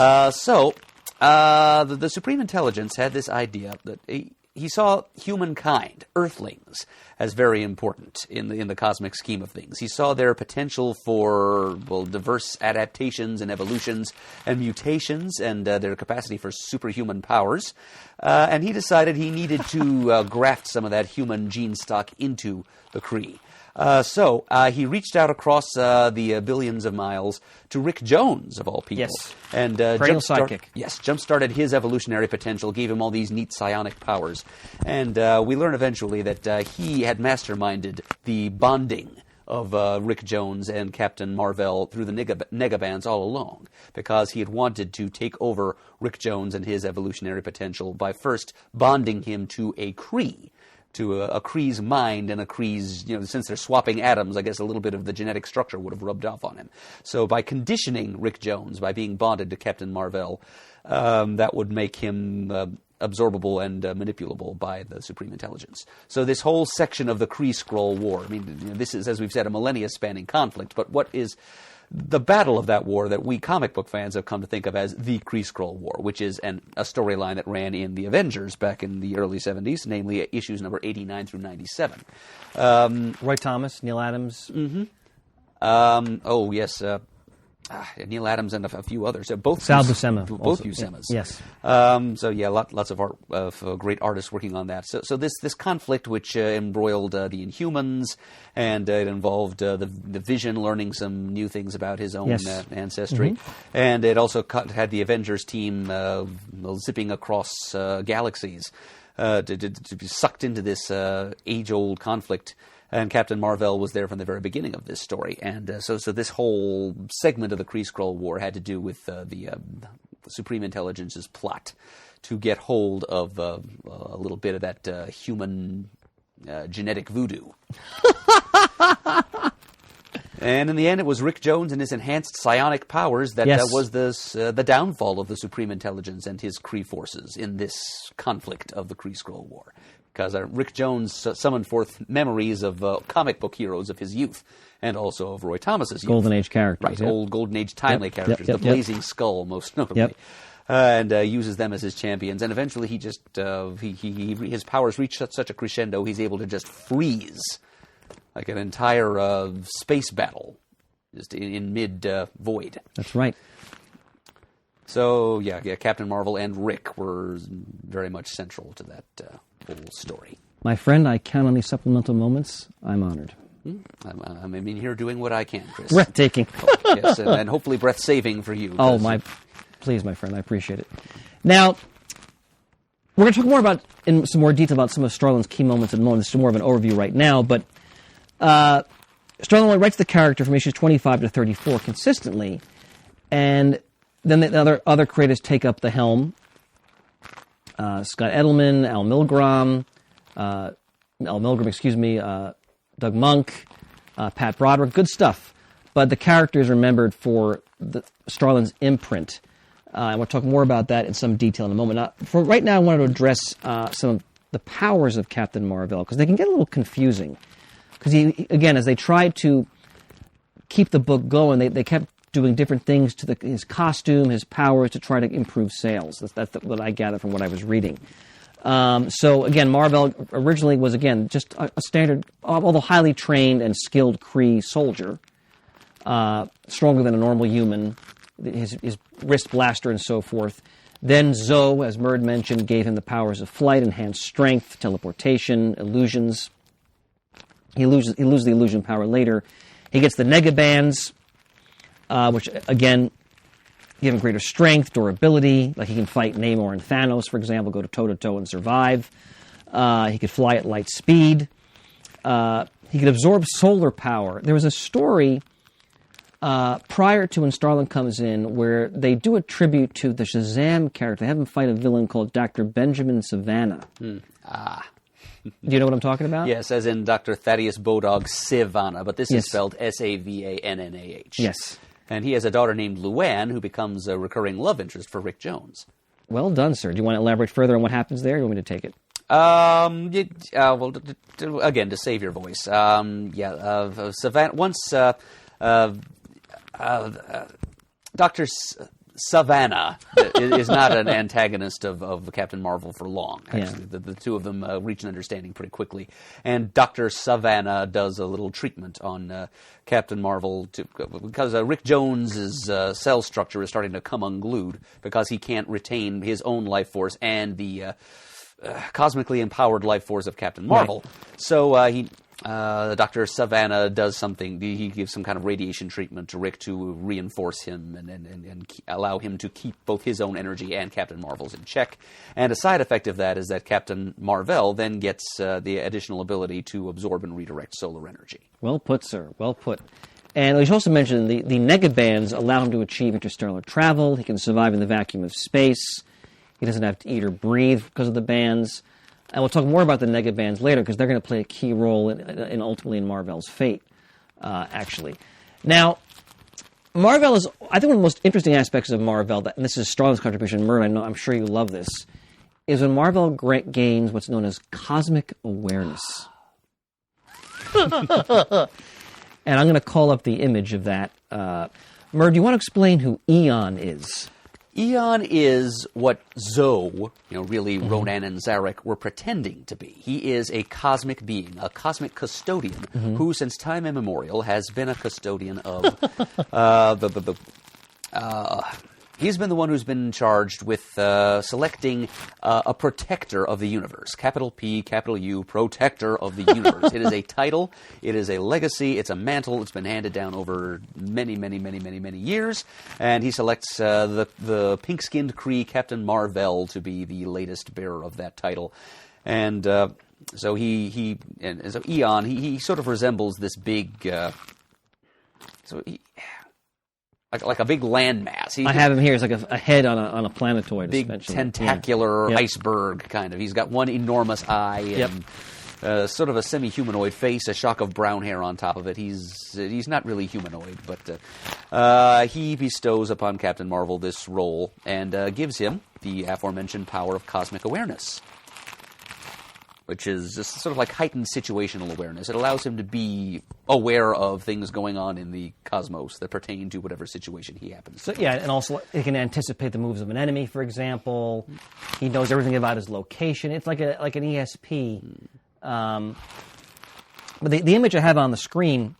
C: The Supreme Intelligence had this idea that he saw humankind, Earthlings, as very important in the cosmic scheme of things. He saw their potential for diverse adaptations and evolutions and mutations, and their capacity for superhuman powers. And he decided he needed to graft some of that human gene stock into the Kree. So he reached out across the billions of miles to Rick Jones, of all people.
E: Yes.
C: And
E: sidekick.
C: Yes, jump-started his evolutionary potential, gave him all these neat psionic powers. And we learn eventually that he had masterminded the bonding of Rick Jones and Captain Mar-Vell through the negabands all along, because he had wanted to take over Rick Jones and his evolutionary potential by first bonding him to a Kree. To a Kree's mind and a Kree's, since they're swapping atoms, I guess a little bit of the genetic structure would have rubbed off on him. So by conditioning Rick Jones, by being bonded to Captain Mar-Vell, that would make him absorbable and manipulable by the Supreme Intelligence. So this whole section of the Kree-Skrull War, this is, as we've said, a millennia-spanning conflict, but what is the battle of that war that we comic book fans have come to think of as the Kree-Skrull War, which is a storyline that ran in the Avengers back in the early 70s, namely issues number 89 through 97.
E: Roy Thomas, Neil Adams.
C: Mm-hmm. Neil Adams and a few others. Both
E: Sal Buscema.
C: Both Buscemas.
E: Yes.
C: Lots of great artists working on that. So this conflict, which embroiled the Inhumans, and it involved the Vision learning some new things about his own ancestry, and it also had the Avengers team zipping across galaxies to be sucked into this age-old conflict. And Captain Mar-Vell was there from the very beginning of this story. And so this whole segment of the Kree-Skrull War had to do with the Supreme Intelligence's plot to get hold of a little bit of that human genetic voodoo. And in the end, it was Rick Jones and his enhanced psionic powers that was the downfall of the Supreme Intelligence and his Kree forces in this conflict of the Kree-Skrull War. Because Rick Jones summoned forth memories of comic book heroes of his youth, and also of Roy Thomas's youth.
E: Golden Age characters.
C: Right, old Golden Age timely characters, the Blazing Skull, most notably. And uses them as his champions. And eventually he just, his powers reach such a crescendo, he's able to just freeze like an entire space battle just in mid-void.
E: That's right.
C: So, Captain Mar-Vell and Rick were very much central to that whole story.
E: My friend, I count on these supplemental moments. I'm honored.
C: I'm in here doing what I can, Chris.
E: Breathtaking.
C: Yes, and hopefully breath-saving for you.
E: Please, my friend, I appreciate it. Now, we're going to talk more about, in some more detail, about some of Starlin's key moments in a moment. This is more of an overview right now, but Starlin writes the character from issues 25 to 34 consistently, and then the other creators take up the helm. Scott Edelman, Doug Monk, Pat Broderick, good stuff. But the character is remembered for Starlin's imprint. And we'll talk more about that in some detail in a moment. For right now, I wanted to address some of the powers of Captain Mar-Vell, because they can get a little confusing. Because again, as they tried to keep the book going, they kept doing different things to his costume, his powers, to try to improve sales. That's what I gather from what I was reading. So again, Mar-Vell originally was, again, just a standard, although highly trained and skilled Kree soldier, stronger than a normal human, his wrist blaster and so forth. Then Zoe, as Murd mentioned, gave him the powers of flight, enhanced strength, teleportation, illusions. He loses the illusion power later. He gets the negabands, which, again, give him greater strength, durability. Like he can fight Namor and Thanos, for example, go toe-to-toe and survive. He could fly at light speed. He could absorb solar power. There was a story prior to when Starlin comes in, where they do a tribute to the Shazam character. They have him fight a villain called Dr. Benjamin Savannah. Do you know what I'm talking about?
C: Yes, as in Dr. Thaddeus Bodog Savannah, but this is spelled Savannah.
E: Yes.
C: And he has a daughter named Luann, who becomes a recurring love interest for Rick Jones.
E: Well done, sir. Do you want to elaborate further on what happens there, or do you want me to take it?
C: Again, to save your voice. Savannah, once Dr. Savannah is not an antagonist of Captain Mar-Vell for long. Actually, the two of them reach an understanding pretty quickly. And Dr. Savannah does a little treatment on Captain Mar-Vell because Rick Jones's cell structure is starting to come unglued because he can't retain his own life force and the cosmically empowered life force of Captain Mar-Vell. Right. So Dr. Savannah does something. He gives some kind of radiation treatment to Rick to reinforce him and allow him to keep both his own energy and Captain Mar-Vell's in check. And a side effect of that is that Captain Mar-Vell then gets the additional ability to absorb and redirect solar energy.
E: Well put, sir. Well put. And we should also mention the negabands allow him to achieve interstellar travel. He can survive in the vacuum of space. He doesn't have to eat or breathe because of the bands. And we'll talk more about the negabands later because they're going to play a key role in ultimately in Mar-Vell's fate, actually. Now, Mar-Vell is, I think, one of the most interesting aspects of Mar-Vell, and this is Starlin's contribution, Myrna, I'm sure you love this, is when Mar-Vell gains what's known as cosmic awareness. And I'm going to call up the image of that. Myr, do you want to explain who Eon is?
C: Eon is what Zoe, really Ronan and Zarek, were pretending to be. He is a cosmic being, a cosmic custodian, who since time immemorial has been a custodian of he's been the one who's been charged with selecting a protector of the universe. Capital P, capital U, protector of the universe. It is a title. It is a legacy. It's a mantle. It's been handed down over many, many, many, many, many years. And he selects the pink-skinned Kree, Captain Mar-Vell, to be the latest bearer of that title. And so so Eon, he sort of resembles this big... Like a big landmass. I
E: have him here. It's like a head on a planetoid.
C: Big tentacular iceberg, kind of. He's got one enormous eye and sort of a semi-humanoid face, a shock of brown hair on top of it. He's not really humanoid, but he bestows upon Captain Mar-Vell this role and gives him the aforementioned power of cosmic awareness, which is just sort of like heightened situational awareness. It allows him to be aware of things going on in the cosmos that pertain to whatever situation he happens to.
E: So, and also he can anticipate the moves of an enemy, for example. He knows everything about his location. It's like an ESP. But the image I have on the screen,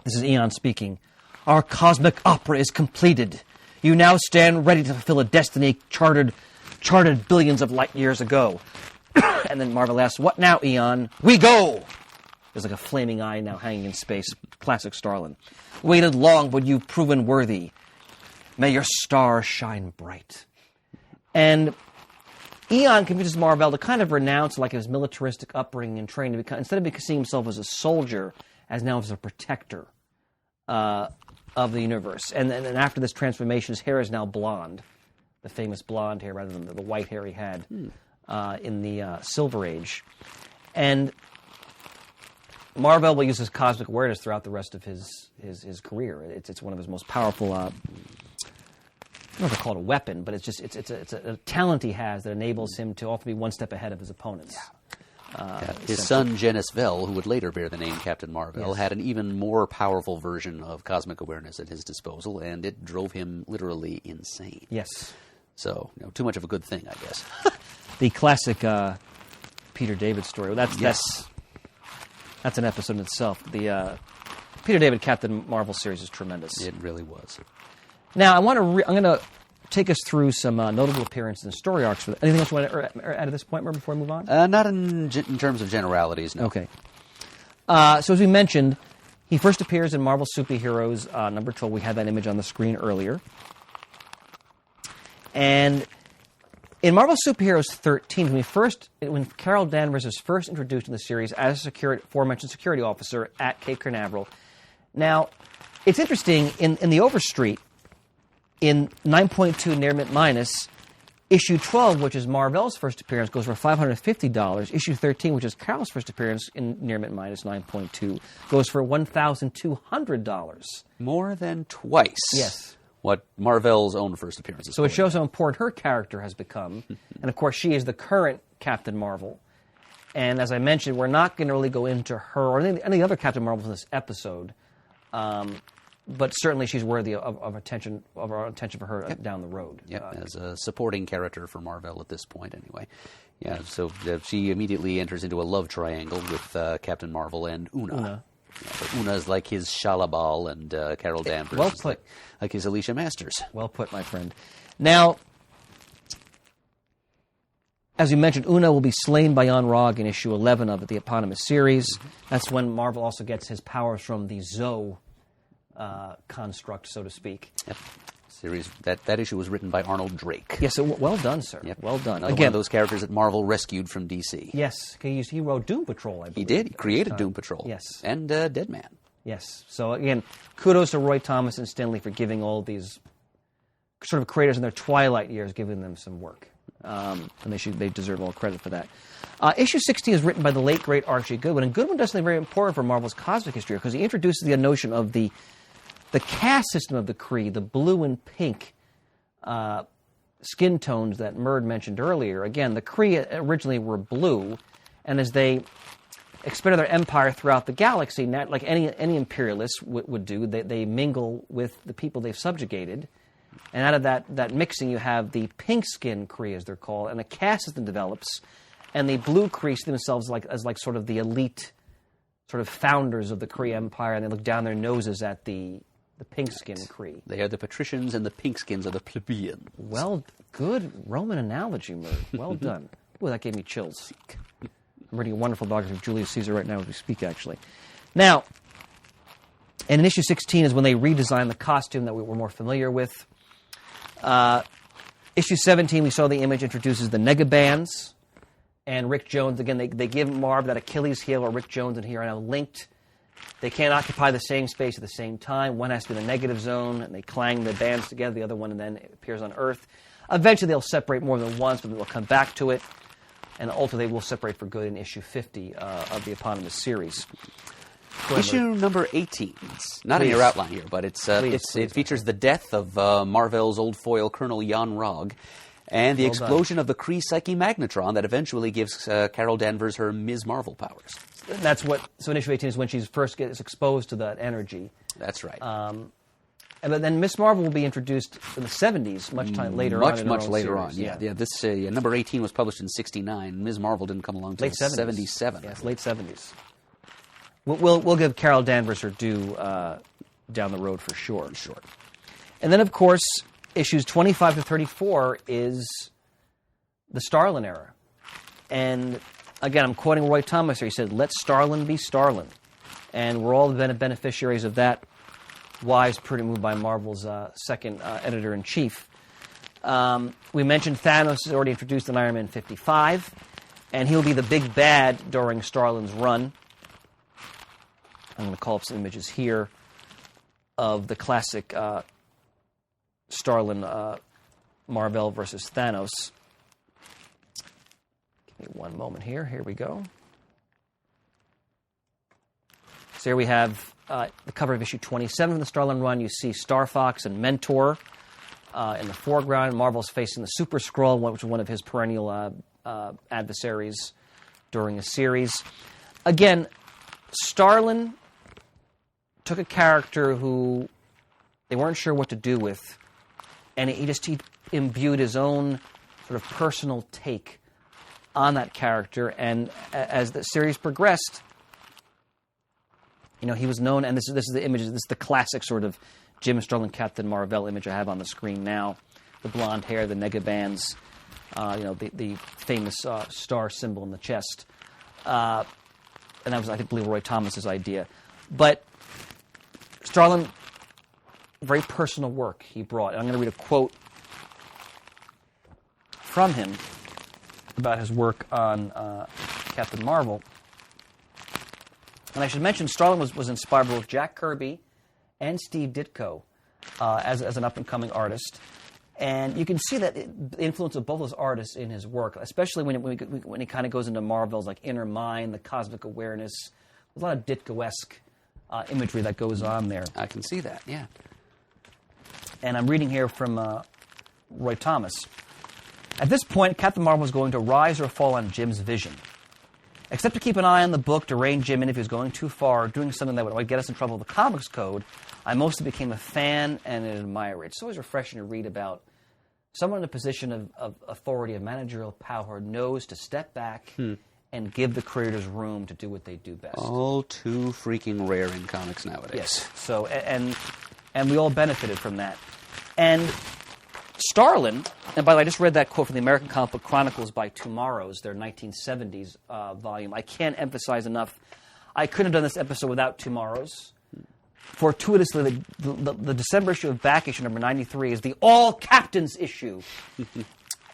E: this is Eon speaking. Our cosmic opera is completed. You now stand ready to fulfill a destiny charted billions of light years ago. And then Mar-Vell asks, what now, Eon? We go! There's like a flaming eye now hanging in space. Classic Starlin. Waited long, but you've proven worthy. May your star shine bright. And Eon convinces Mar-Vell to kind of renounce like his militaristic upbringing and training. Instead of seeing himself as a soldier, as now as a protector of the universe. And then after this transformation, his hair is now blonde. The famous blonde hair rather than the white hair he had in the Silver Age. And Mar-Vell will use his cosmic awareness throughout the rest of his career. It's one of his most powerful, I don't know if I call it a weapon, but it's a talent he has that enables him to often be one step ahead of his opponents.
C: His son, Genis Vell, who would later bear the name Captain Mar-Vell, had an even more powerful version of cosmic awareness at his disposal, and it drove him literally insane.
E: Yes.
C: So, too much of a good thing, I guess.
E: The classic Peter David story. Well, that's an episode in itself. The Peter David Captain Mar-Vell series is tremendous.
C: It really was.
E: Now, I'm going to take us through some notable appearances and story arcs. Anything else you want to add at this point, before we move on?
C: Not in terms of generalities, no.
E: Okay. So as we mentioned, he first appears in Marvel Superheroes number 12. We had that image on the screen earlier. And in Marvel Superheroes 13, when Carol Danvers is first introduced in the series as a aforementioned security officer at Cape Canaveral, Now, it's interesting, in the Overstreet, in 9.2 Near Mint Minus, issue 12, which is Mar-Vell's first appearance, goes for $550. Issue 13, which is Carol's first appearance in Near Mint Minus 9.2, goes for $1,200.
C: More than twice.
E: Yes.
C: What Mar-Vell's own first appearance is.
E: So it shows how important her character has become. And, of course, she is the current Captain Marvel. And as I mentioned, we're not going to really go into her or any other Captain Marvel in this episode. But certainly she's worthy of our attention for her down the road.
C: Yep, as a supporting character for Mar-Vell at this point, anyway. Yeah, so she immediately enters into a love triangle with Captain Marvel and Una. Yeah, but Una's like his Shalabal, and Carol Danvers
E: well
C: is
E: put.
C: like his Alicia Masters.
E: Well put, my friend. Now, as we mentioned, Una will be slain by Yon-Rogg in issue 11 of the eponymous series. That's when Marvel also gets his powers from the Zoe construct, so to speak.
C: Yep. Series that issue was written by Arnold Drake.
E: Yes, well done, sir.
C: Yep.
E: Well done.
C: Another one of those characters that Marvel rescued from DC.
E: Yes, he wrote Doom Patrol, I believe.
C: He did. He created Doom Patrol.
E: Yes.
C: And Dead Man.
E: Yes. So, again, kudos to Roy Thomas and Stan Lee for giving all these sort of creators in their twilight years, giving them some work. And they deserve all credit for that. Issue 16 is written by the late, great Archie Goodwin. And Goodwin does something very important for Marvel's cosmic history because he introduces the notion of the caste system of the Kree, the blue and pink skin tones that Murd mentioned earlier. Again, the Kree originally were blue, and as they expanded their empire throughout the galaxy, like any imperialist would do, they mingle with the people they've subjugated. And out of that mixing, you have the pink skin Kree, as they're called, and a caste system develops, and the blue Kree see themselves as sort of the elite, sort of founders of the Kree Empire, and they look down their noses at the pink skin Kree.
C: They are the patricians, and the pink skins are the plebeians.
E: Well, good Roman analogy, Murd. Well done. Ooh, that gave me chills. I'm reading a wonderful biography of Julius Caesar right now as we speak, actually. Now, and in issue 16 is when they redesigned the costume that we were more familiar with. Issue 17, we saw the image introduces the Negabands, and Rick Jones. Again, they give Marv that Achilles heel, or Rick Jones in here are now linked. They can't occupy the same space at the same time. One has to be in the negative zone, and they clang the bands together. The other one then appears on Earth. Eventually, they'll separate more than once, but they'll come back to it. And ultimately, they will separate for good in issue 50 of the eponymous series.
C: Issue number 18. It's not in your outline here, but it features the death of Mar-Vell's old foil, Colonel Yon-Rogg, and the explosion of the Kree Psyche Magnetron that eventually gives Carol Danvers her Ms. Marvel powers.
E: So in issue 18 is when she first gets exposed to that energy.
C: That's right.
E: But then Miss Marvel will be introduced in the 70s, much later on.
C: Much later on, yeah. This number 18 was published in 1969. Ms. Marvel didn't come along until 1977.
E: Yes, late 70s. We'll give Carol Danvers her due down the road for sure.
C: Sure.
E: And then, of course, issues 25 to 34 is the Starlin era. And again, I'm quoting Roy Thomas here. He said, "Let Starlin be Starlin." And we're all the beneficiaries of that wise, prudent move by Marvel's second editor-in-chief. We mentioned Thanos is already introduced in Iron Man 55, and he'll be the big bad during Starlin's run. I'm going to call up some images here of the classic Starlin Mar-Vell versus Thanos. Give me one moment here. Here we go. So here we have the cover of issue 27 of the Starlin run. You see Star Fox and Mentor in the foreground. Marvel's facing the Super Skrull, which was one of his perennial adversaries during the series. Again, Starlin took a character who they weren't sure what to do with, and he imbued his own sort of personal take on that character. And as the series progressed, he was known, and this is the image. This is the classic sort of Jim Starlin Captain Mar-Vell image I have on the screen now. The blonde hair, the Negabands, the famous star symbol in the chest. And that was, I believe, Roy Thomas's idea. But Starlin, very personal work he brought. And I'm going to read a quote from him about his work on Captain Marvel. And I should mention, Starlin was inspired by both Jack Kirby and Steve Ditko as an up-and-coming artist. And you can see that the influence of both those artists in his work, especially when he kind of goes into Mar-Vell's like inner mind, the cosmic awareness. There's a lot of Ditko-esque imagery that goes on there.
C: I can see that, yeah.
E: And I'm reading here from Roy Thomas. At this point, Captain Mar-Vell was going to rise or fall on Jim's vision. Except to keep an eye on the book to rein Jim in if he was going too far or doing something that would get us in trouble with the comics code, I mostly became a fan and an admirer. It's always refreshing to read about someone in a position of authority, of managerial power, knows to step back and give the creators room to do what they do best.
C: All too freaking rare in comics nowadays.
E: Yes. So, and we all benefited from that. And Starlin, and by the way, I just read that quote from the American Comic Book Chronicles by Tomorrow's, their 1970s volume. I can't emphasize enough. I couldn't have done this episode without Tomorrow's. Fortuitously, the December issue of Back Issue number 93 is the All Captains issue.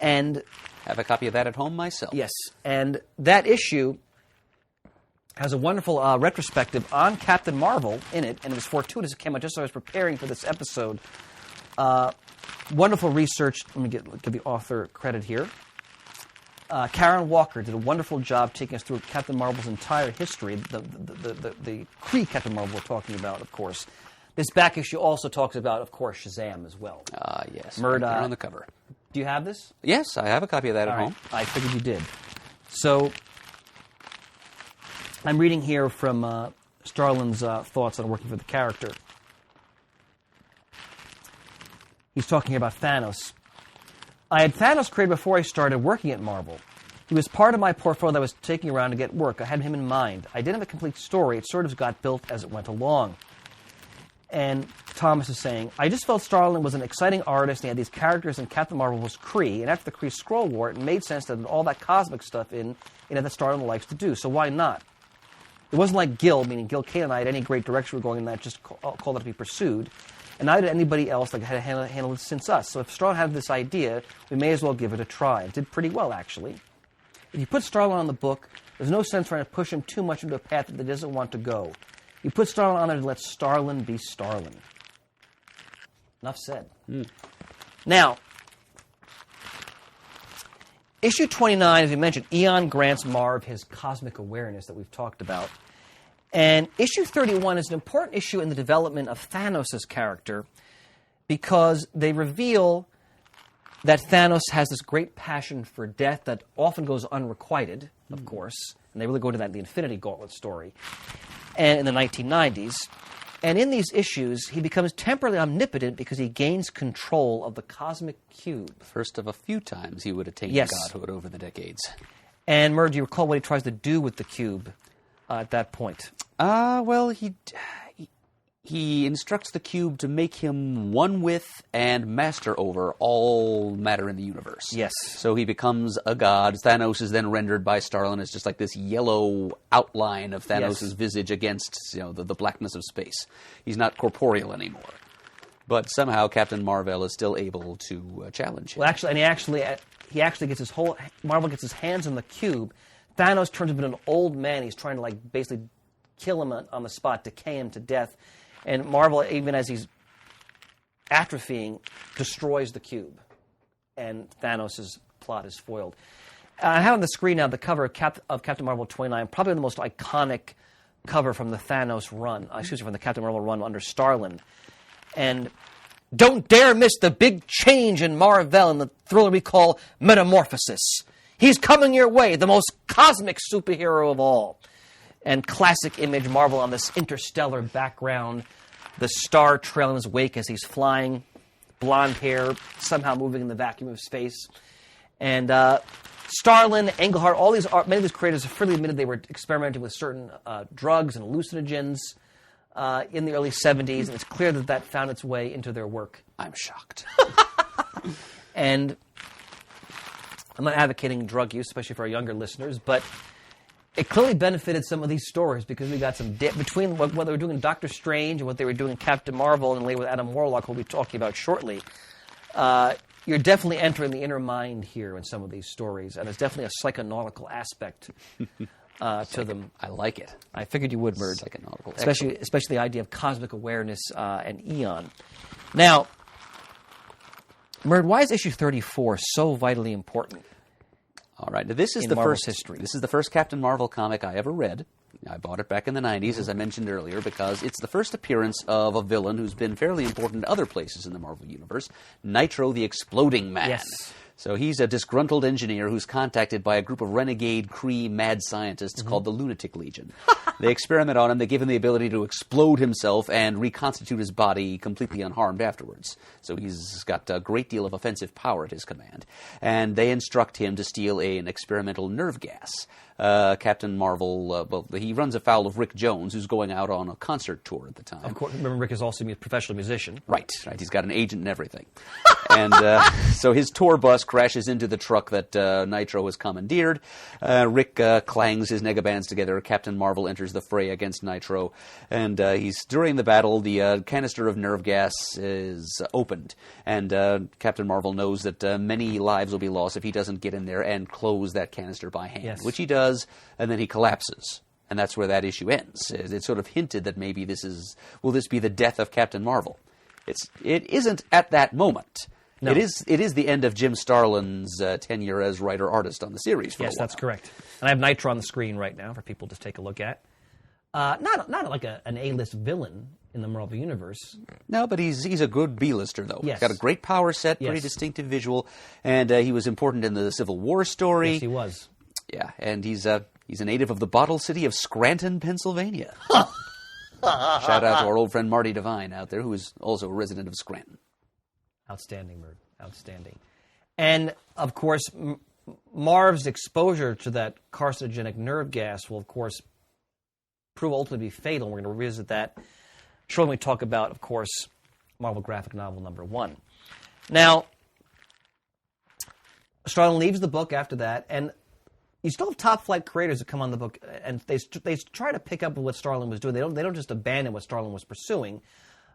E: And
C: have a copy of that at home myself.
E: yes, and that issue has a wonderful retrospective on Captain Mar-Vell in it, and it was fortuitous. It came out just as I was preparing for this episode. Wonderful research. Let me give the author credit here. Karen Walker did a wonderful job taking us through Captain Mar-Vell's entire history, the Kree Captain Mar-Vell we're talking about, of course. This back issue also talks about, of course, Shazam as well.
C: Yes.
E: Murdoch.
C: Right there on the cover.
E: Do you have this?
C: Yes, I have a copy of that at home.
E: I figured you did. So, I'm reading here from Starlin's thoughts on working for the character. He's talking about Thanos. I had Thanos created before I started working at Mar-Vell. He was part of my portfolio that I was taking around to get work. I had him in mind. I didn't have a complete story. It sort of got built as it went along. And Thomas is saying, I just felt Starlin was an exciting artist, and he had these characters, and Captain Mar-Vell was Kree. And after the Kree Skrull War, it made sense to have all that cosmic stuff in it that Starlin likes to do. So why not? It wasn't like Gil, meaning Gil Kane and I had any great direction we were going in that, just called it to be pursued. And neither did anybody else that had handled it since us. So if Starlin had this idea, we may as well give it a try. It did pretty well, actually. If you put Starlin on the book, there's no sense trying to push him too much into a path that he doesn't want to go. You put Starlin on there to let Starlin be Starlin. Enough said. Now, issue 29, as we mentioned, Eon grants Marv his cosmic awareness that we've talked about. And issue 31 is an important issue in the development of Thanos' character because they reveal that Thanos has this great passion for death that often goes unrequited, of course. And they really go into that in the Infinity Gauntlet story and in the 1990s. And in these issues, he becomes temporarily omnipotent because he gains control of the cosmic cube.
C: First of a few times he would attain godhood over the decades.
E: And, Murd, do you recall what he tries to do with the cube at that point?
C: Well, he instructs the cube to make him one with and master over all matter in the universe.
E: Yes.
C: So he becomes a god. Thanos is then rendered by Starlin as just like this yellow outline of Thanos' visage against the blackness of space. He's not corporeal anymore. But somehow Captain Mar-Vell is still able to challenge him.
E: Well, actually, and he actually gets Mar-Vell gets his hands on the cube. Thanos turns into an old man. He's trying to basically kill him on the spot, decay him to death. And Mar-Vell, even as he's atrophying, destroys the cube. And Thanos' plot is foiled. I have on the screen now the cover of Captain Mar-Vell 29, probably the most iconic cover from the Thanos run, from the Captain Mar-Vell run under Starlin. And don't dare miss the big change in Mar-Vell in the thriller we call Metamorphosis. He's coming your way, the most cosmic superhero of all. And classic image, Mar-Vell on this interstellar background, the star trailing his wake as he's flying, blonde hair, somehow moving in the vacuum of space. And Starlin, Englehart, many of these creators have freely admitted they were experimenting with certain drugs and hallucinogens in the early 70s, and it's clear that found its way into their work.
C: I'm shocked.
E: And I'm not advocating drug use, especially for our younger listeners, but it clearly benefited some of these stories because we got some between what they were doing in Doctor Strange and what they were doing in Captain Mar-Vell and later with Adam Warlock, who we'll be talking about shortly. you're definitely entering the inner mind here in some of these stories, and there's definitely a psychonautical aspect to them.
C: I like it.
E: I figured you would, Murd.
C: Psychonautical.
E: Especially the idea of cosmic awareness and eon. Now, Murd, why is issue 34 so vitally important?
C: All right. Now, this is
E: In
C: the
E: Marvel's
C: first
E: history.
C: This is the first Captain Marvel comic I ever read. I bought it back in the 90s, as I mentioned earlier, because it's the first appearance of a villain who's been fairly important in other places in the Marvel Universe, Nitro the Exploding Man.
E: Yes.
C: So he's a disgruntled engineer who's contacted by a group of renegade Kree mad scientists called the Lunatic Legion. They experiment on him. They give him the ability to explode himself and reconstitute his body completely unharmed afterwards. So he's got a great deal of offensive power at his command. And they instruct him to steal an experimental nerve gas. Captain Marvel, he runs afoul of Rick Jones, who's going out on a concert tour at the time.
E: Of course, remember, Rick is also a professional musician.
C: Right. He's got an agent and everything. And so his tour bus crashes into the truck that Nitro has commandeered. Rick clangs his negabands together. Captain Marvel enters the fray against Nitro. And during the battle, the canister of nerve gas is opened. And Captain Marvel knows that many lives will be lost if he doesn't get in there and close that canister by hand,
E: Yes.
C: which he does, and then he collapses. And that's where that issue ends. It's sort of hinted that maybe will this be the death of Captain Marvel? It isn't at that moment.
E: No.
C: It is the end of Jim Starlin's tenure as writer-artist on the series for a
E: Yes,
C: while.
E: that's correct. And I have Nitro on the screen right now for people to take a look at. Not like an A-list villain in the Marvel Universe.
C: No, but he's a good B-lister, though.
E: Yes.
C: He's got a great power set,
E: Yes.
C: pretty distinctive visual, and he was important in the Civil War story.
E: Yes, he was.
C: Yeah, and he's a native of the bottle city of Scranton, Pennsylvania. Shout out to our old friend Marty Devine out there, who is also a resident of Scranton.
E: Outstanding, Murd. Outstanding. And, of course, Marv's exposure to that carcinogenic nerve gas will, of course, prove ultimately to be fatal. We're going to revisit that shortly when we talk about, of course, Marvel graphic novel number 1. Now, Starlin leaves the book after that, and you still have top-flight creators that come on the book, and they try to pick up what Starlin was doing. They don't just abandon what Starlin was pursuing.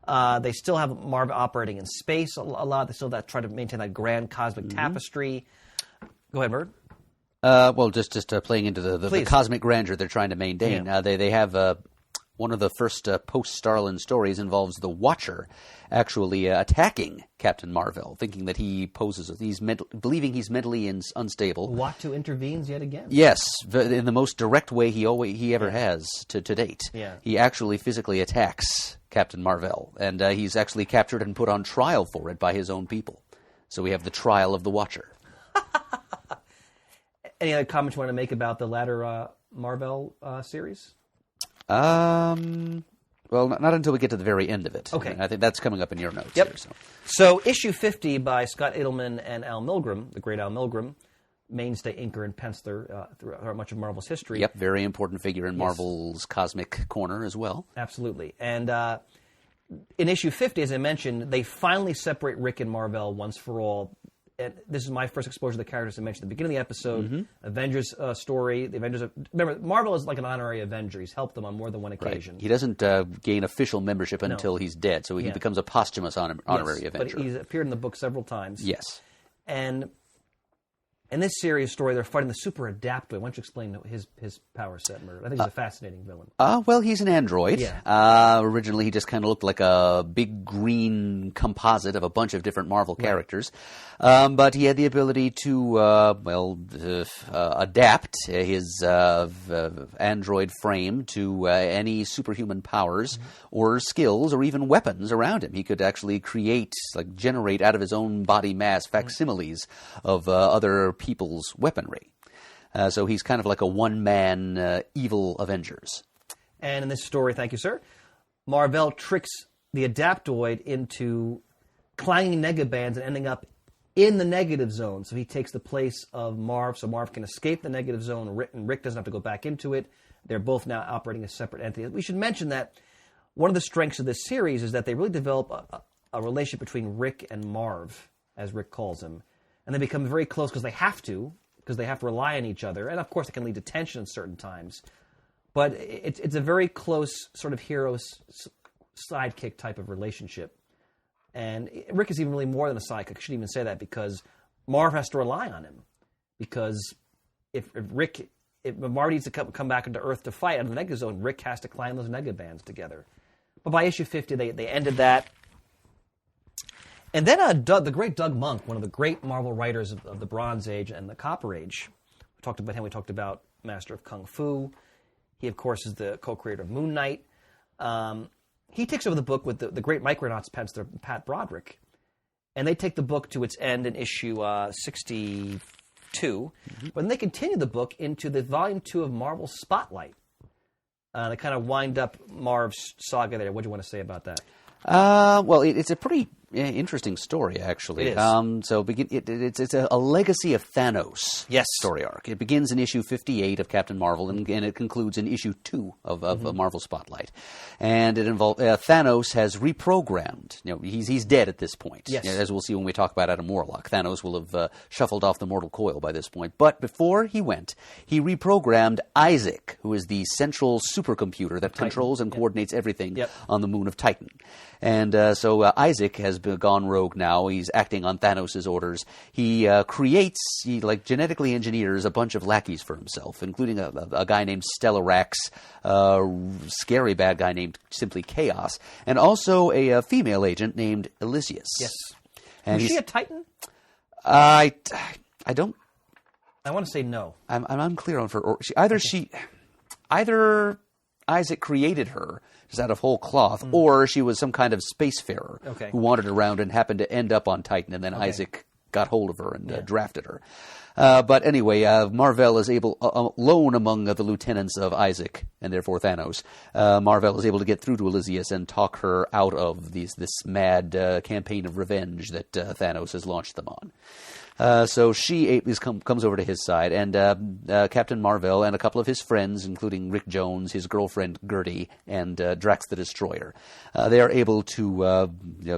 E: They still have Marv operating in space a lot. They still try to maintain that grand cosmic tapestry. Go ahead, Murd.
C: Well, just playing into the cosmic grandeur they're trying to maintain.
E: Yeah.
C: They have one of the first post-Starlin stories involves the Watcher actually attacking Captain Mar-Vell, thinking that he poses, believing he's mentally unstable.
E: Watto intervenes yet again.
C: Yes, in the most direct way he ever has to date.
E: Yeah.
C: He actually physically attacks Captain Mar-Vell, and he's actually captured and put on trial for it by his own people. So we have the trial of the Watcher.
E: Any other comments you want to make about the latter Mar-Vell series?
C: Well, not until we get to the very end of it.
E: Okay.
C: I think that's coming up in your notes
E: Yep.
C: here. So.
E: So, issue 50 by Scott Edelman and Al Milgrom, the great Al Milgrom, mainstay inker and penciler throughout much of Marvel's history.
C: Yep, very important figure in Marvel's cosmic corner as well.
E: Absolutely. And in issue 50, as I mentioned, they finally separate Rick and Mar-Vell once for all. And this is my first exposure to the characters I mentioned at the beginning of the episode. Avengers story. The Avengers. Remember, Mar-Vell is like an honorary Avenger. He's helped them on more than one occasion.
C: He doesn't gain official membership until he's dead, so he becomes a posthumous honorary Avenger.
E: But he's appeared in the book several times.
C: Yes.
E: And in this series story, they're fighting the Super Adaptoid. Why don't you explain his power set, Murd? I think he's a fascinating villain.
C: Well, he's an android.
E: Yeah.
C: Originally, he just kind of looked like a big green composite of a bunch of different Marvel characters. But he had the ability to, adapt his android frame to any superhuman powers or skills or even weapons around him. He could actually generate out of his own body mass facsimiles of other people's weaponry. So he's kind of like a one-man evil Avengers.
E: And in this story, thank you, sir, Mar-Vell tricks the Adaptoid into clanging negabands and ending up in the negative zone. So he takes the place of Marv, so Marv can escape the negative zone, and Rick doesn't have to go back into it. They're both now operating as separate entities. We should mention that one of the strengths of this series is that they really develop a relationship between Rick and Marv, as Rick calls him. And they become very close because they have to rely on each other. And, of course, it can lead to tension at certain times. But it's a very close sort of hero sidekick type of relationship. And Rick is even really more than a sidekick. I shouldn't even say that because Marv has to rely on him. Because if Marv needs to come back into Earth to fight out of the Negative Zone, Rick has to climb those Negabands together. But by issue 50, they ended that. And then the great Doug Monk, one of the great Marvel writers of the Bronze Age and the Copper Age, we talked about him. We talked about Master of Kung Fu. He, of course, is the co-creator of Moon Knight. He takes over the book with the great Micronauts penciler Pat Broderick. And they take the book to its end in issue 62. But then they continue the book into the volume 2 of Marvel Spotlight. They kind of wind up Marv's saga there. What do you want to say about that?
C: Well, it's a pretty interesting story, actually.
E: It is.
C: It's a legacy of Thanos
E: Yes.
C: story arc. It begins in issue 58 of Captain Marvel, and it concludes in issue 2 of Marvel Spotlight. And it involves Thanos has reprogrammed. He's dead at this point.
E: Yes.
C: As we'll see when we talk about Adam Warlock. Thanos will have shuffled off the mortal coil by this point. But before he went, he reprogrammed Isaac, who is the central supercomputer that controls and coordinates everything on the moon of Titan. And so Isaac has gone rogue now. He's acting on Thanos' orders. He genetically engineers a bunch of lackeys for himself, including a guy named Stellarax, a scary bad guy named simply Chaos, and also a female agent named Elysius.
E: Yes.
C: And
E: Was she a Titan?
C: I don't.
E: I want to say no.
C: I'm unclear on her. Either Isaac created her just out of whole cloth, or she was some kind of spacefarer who wandered around and happened to end up on Titan, and then Isaac got hold of her and drafted her. But anyway, Mar-Vell is able, alone among the lieutenants of Isaac, and therefore Thanos, Mar-Vell is able to get through to Elysius and talk her out of this mad campaign of revenge that Thanos has launched them on. So she comes over to his side, and Captain Mar-Vell and a couple of his friends, including Rick Jones, his girlfriend Gertie, and Drax the Destroyer, they are able to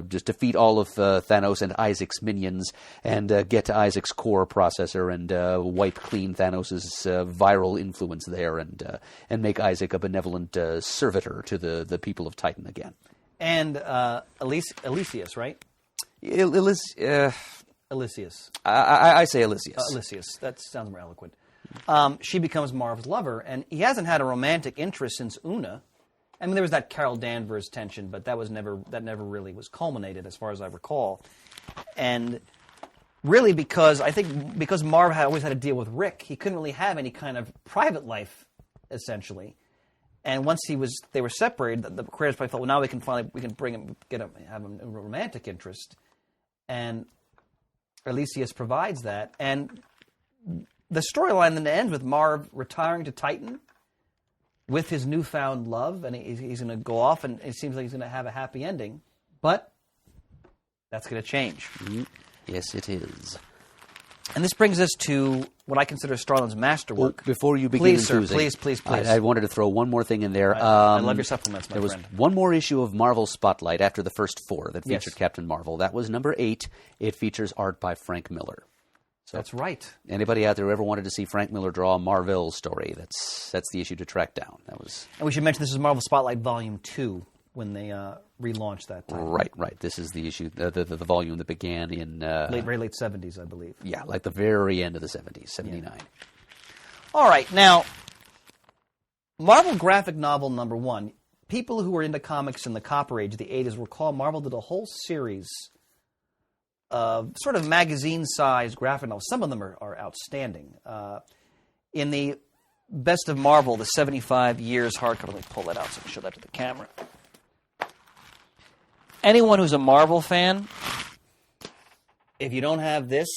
C: just defeat all of Thanos and Isaac's minions and get to Isaac's core processor and wipe clean Thanos' viral influence there and make Isaac a benevolent servitor to the people of Titan again.
E: And Elysius, right? Elysius.
C: I say Elysius.
E: Elysius. That sounds more eloquent. She becomes Marv's lover, and he hasn't had a romantic interest since Una. I mean, there was that Carol Danvers tension, but that never really was culminated, as far as I recall. And really, because Marv always had to deal with Rick, he couldn't really have any kind of private life, essentially. And once they were separated, the creators probably thought, well, now we can have a romantic interest, and Elysius provides that, and the storyline then ends with Marv retiring to Titan with his newfound love, and he's going to go off, and it seems like he's going to have a happy ending, but that's going to change.
C: Mm-hmm. Yes, it is.
E: And this brings us to what I consider Starlin's masterwork.
C: Well, before you begin
E: enthusing, please.
C: I wanted to throw one more thing in there.
E: I love your supplements, my friend.
C: There was one more issue of Marvel Spotlight after the first 4 that featured Captain Marvel. That was number 8. It features art by Frank Miller. So
E: that's right.
C: Anybody out there who ever wanted to see Frank Miller draw a Mar-Vell story, that's the issue to track down.
E: And we should mention this is Marvel Spotlight Volume 2 when they relaunched that time.
C: Right. This is the issue, the volume that began in
E: very late 70s, I believe.
C: Yeah, like the very end of the 70s, 79. Yeah.
E: All right, now, Marvel graphic novel number 1. People who were into comics in the Copper Age, the 80s, recall Marvel did a whole series of sort of magazine-sized graphic novels. Some of them are outstanding. In the Best of Marvel, the 75 years hardcover, let me pull that out so I can show that to the camera. Anyone who's a Marvel fan, if you don't have this,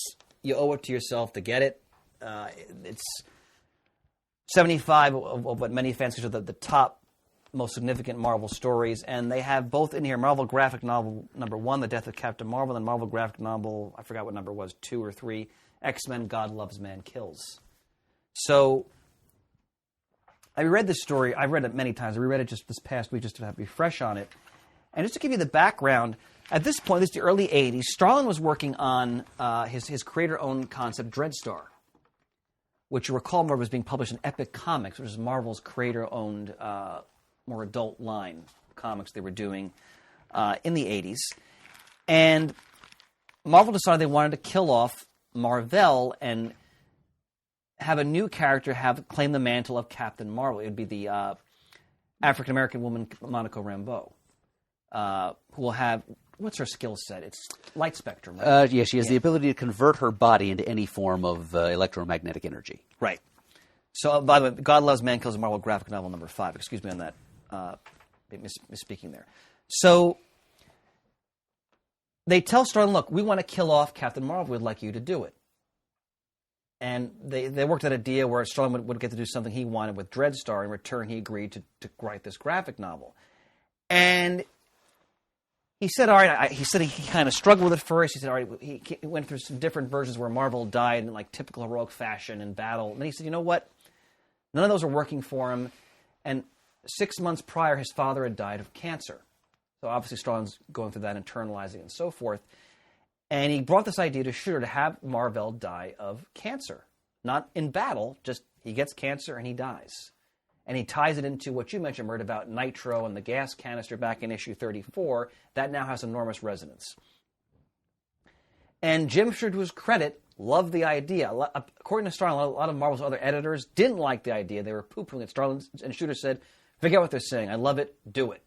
E: you owe it to yourself to get it. It's 75 of what many fans consider the top, most significant Marvel stories, and they have both in here Marvel graphic novel number 1, The Death of Captain Marvel, and Marvel graphic novel, I forgot what number it was, 2 or 3, X-Men God Loves, Man Kills. So I read this story. I've read it many times. I reread it just this past week just to have to be fresh on it. And just to give you the background, at this point, this is the early 80s, Starlin was working on his creator-owned concept, Dreadstar, which you recall Marvel was being published in Epic Comics, which is Marvel's creator-owned, more adult line comics they were doing in the 80s. And Marvel decided they wanted to kill off Mar-Vell and have a new character claim the mantle of Captain Marvel. It would be the African-American woman, Monica Rambeau, who will have... What's her skill set? It's light spectrum, right?
C: Yeah, she has the ability to convert her body into any form of electromagnetic energy.
E: Right. So, by the way, God Loves Man Kills Marvel graphic novel number 5. Excuse me on that misspeaking there. So, they tell Starlin, look, we want to kill off Captain Marvel. We'd like you to do it. And they worked out a deal where Starlin would get to do something he wanted with Dreadstar. In return, he agreed to write this graphic novel. And he said, all right, he said he kind of struggled with it first. He said, all right, he went through some different versions where Mar-Vell died in like typical heroic fashion in battle. And then he said, you know what? None of those are working for him. And 6 months prior, his father had died of cancer. So obviously Starlin's going through that, internalizing and so forth. And he brought this idea to Shooter to have Mar-Vell die of cancer. Not in battle, just he gets cancer and he dies. And he ties it into what you mentioned, Mert, about Nitro and the gas canister back in issue 34. That now has enormous resonance. And Jim Shooter, to his credit, loved the idea. According to Starlin, a lot of Marvel's other editors didn't like the idea. They were poo-pooing it. Starlin and Shooter said, forget what they're saying. I love it. Do it.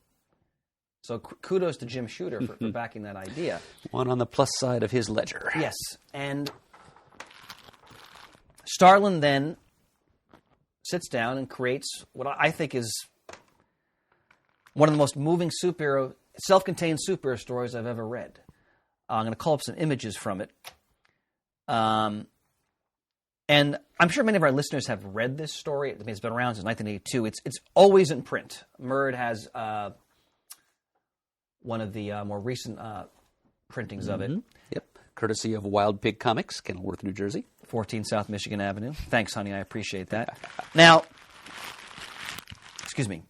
E: So kudos to Jim Shooter for backing that idea.
C: One on the plus side of his ledger.
E: Yes. And Starlin then sits down and creates what I think is one of the most moving self-contained superhero stories I've ever read. I'm going to call up some images from it. And I'm sure many of our listeners have read this story. I mean, it's been around since 1982. It's always in print. Murd has one of the more recent printings of it.
C: Yep. Courtesy of Wild Pig Comics, Kenilworth, New Jersey.
E: 14 South Michigan Avenue. Thanks, honey. I appreciate that. Now, excuse me.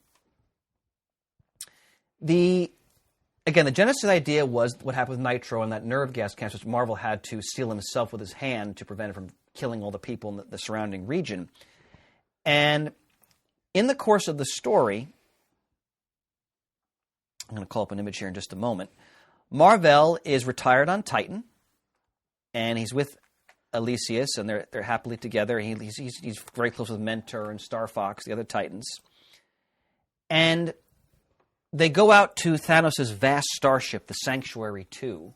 E: The genesis idea was what happened with Nitro and that nerve gas cancer, which Mar-Vell had to seal himself with his hand to prevent it from killing all the people in the surrounding region. And in the course of the story, I'm going to call up an image here in just a moment. Mar-Vell is retired on Titan, and he's with Elysius, and they're happily together. He's very close with Mentor and Star Fox, the other Titans. And they go out to Thanos' vast starship, the Sanctuary 2,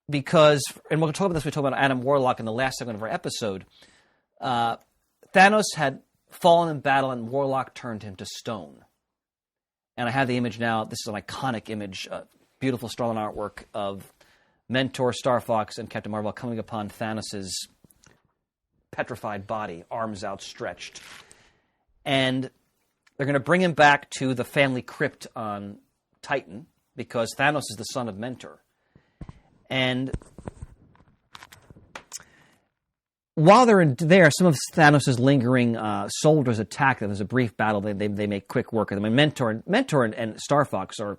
E: because, and we'll talk about this, we talked about Adam Warlock in the last segment of our episode, Thanos had fallen in battle and Warlock turned him to stone. And I have the image now. This is an iconic image, beautiful Starlin artwork of Mentor, Star Fox, and Captain Mar-Vell coming upon Thanos' petrified body, arms outstretched. And they're going to bring him back to the family crypt on Titan because Thanos is the son of Mentor. And while they're there, some of Thanos' lingering soldiers attack them. There's a brief battle. They make quick work of them. And Mentor and Star Fox are,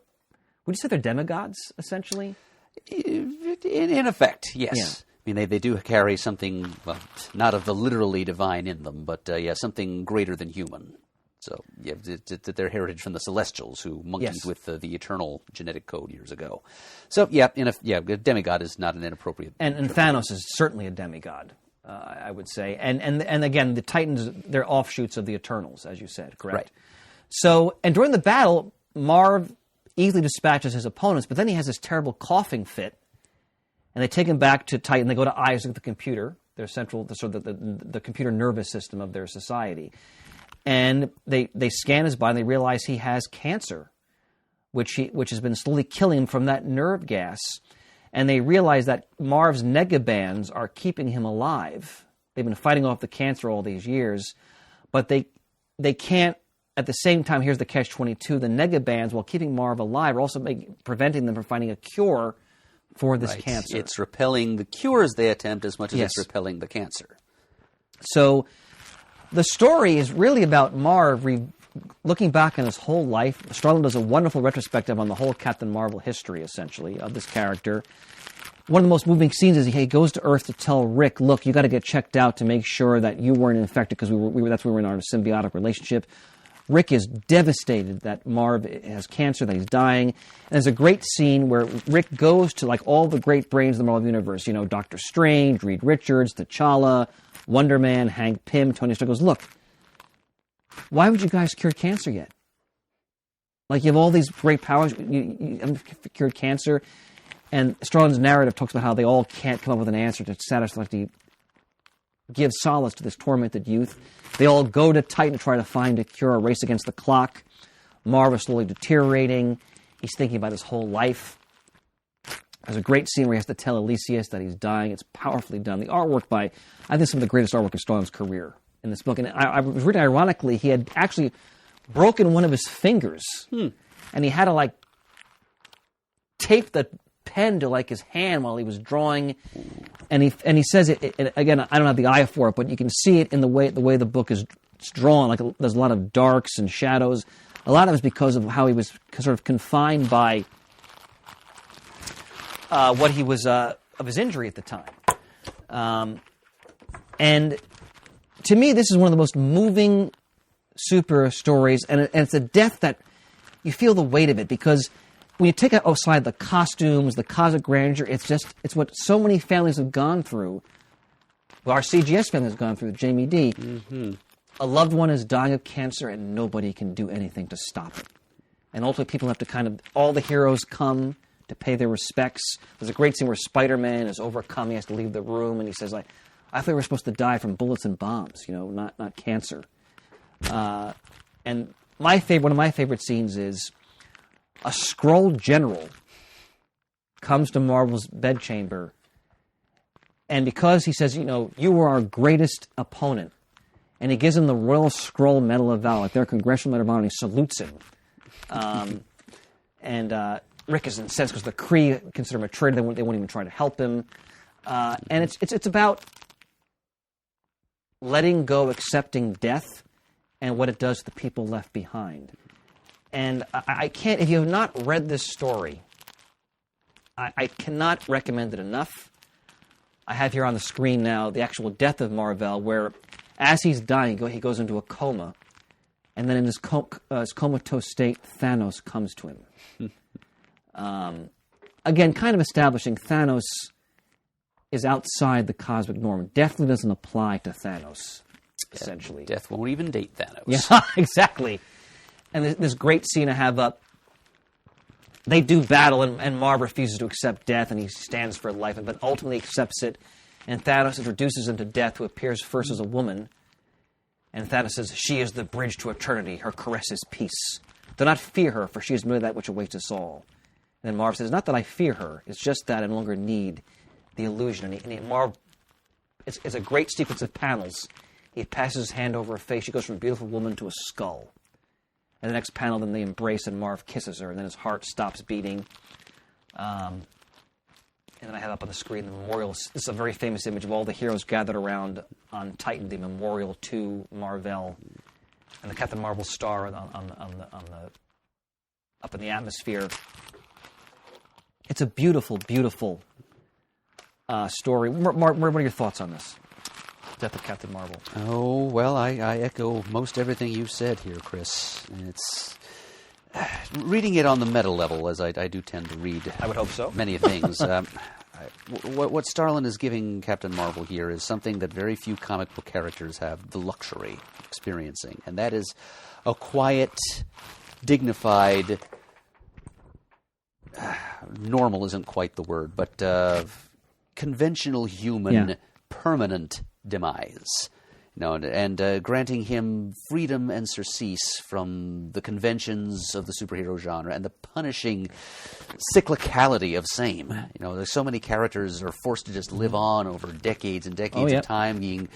E: would you say they're demigods, essentially?
C: In effect, yes.
E: Yeah.
C: I mean, they do carry something, well, not of the literally divine in them, but something greater than human. So, yeah, their heritage from the Celestials, who monkeyed with the eternal genetic code years ago. So, a demigod is not an inappropriate.
E: And Thanos is certainly a demigod, I would say. And again, the Titans, they're offshoots of the Eternals, as you said, correct?
C: Right.
E: So, and during the battle, Marv easily dispatches his opponents, but then he has this terrible coughing fit, and they take him back to Titan. They go to Isaac, the computer, their central, the computer nervous system of their society. And they scan his body, and they realize he has cancer, which has been slowly killing him from that nerve gas. And they realize that Marv's negabands are keeping him alive. They've been fighting off the cancer all these years, but they can't. At the same time, here's the catch-22, the negabands, while keeping Marv alive, are also preventing them from finding a cure for this cancer.
C: It's repelling the cures they attempt as much as it's repelling the cancer.
E: So the story is really about Marv looking back on his whole life. Starlin does a wonderful retrospective on the whole Captain Marvel history, essentially, of this character. One of the most moving scenes is he goes to Earth to tell Rick, look, you got to get checked out to make sure that you weren't infected, because that's when we were in our symbiotic relationship. Rick is devastated that Marv has cancer, that he's dying. And there's a great scene where Rick goes to like all the great brains of the Marvel Universe, you know, Doctor Strange, Reed Richards, T'Challa, Wonder Man, Hank Pym, Tony Stark, goes, look, why would you guys cure cancer yet? Like, you have all these great powers, you haven't cured cancer. And Starlin's narrative talks about how they all can't come up with an answer to satisfy, to give solace to this tormented youth. They all go to Titan to try to find a cure, a race against the clock. Marv is slowly deteriorating. He's thinking about his whole life. There's a great scene where he has to tell Elysius that he's dying. It's powerfully done. The artwork by, I think, some of the greatest artwork of Starlin's career in this book. And I was reading, ironically, he had actually broken one of his fingers. And he had to, like, tape the pen to, like, his hand while he was drawing. And he says it again, I don't have the eye for it, but you can see it in the way the book is drawn. Like, there's a lot of darks and shadows. A lot of it's because of how he was sort of confined by what he was of his injury at the time. And to me, this is one of the most moving super stories, and it's a death that you feel the weight of it, because when you take aside the costumes, the cosmic grandeur, it's what so many families have gone through. Well, our CGS family has gone through, Jamie D. Mm-hmm. A loved one is dying of cancer, and nobody can do anything to stop it. And ultimately, people have to all the heroes come to pay their respects. There's a great scene where Spider-Man is overcome. He has to leave the room, and he says, I thought we were supposed to die from bullets and bombs, not cancer. And one of my favorite scenes is a Skrull general comes to Marvel's bedchamber, and because he says, you were our greatest opponent, and he gives him the Royal Skrull Medal of Valor, like their Congressional Medal of Honor, and he salutes him. And Rick is incensed because the Kree consider him a traitor. They won't even try to help him. And it's about letting go, accepting death, and what it does to the people left behind. And I can't, if you have not read this story, I cannot recommend it enough. I have here on the screen now the actual death of Mar-Vell, where as he's dying, he goes into a coma, and then in his comatose state, Thanos comes to him. Again, kind of establishing Thanos is outside the cosmic norm. Definitely doesn't apply to Thanos, essentially.
C: Death won't even date Thanos.
E: Yeah, exactly. And this great scene I have up, they do battle, and Marv refuses to accept death, and he stands for life, but ultimately accepts it, and Thanos introduces him to Death, who appears first as a woman, and Thanos says, she is the bridge to eternity, her caress is peace. Do not fear her, for she is merely that which awaits us all. And then Marv says, not that I fear her, it's just that I no longer need the illusion. And Marv, it's a great sequence of panels. He passes his hand over her face, she goes from a beautiful woman to a skull. And the next panel, then they embrace, and Marv kisses her, and then his heart stops beating. And then I have up on the screen the memorial. This is a very famous image of all the heroes gathered around on Titan, the memorial to Mar-Vell, and the Captain Marvel star on the up in the atmosphere. It's a beautiful, beautiful story. Mark, what are your thoughts on this? Death of Captain Marvel.
C: Oh, well, I echo most everything you said here, Chris. It's reading it on the meta level, as I do tend to read.
E: I would hope so.
C: Many things. What Starlin is giving Captain Marvel here is something that very few comic book characters have the luxury of experiencing, and that is a quiet, dignified, normal isn't quite the word, but conventional human, permanent demise. And granting him freedom and surcease from the conventions of the superhero genre and the punishing cyclicality of same. There's so many characters are forced to just live on over decades and decades of time, being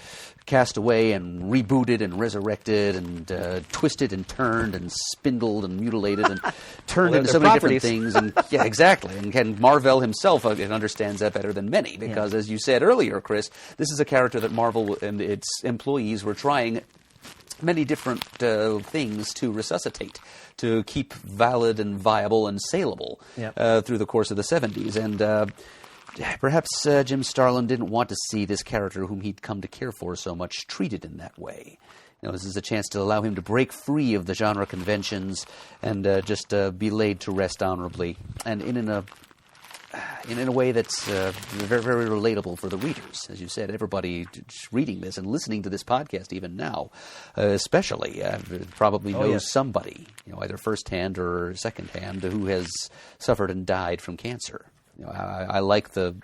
C: cast away and rebooted and resurrected and twisted and turned and spindled and mutilated and turned into so many different things. And yeah, exactly. And Mar-Vell himself understands that better than many because, as you said earlier, Chris, this is a character that Marvel and its employees were trying many different things to resuscitate, to keep valid and viable and saleable through the course of the 70s. And perhaps Jim Starlin didn't want to see this character whom he'd come to care for so much treated in that way. This is a chance to allow him to break free of the genre conventions and just be laid to rest honorably, and in a way that's very, very relatable for the readers. As you said, everybody reading this and listening to this podcast even now, especially, probably knows somebody, either firsthand or secondhand, who has suffered and died from cancer. I like the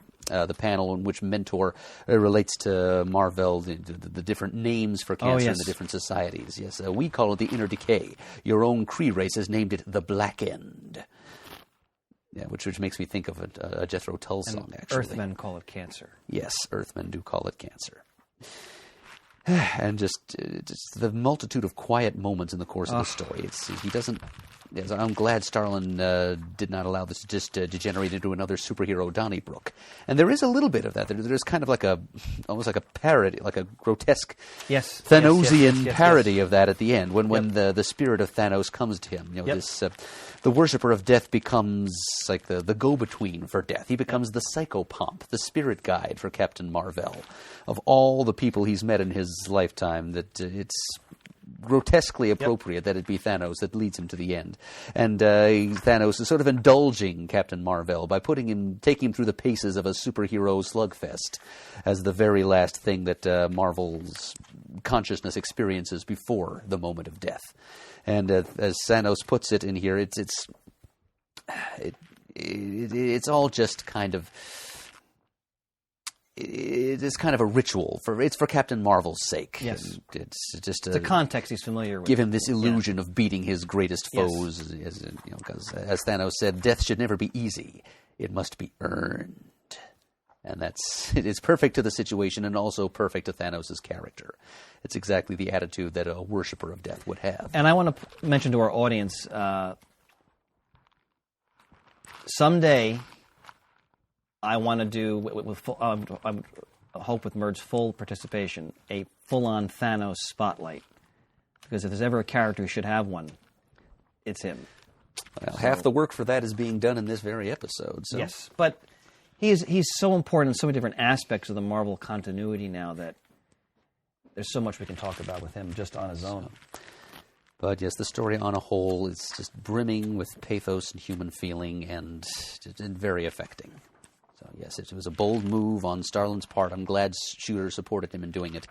C: panel in which Mentor relates to Mar-Vell, the different names for cancer in the different societies. Yes, we call it the inner decay. Your own Kree race has named it the Black End. Yeah, which makes me think of a Jethro Tull song, actually.
E: Earthmen call it cancer.
C: Yes, Earthmen do call it cancer. And just the multitude of quiet moments in the course of the story. He doesn't... I'm glad Starlin did not allow this to just degenerate into another superhero Donnybrook. And there is a little bit of that. There's kind of almost like a parody, like a grotesque Thanosian parody of that at the end, when the spirit of Thanos comes to him. The worshipper of death becomes like the go-between for death. He becomes the psychopomp, the spirit guide for Captain Mar-Vell. Of all the people he's met in his lifetime, that it's grotesquely appropriate that it be Thanos that leads him to the end. And Thanos is sort of indulging Captain Mar-Vell by taking him through the paces of a superhero slugfest as the very last thing that Marvel's consciousness experiences before the moment of death. And as Thanos puts it in here, it's all just kind of... It is kind of a ritual. It's for Captain Marvel's sake.
E: Yes.
C: It's just
E: the context he's familiar with.
C: Give him this illusion of beating his greatest foes. Because as Thanos said, death should never be easy. It must be earned. And it's perfect to the situation and also perfect to Thanos' character. It's exactly the attitude that a worshiper of death would have.
E: And I want to mention to our audience, someday I want to do, I hope with Murd's full participation, a full-on Thanos spotlight. Because if there's ever a character who should have one, it's him.
C: Well, half the work for that is being done in this very episode. So.
E: Yes, but he's so important in so many different aspects of the Marvel continuity now that there's so much we can talk about with him just on his own.
C: But yes, the story on a whole is just brimming with pathos and human feeling and very affecting. So yes, it was a bold move on Starlin's part. I'm glad Shooter supported him in doing it.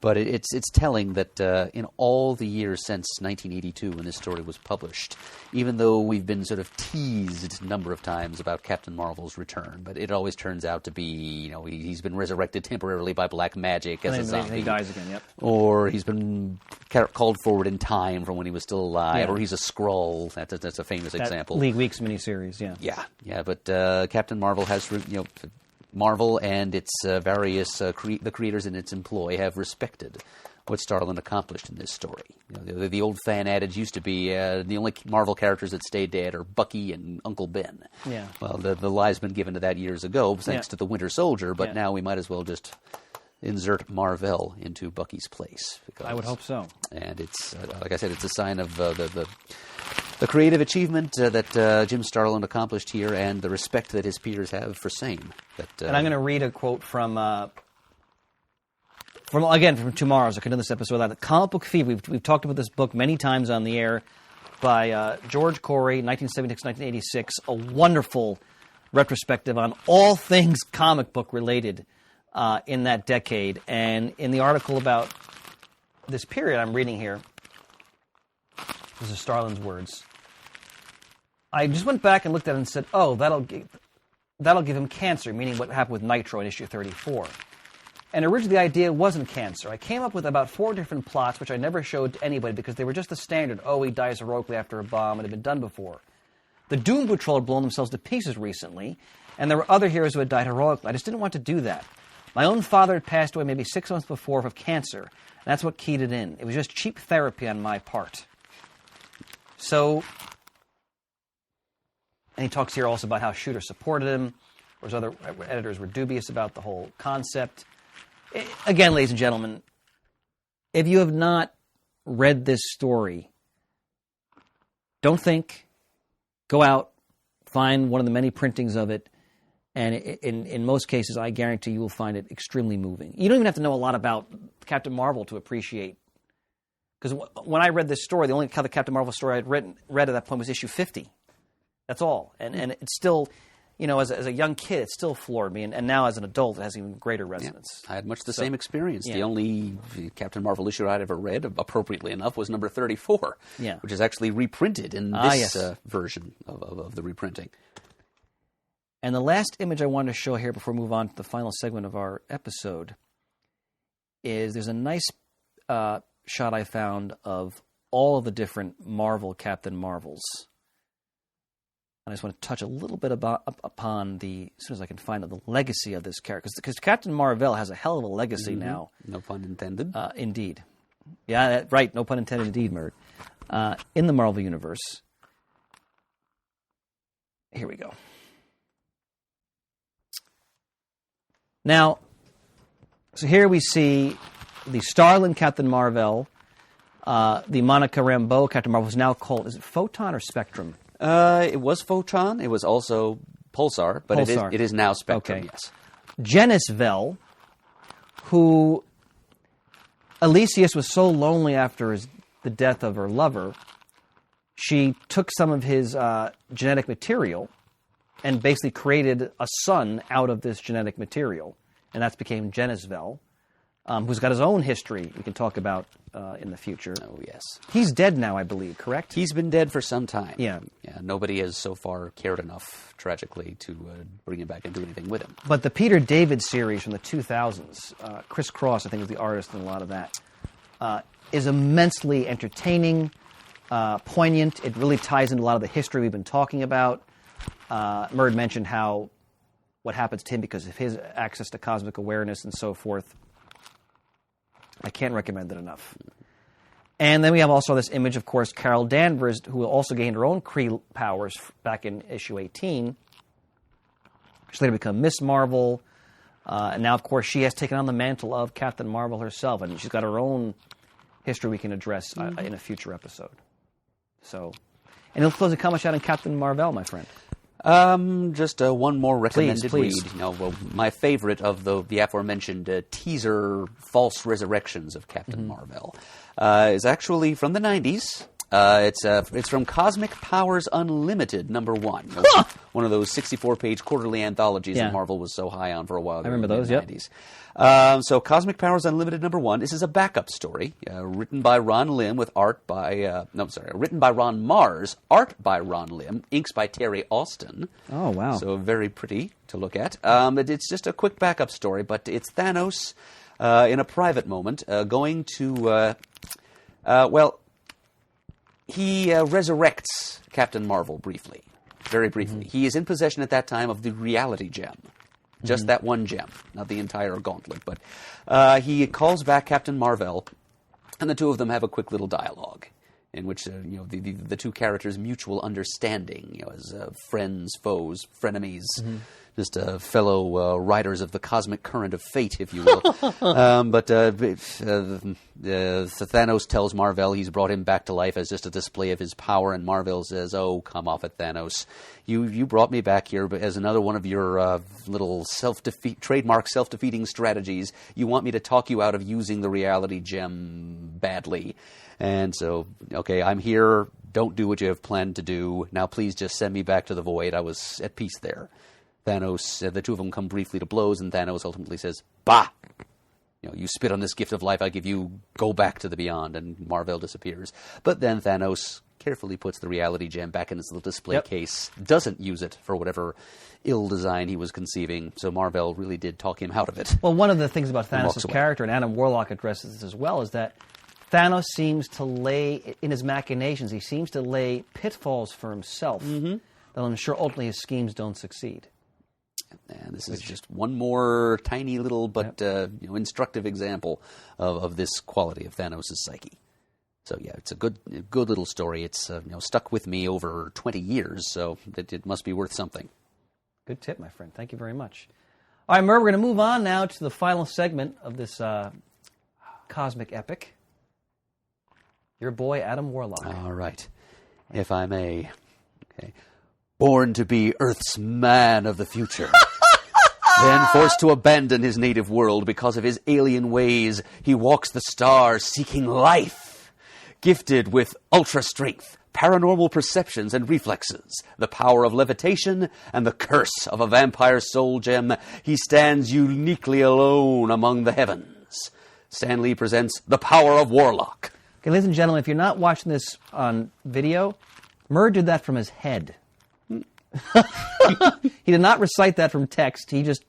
C: But it's telling that in all the years since 1982 when this story was published, even though we've been sort of teased a number of times about Captain Marvel's return, but it always turns out to be, he's been resurrected temporarily by black magic as a zombie.
E: And he dies again, yep.
C: Or he's been called forward in time from when he was still alive, or he's a Skrull. That's a famous example.
E: League Weeks miniseries,
C: Yeah, but Captain Marvel has, Marvel and its various the creators in its employ have respected what Starlin accomplished in this story. The old fan adage used to be the only Marvel characters that stayed dead are Bucky and Uncle Ben.
E: Yeah.
C: Well, the lie's been given to that years ago thanks to the Winter Soldier, but now we might as well just insert Mar-Vell into Bucky's place.
E: I would hope so.
C: And it's, like I said, it's a sign of the creative achievement that Jim Starlin accomplished here, and the respect that his peers have for same.
E: And I'm going to read a quote from tomorrow's. I could do this episode. Comic Book Fever. We've talked about this book many times on the air by George Corey, 1976-1986. A wonderful retrospective on all things comic book related in that decade. And in the article about this period I'm reading here, this is Starlin's words. I just went back and looked at it and said, oh, that'll give him cancer, meaning what happened with Nitro in issue 34. And originally the idea wasn't cancer. I came up with about 4 different plots, which I never showed to anybody because they were just the standard, he dies heroically after a bomb, and had been done before. The Doom Patrol had blown themselves to pieces recently, and there were other heroes who had died heroically. I just didn't want to do that. My own father had passed away maybe 6 months before of cancer, and that's what keyed it in. It was just cheap therapy on my part. So, and he talks here also about how Shooter supported him, whereas other editors were dubious about the whole concept. Again, ladies and gentlemen, if you have not read this story, don't think. Go out, find one of the many printings of it, and in most cases, I guarantee you will find it extremely moving. You don't even have to know a lot about Captain Marvel to appreciate Because when I read this story, the only other Captain Marvel story I'd read at that point was issue 50. That's all. And it's still, as a young kid, it still floored me. And now as an adult, it has even greater resonance.
C: I had much the same experience.
E: Yeah.
C: The only Captain Marvel issue I'd ever read, appropriately enough, was number 34, which is actually reprinted in this version of the reprinting.
E: And the last image I wanted to show here before we move on to the final segment of our episode is there's a nice shot I found of all of the different Marvel Captain Marvels. And I just want to touch a little bit upon as soon as I can find the legacy of this character. Because Captain Mar-Vell has a hell of a legacy now.
C: No pun intended.
E: Indeed. Yeah, right. No pun intended indeed, Mert. In the Marvel Universe. Here we go. Now, so here we see the Starlin Captain Mar-Vell, the Monica Rambeau Captain Marvel, who's now called, is it Photon or Spectrum?
C: It was Photon. It was also Pulsar, but
E: Pulsar.
C: It is now Spectrum,
E: Okay.
C: yes.
E: Janice Vell, who Elysius was so lonely after the death of her lover, she took some of his genetic material and basically created a son out of this genetic material. And that's became Janice Vell, who's got his own history we can talk about in the future.
C: Oh, yes.
E: He's dead now, I believe, correct?
C: He's been dead for some time.
E: Yeah.
C: Nobody has so far cared enough, tragically, to bring him back and do anything with him.
E: But the Peter David series from the 2000s, Chris Cross, I think, was the artist in a lot of that, is immensely entertaining, poignant. It really ties into a lot of the history we've been talking about. Murd mentioned what happens to him because of his access to cosmic awareness and so forth. I can't recommend it enough. And then we have also this image, of course, Carol Danvers, who also gained her own Kree powers back in issue 18. She later became Miss Marvel. And now, of course, she has taken on the mantle of Captain Marvel herself. And she's got her own history we can address in a future episode. So, and it'll close a comic shot on Captain Mar-Vell, my friend.
C: Just one more recommended
E: Please.
C: read. My favorite of the aforementioned teaser false resurrections of Captain Mar-Vell is actually from the 90s. It's from Cosmic Powers Unlimited, number 1. One of those 64-page quarterly anthologies that Marvel was so high on for a while.
E: I remember those, yep.
C: 90s. So Cosmic Powers Unlimited, number 1. This is a backup story written by Ron Lim with written by Ron Mars, art by Ron Lim, inks by Terry Austin.
E: Oh, wow.
C: So very pretty to look at. It's just a quick backup story, but it's Thanos in a private moment going to, he resurrects Captain Marvel briefly, very briefly. He is in possession at that time of the reality gem. Just that one gem, not the entire gauntlet. But he calls back Captain Mar-Vell, and the two of them have a quick little dialogue in which the two characters' mutual understanding, as friends, foes, frenemies, just fellow riders of the cosmic current of fate, if you will. But Thanos tells Mar-Vell he's brought him back to life as just a display of his power, and Mar-Vell says, "Oh, come off it, Thanos. You brought me back here as another one of your little trademark self-defeating strategies. You want me to talk you out of using the reality gem badly. And so, okay, I'm here. Don't do what you have planned to do. Now please just send me back to the void. I was at peace there." Thanos, the two of them come briefly to blows, and Thanos ultimately says, "Bah! You spit on this gift of life I give you, go back to the beyond," and Mar-Vell disappears. But then Thanos carefully puts the reality gem back in his little display case, doesn't use it for whatever ill design he was conceiving, so Mar-Vell really did talk him out of it.
E: Well, one of the things about Thanos' character, and Adam Warlock addresses this as well, is that Thanos seems to lay, in his machinations, he seems to lay pitfalls for himself that'll ensure ultimately his schemes don't succeed.
C: And this is just one more tiny little but instructive example of this quality of Thanos' psyche. So yeah, it's a good little story. It's stuck with me over 20 years, so it must be worth something.
E: Good tip, my friend. Thank you very much. All right, Mer, we're going to move on now to the final segment of this cosmic epic. Your boy, Adam Warlock.
C: All right, if I may. Okay. Born to be Earth's man of the future. Then forced to abandon his native world because of his alien ways, he walks the stars seeking life. Gifted with ultra strength, paranormal perceptions and reflexes, the power of levitation, and the curse of a vampire soul gem, he stands uniquely alone among the heavens. Stan Lee presents The Power of Warlock.
E: Okay, ladies and gentlemen, if you're not watching this on video, Murr did that from his head. He did not recite that from text. He just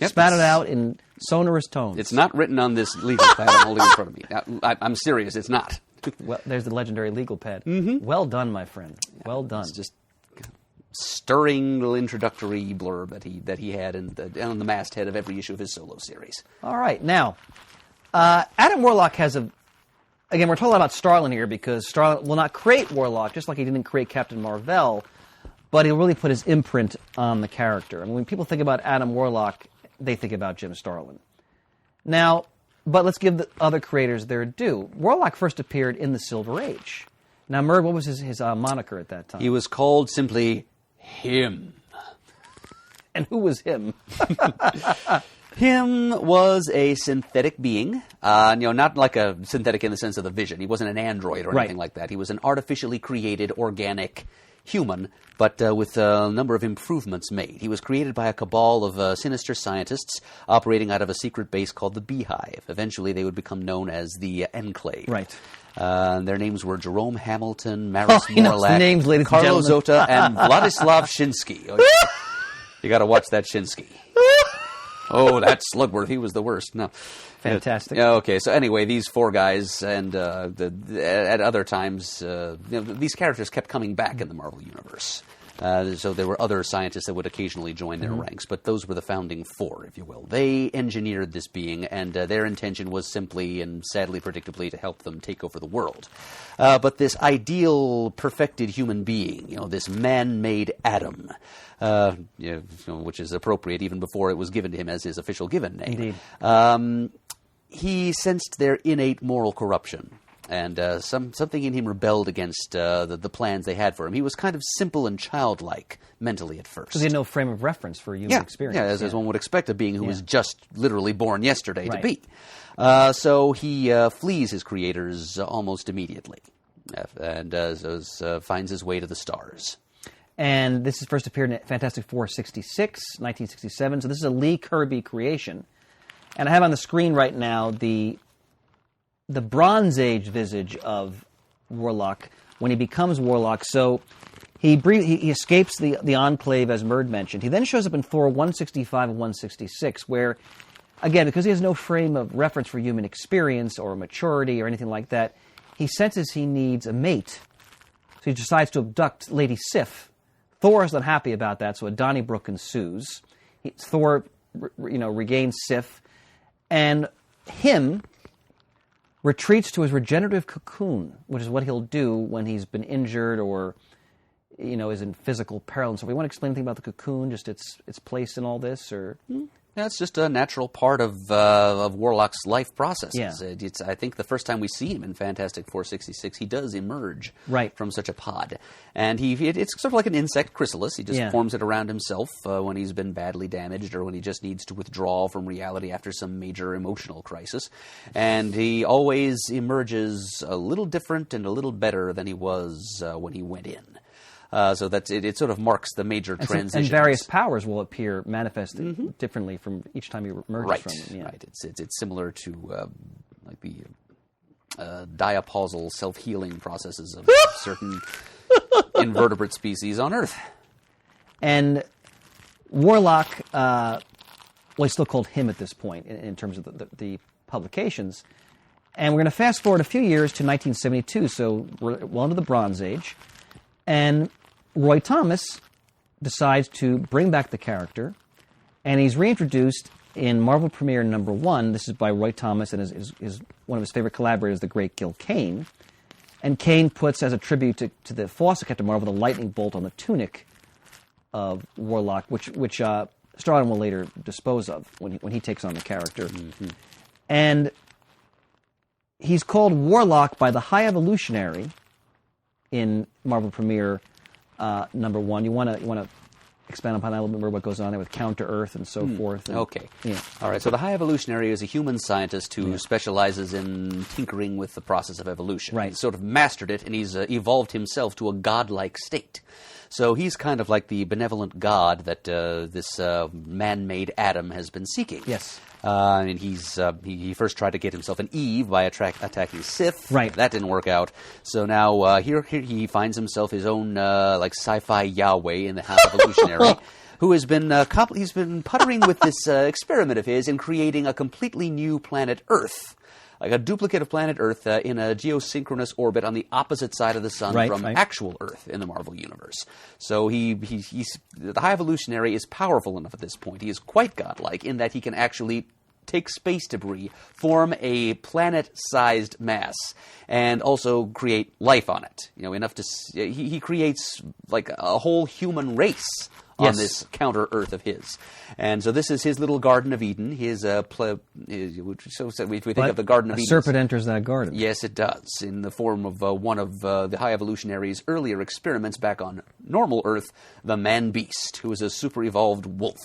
E: spat it out in sonorous tones.
C: It's not written on this legal pad I'm holding in front of me. Now, I'm serious, it's not.
E: Well, there's the legendary legal pad. Mm-hmm. Well done, my friend. Well done.
C: It's just stirring little introductory blurb that he had on the masthead of every issue of his solo series.
E: All right, now, Adam Warlock has a... Again, we're talking a lot about Starlin here because Starlin will not create Warlock, just like he didn't create Captain Mar-Vell, but he'll really put his imprint on the character. I mean, when people think about Adam Warlock, they think about Jim Starlin. Now, but let's give the other creators their due. Warlock first appeared in the Silver Age. Now, Murd, what was his moniker at that time?
C: He was called simply Him.
E: And who was him?
C: Him was a synthetic being, not like a synthetic in the sense of the Vision. He wasn't an android or anything like that. He was an artificially created, organic human, but with a number of improvements made. He was created by a cabal of sinister scientists operating out of a secret base called the Beehive. Eventually, they would become known as the Enclave.
E: Right.
C: Their names were Jerome Hamilton, Maris
E: Morlack, names, ladies
C: Carlo
E: and gentlemen.
C: Zota, and Vladislav Shinsky. You got to watch that Shinsky. Oh, that Slugworth, he was the worst. No.
E: Fantastic.
C: Okay, so anyway, these four guys, and at other times, these characters kept coming back in the Marvel Universe. So there were other scientists that would occasionally join their ranks, but those were the founding four, if you will. They engineered this being, and their intention was simply, and sadly predictably, to help them take over the world. But this ideal, perfected human being, this man-made Adam, which is appropriate even before it was given to him as his official given name.
E: Indeed.
C: He sensed their innate moral corruption, and something in him rebelled against the plans they had for him. He was kind of simple and childlike mentally at first.
E: Because he had no frame of reference for human experience.
C: Yeah, as one would expect a being who was just literally born yesterday to be. So he flees his creators almost immediately, and finds his way to the stars.
E: And this is first appeared in Fantastic Four 66, 1967. So this is a Lee Kirby creation. And I have on the screen right now the Bronze Age visage of Warlock when he becomes Warlock. So he escapes the Enclave, as Murd mentioned. He then shows up in Thor 165 and 166, where, again, because he has no frame of reference for human experience or maturity or anything like that, he senses he needs a mate. So he decides to abduct Lady Sif. Thor is not happy about that, so a Donnybrook ensues. Thor, regains Sif, and him retreats to his regenerative cocoon, which is what he'll do when he's been injured or, is in physical peril. And so, we want to explain anything about the cocoon, just its place in all this, or?
C: Yeah, it's just a natural part of Warlock's life processes.
E: Yeah.
C: I think the first time we see him in Fantastic Four 66, he does emerge from such a pod. And it's sort of like an insect chrysalis. He just forms it around himself when he's been badly damaged or when he just needs to withdraw from reality after some major emotional crisis. And he always emerges a little different and a little better than he was when he went in. So that's it sort of marks the major transition.
E: And various powers will appear manifested differently from each time you emerge from them. Yeah.
C: Right. It's similar to like the diapausal self-healing processes of certain invertebrate species on Earth.
E: And Warlock, he's still called him at this point in terms of the publications. And we're going to fast forward a few years to 1972, so we're well into the Bronze Age. And Roy Thomas decides to bring back the character, and he's reintroduced in Marvel Premiere #1. This is by Roy Thomas and his one of his favorite collaborators, the great Gil Kane. And Kane puts, as a tribute to the Fawcett Captain Marvel, the lightning bolt on the tunic of Warlock, which Starlin will later dispose of when he takes on the character. Mm-hmm. And he's called Warlock by the High Evolutionary in Marvel Premiere #1. You want to expand upon that a little bit more, what goes on there with Counter-Earth and so forth. And,
C: Okay.
E: Yeah.
C: All right. So the High Evolutionary is a human scientist who specializes in tinkering with the process of evolution.
E: Right.
C: He's sort of mastered it, and he's evolved himself to a godlike state. So he's kind of like the benevolent god that this man-made Adam has been seeking.
E: Yes.
C: And he first tried to get himself an Eve by attacking Sith.
E: Right.
C: That didn't work out. So now here he finds himself his own like sci-fi Yahweh in the High Evolutionary, who has been he's been puttering with this experiment of his in creating a completely new planet Earth. Like a duplicate of planet Earth in a geosynchronous orbit on the opposite side of the sun from actual Earth in the Marvel Universe. So he's the High Evolutionary is powerful enough at this point. He is quite godlike in that he can actually take space debris, form a planet-sized mass, and also create life on it. You know, enough to he creates like a whole human race on this counter-Earth of his. And so this is his little Garden of Eden. His, if we think of the Garden of Eden.
E: A serpent enters that garden.
C: Yes, it does, in the form of one of the High Evolutionary's earlier experiments back on normal Earth, the Man-Beast, who is a super-evolved wolf,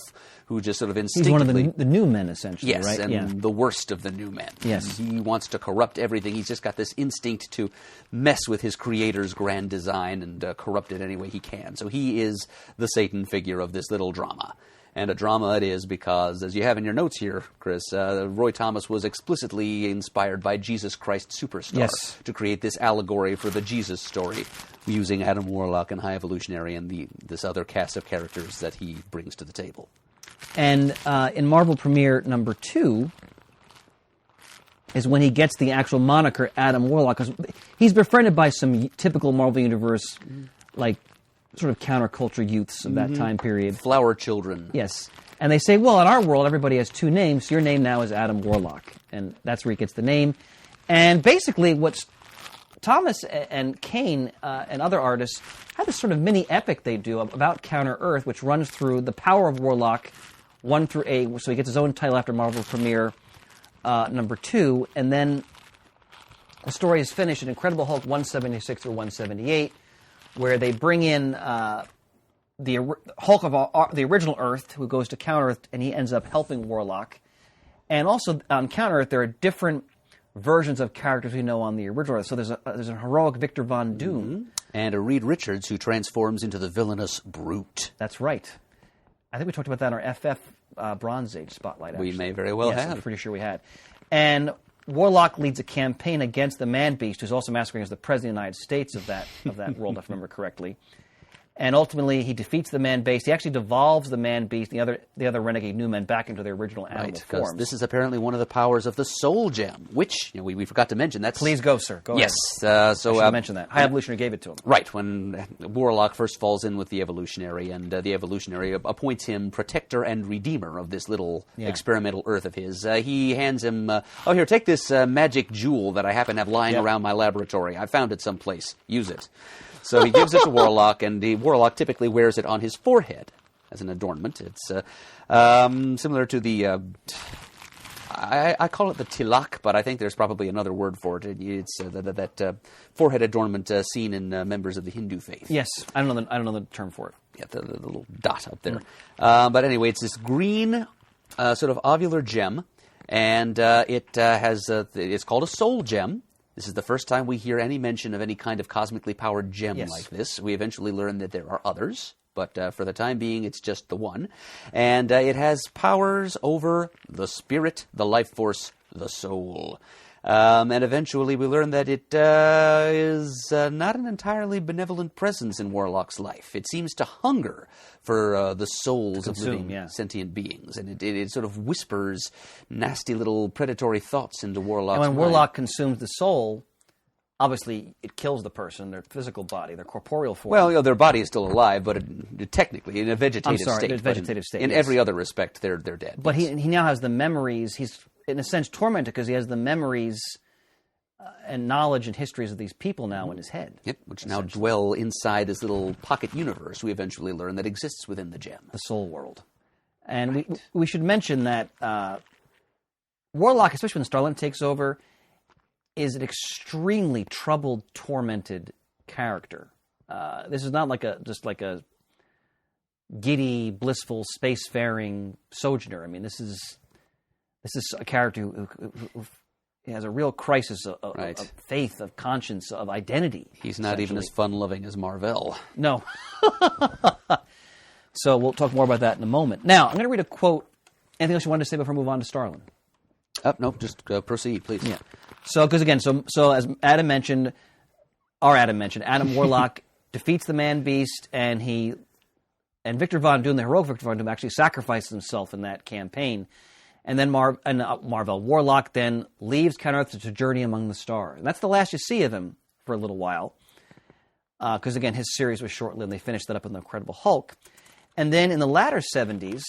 C: who just sort of instinctively...
E: He's one of the new men, essentially,
C: yes,
E: right?
C: and the worst of the new men.
E: Yes.
C: He wants to corrupt everything. He's just got this instinct to mess with his creator's grand design and corrupt it any way he can. So he is the Satan figure of this little drama. And a drama it is because, as you have in your notes here, Chris, Roy Thomas was explicitly inspired by Jesus Christ Superstar to create this allegory for the Jesus story, using Adam Warlock and High Evolutionary and this other cast of characters that he brings to the table.
E: And in Marvel Premiere number 2 is when he gets the actual moniker Adam Warlock, because he's befriended by some typical Marvel Universe, like, sort of counterculture youths of that time period.
C: Flower children.
E: Yes. And they say, well, in our world, everybody has 2 names, so your name now is Adam Warlock. And that's where he gets the name. And basically, what's Thomas and Kane and other artists have this sort of mini epic they do about Counter-Earth, which runs through the power of Warlock 1 through 8. So he gets his own title after Marvel Premiere number 2. And then the story is finished in Incredible Hulk 176 through 178, where they bring in the Hulk of the original Earth, who goes to Counter-Earth, and he ends up helping Warlock. And also on Counter-Earth, there are different versions of characters we know on the original Earth. So there's a heroic Victor Von Doom.
C: And a Reed Richards who transforms into the villainous Brute.
E: That's right. I think we talked about that in our FF Bronze Age spotlight, actually.
C: We may very well
E: yes,
C: have.
E: I'm pretty sure we had. And Warlock leads a campaign against the Man-Beast, who's also masquerading as the President of the United States of that world, if I remember correctly. And ultimately, he defeats the Man-Beast. He actually devolves the Man-Beast, the other renegade new men, back into their original animal forms.
C: This is apparently one of the powers of the Soul Gem, which we forgot to mention. That's
E: Please go, sir. Go
C: yes.
E: ahead.
C: So
E: I should mention that. High Evolutionary gave it to him.
C: Right, when Warlock first falls in with the Evolutionary, and the Evolutionary appoints him protector and redeemer of this little experimental Earth of his, he hands him, here, take this magic jewel that I happen to have lying around my laboratory. I found it someplace. Use it. So he gives it to Warlock, and the Warlock typically wears it on his forehead as an adornment. It's similar to the... I call it the tilak, but I think there's probably another word for it. It's that forehead adornment seen in members of the Hindu faith.
E: Yes, I don't know the term for it.
C: Yeah, the little dot up there. But anyway, it's this green sort of ovular gem, and it's called a soul gem. This is the first time we hear any mention of any kind of cosmically powered gem like this. We eventually learn that there are others, but for the time being, it's just the one. And it has powers over the spirit, the life force, the soul. And eventually we learn that it is not an entirely benevolent presence in Warlock's life. It seems to hunger for the souls of living sentient beings. And it sort of whispers nasty little predatory thoughts into Warlock's mind.
E: And when Warlock consumes the soul, obviously it kills the person, their physical body, their corporeal form.
C: Well, their body is still alive, but technically in a vegetative state.
E: In a vegetative state.
C: In every other respect, they're dead.
E: But he now has the memories. He's, in a sense, tormented because he has the memories and knowledge and histories of these people now in his head.
C: Yep, which now dwell inside this little pocket universe we eventually learn that exists within the gem.
E: The soul world. And we should mention that Warlock, especially when Starlin takes over, is an extremely troubled, tormented character. This is not just like a giddy, blissful, spacefaring sojourner. I mean, this is a character who has a real crisis of faith, of conscience, of identity.
C: He's not even as fun-loving as Mar-Vell.
E: No. So we'll talk more about that in a moment. Now, I'm going to read a quote. Anything else you wanted to say before we move on to Starlin?
C: No, just proceed, please.
E: Yeah. So, because again, so as Adam mentioned, Adam Warlock defeats the Man-Beast, and Victor Von Doom, the heroic Victor Von Doom, actually sacrifices himself in that campaign. And then Mar-Vell Warlock then leaves Counter-Earth to journey among the stars. And that's the last you see of him for a little while. Because, again, his series was short-lived. They finished that up in The Incredible Hulk. And then in the latter 70s,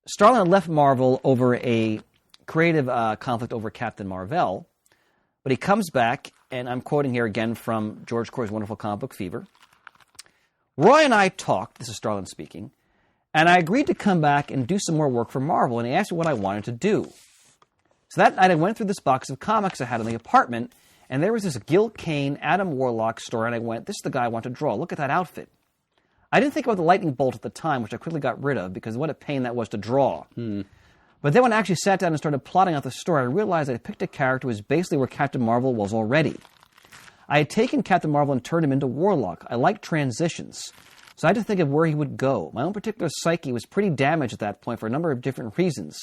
E: Starlin left Marvel over a creative conflict over Captain Mar-Vell. But he comes back, and I'm quoting here again from George Corey's wonderful comic book Fever. Roy and I talked, this is Starlin speaking, and I agreed to come back and do some more work for Marvel, and he asked me what I wanted to do. So that night I went through this box of comics I had in the apartment, and there was this Gil Kane, Adam Warlock story, and I went, this is the guy I want to draw. Look at that outfit. I didn't think about the lightning bolt at the time, which I quickly got rid of, because what a pain that was to draw. But then when I actually sat down and started plotting out the story, I realized I picked a character who was basically where Captain Marvel was already. I had taken Captain Marvel and turned him into Warlock. I liked transitions. So I had to think of where he would go. My own particular psyche was pretty damaged at that point for a number of different reasons.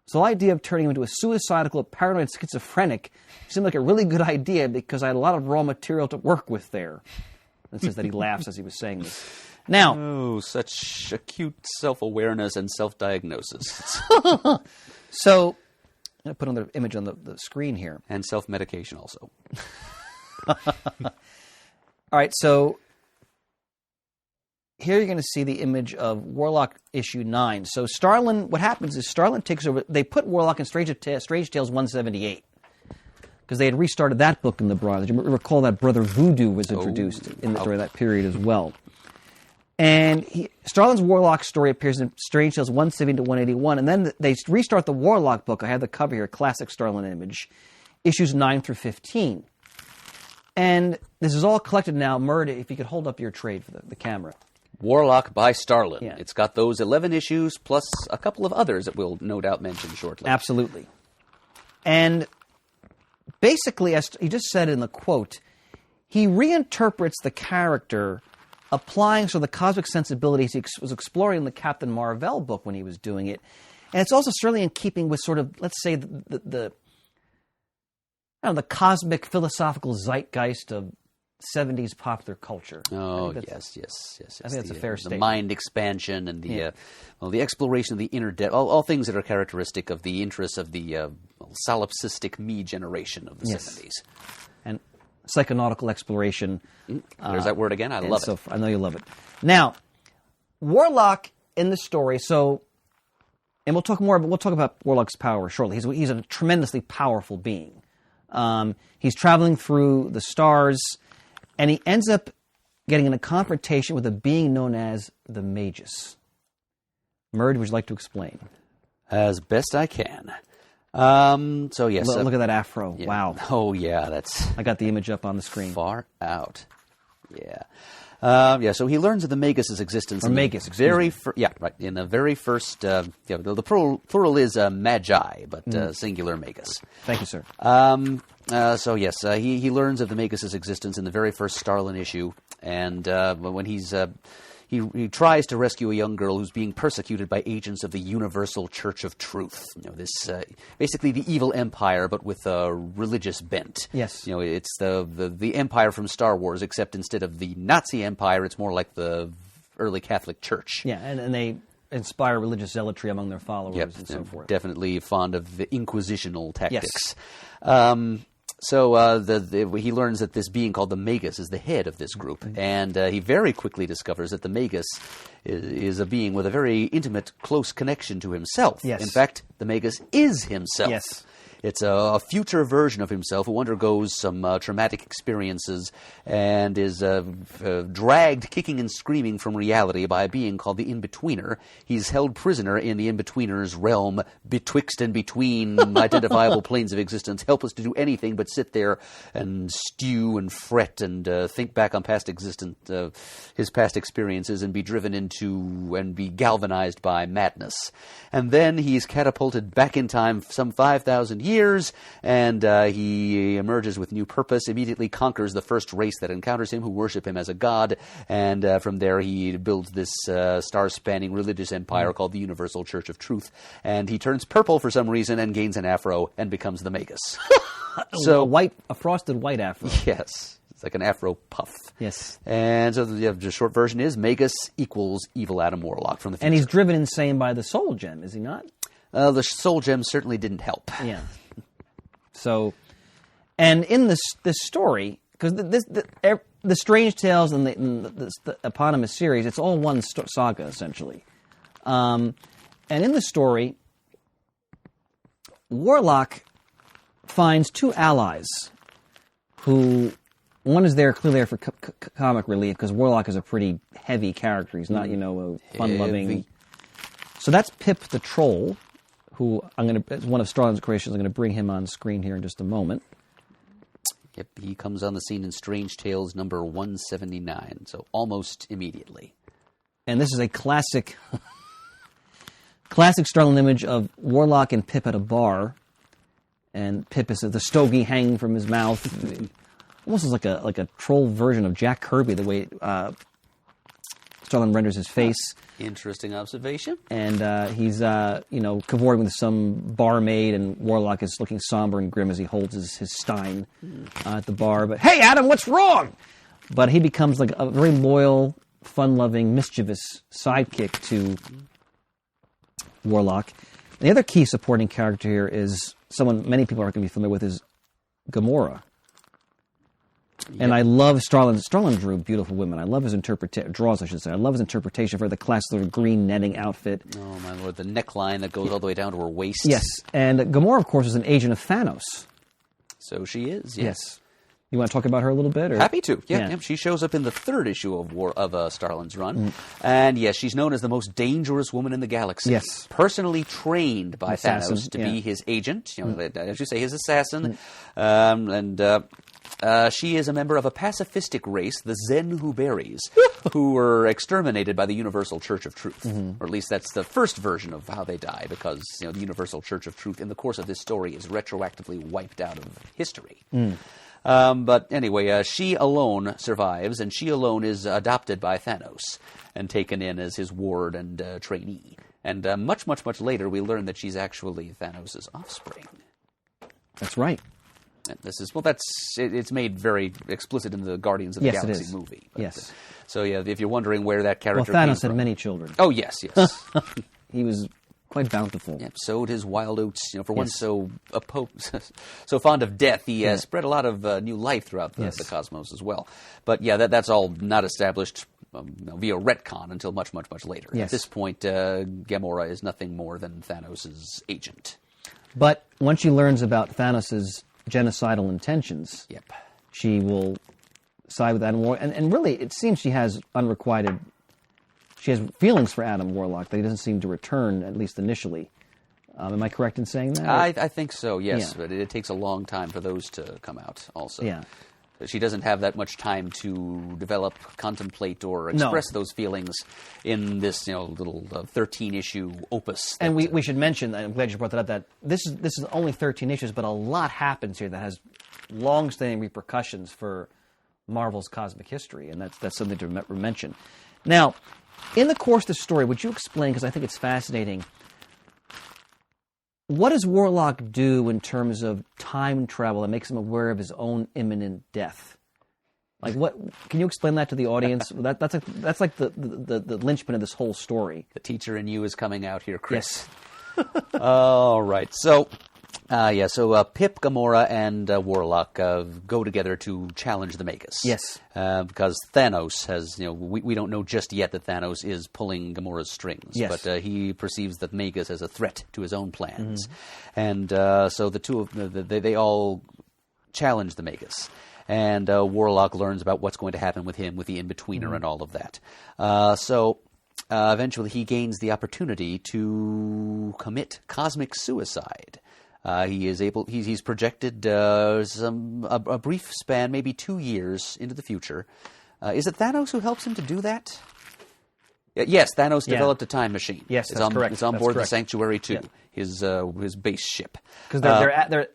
E: So the idea of turning him into a suicidal, paranoid schizophrenic seemed like a really good idea because I had a lot of raw material to work with there. It says that he laughs as he was saying this. Now,
C: Oh, such acute self-awareness and self-diagnosis.
E: so I'm going to put another image on the screen here.
C: And self-medication also.
E: All right, so here you're going to see the image of Warlock issue 9. So Starlin, what happens is Starlin takes over. They put Warlock in Strange Tales 178 because they had restarted that book in the Bronze. You recall that Brother Voodoo was introduced during that period as well. And Starlin's Warlock story appears in Strange Tales 170 to 181, and then they restart the Warlock book. I have the cover here, classic Starlin image, issues 9 through 15. And this is all collected now. Murd, if you could hold up your trade for the camera.
C: Warlock by Starlin.
E: Yeah.
C: It's got those 11 issues plus a couple of others that we'll no doubt mention shortly.
E: Absolutely. And basically, as he just said in the quote, he reinterprets the character, applying sort of the cosmic sensibilities he was exploring in the Captain Mar-Vell book when he was doing it. And it's also certainly in keeping with sort of, let's say, the cosmic philosophical zeitgeist of 70s popular culture.
C: Oh, yes.
E: I think that's a fair statement.
C: The mind expansion and the exploration of the inner depth, all things that are characteristic of the interests of the solipsistic me generation of the 70s.
E: And psychonautical exploration.
C: There's that word again. I love it.
E: I know you love it. Now, Warlock in the story, and we'll talk about Warlock's power shortly. He's a tremendously powerful being. He's traveling through the stars, and he ends up getting in a confrontation with a being known as the Magus. Murd, would you like to explain?
C: As best I can. So yes.
E: Look at that afro.
C: Yeah.
E: Wow.
C: Oh, yeah, that's...
E: I got the image up on the screen.
C: Far out. Yeah. So he learns of the Magus' existence.
E: Or Magus,
C: in the very first... the plural is Magi, but singular Magus.
E: Thank you, sir.
C: He learns of the Magus' existence in the very first Starlin issue, and when he tries to rescue a young girl who's being persecuted by agents of the Universal Church of Truth. This basically the evil empire, but with a religious bent.
E: Yes.
C: It's the empire from Star Wars, except instead of the Nazi empire, it's more like the early Catholic Church.
E: Yeah, and they inspire religious zealotry among their followers and so forth.
C: Definitely fond of the inquisitional tactics. Yes. He learns that this being called the Magus is the head of this group, and he very quickly discovers that the Magus is a being with a very intimate, close connection to himself.
E: Yes.
C: In fact, the Magus is himself.
E: Yes.
C: It's a future version of himself who undergoes some traumatic experiences and is dragged kicking and screaming from reality by a being called the In-Betweener. He's held prisoner in the In-Betweener's realm, betwixt and between identifiable planes of existence, helpless to do anything but sit there and stew and fret and think back on his past experiences and be driven into and be galvanized by madness. And then he's catapulted back in time some 5,000 years, and he emerges with new purpose, immediately conquers the first race that encounters him, who worship him as a god, and from there he builds this star-spanning religious empire called the Universal Church of Truth, and he turns purple for some reason and gains an afro and becomes the Magus.
E: So a frosted white afro.
C: Yes. It's like an afro puff.
E: Yes.
C: And so the short version is Magus equals evil Adam Warlock from the future.
E: And he's driven insane by the soul gem, is he not?
C: The soul gem certainly didn't help.
E: Yeah. So, and in this story, because the Strange Tales and the eponymous series, it's all one saga, essentially. And in the story, Warlock finds two allies who... One is clearly there for comic relief, because Warlock is a pretty heavy character. He's not, a fun-loving... So that's Pip the Troll, who as one of Starlin's creations, I'm going to bring him on screen here in just a moment.
C: Yep, he comes on the scene in Strange Tales number 179, so almost immediately.
E: And this is a classic Starlin image of Warlock and Pip at a bar, and Pip is the stogie hanging from his mouth... Almost like a troll version of Jack Kirby, the way Starlin renders his face.
C: Interesting observation.
E: And he's, cavorting with some barmaid, and Warlock is looking somber and grim as he holds his stein at the bar. But, hey, Adam, what's wrong? But he becomes like a very loyal, fun-loving, mischievous sidekick to Warlock. And the other key supporting character here is someone many people aren't going to be familiar with, is Gamora. Yep. And I love Starlin. Starlin drew beautiful women. I love his draws, I should say. I love his interpretation for the classic green netting outfit.
C: Oh, my Lord. The neckline that goes all the way down to her waist.
E: Yes. And Gamora, of course, is an agent of Thanos.
C: So she is,
E: yes. You want to talk about her a little bit? Or?
C: Happy to. Yeah. She shows up in the third issue of Starlin's run. And, yes, she's known as the most dangerous woman in the galaxy.
E: Yes.
C: Personally trained by Thanos to be his agent, as you say, his assassin. She is a member of a pacifistic race, the Zen Huberis, who were exterminated by the Universal Church of Truth. Or at least that's the first version of how they die, because the Universal Church of Truth, in the course of this story, is retroactively wiped out of history. But anyway, she alone survives, and she alone is adopted by Thanos and taken in as his ward and trainee. And much, much, much later, we learn that she's actually Thanos' offspring.
E: That's right.
C: It's made very explicit in the Guardians of the Galaxy movie. But,
E: yes.
C: So yeah, if you're wondering where that character
E: Thanos
C: came
E: had
C: from.
E: many children.
C: Oh yes.
E: He was quite bountiful.
C: Yep, sowed his wild oats. For one so fond of death, he spread a lot of new life throughout the cosmos as well. But yeah, that's all not established via retcon until much, much, much later.
E: Yes.
C: At this point, Gamora is nothing more than Thanos' agent.
E: But once she learns about Thanos' genocidal intentions, she will side with Adam Warlock. And really, it seems she has she has feelings for Adam Warlock that he doesn't seem to return, at least initially. Am I correct in saying that?
C: I think so, yes. Yeah. But it takes a long time for those to come out also.
E: Yeah.
C: She doesn't have that much time to develop, contemplate, or express those feelings in this, little 13-issue opus.
E: And we should mention, I'm glad you brought that up, that this is only 13 issues, but a lot happens here that has long-standing repercussions for Marvel's cosmic history, and that's something to mention. Now, in the course of the story, would you explain, because I think it's fascinating, what does Warlock do in terms of time travel that makes him aware of his own imminent death? Like, what? Can you explain that to the audience? That's like the linchpin of this whole story.
C: The teacher in you is coming out here, Chris.
E: Yes.
C: All right. So, So Pip, Gamora, and Warlock go together to challenge the Magus.
E: Yes.
C: Because Thanos has, we don't know just yet that Thanos is pulling Gamora's strings.
E: Yes.
C: But he perceives that Magus as a threat to his own plans. And so the two of they all challenge the Magus. And Warlock learns about what's going to happen with him, with the In-Betweener and all of that. Eventually he gains the opportunity to commit cosmic suicide. He's projected a brief span, maybe 2 years into the future. Is it Thanos who helps him to do that? Yes, Thanos developed a time machine.
E: Yes, that's correct.
C: It's on
E: That's
C: board
E: correct.
C: the Sanctuary 2,
E: Yeah.
C: his base ship.
E: Because they're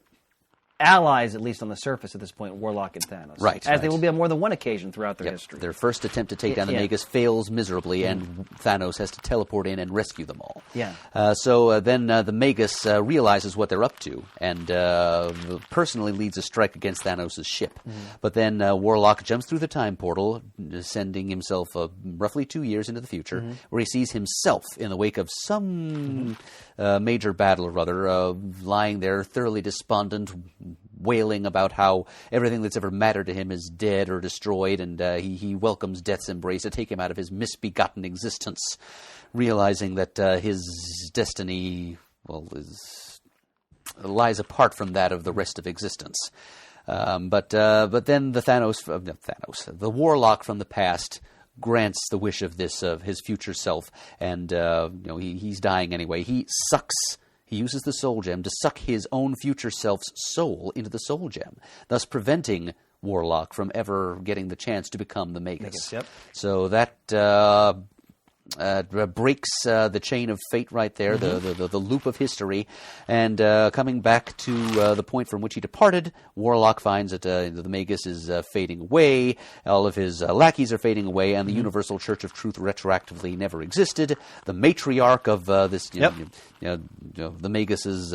E: allies, at least on the surface at this point, Warlock and Thanos.
C: Right.
E: As they will be on more than one occasion throughout their history.
C: Their first attempt to take down the Magus fails miserably, and Thanos has to teleport in and rescue them all.
E: Yeah.
C: So then the Magus realizes what they're up to, and personally leads a strike against Thanos' ship. But then Warlock jumps through the time portal, sending himself roughly 2 years into the future, where he sees himself in the wake of some major battle or other, lying there thoroughly despondent, wailing about how everything that's ever mattered to him is dead or destroyed, and he welcomes death's embrace to take him out of his misbegotten existence, realizing that his destiny, lies apart from that of the rest of existence. But then the Warlock from the past grants the wish of his future self, and he's dying anyway. He uses the soul gem to suck his own future self's soul into the soul gem, thus preventing Warlock from ever getting the chance to become the Magus.
E: Yep.
C: So that breaks the chain of fate right there, the loop of history. And coming back to the point from which he departed, Warlock finds that the Magus is fading away, all of his lackeys are fading away, and the Universal Church of Truth retroactively never existed. The matriarch of the Magus's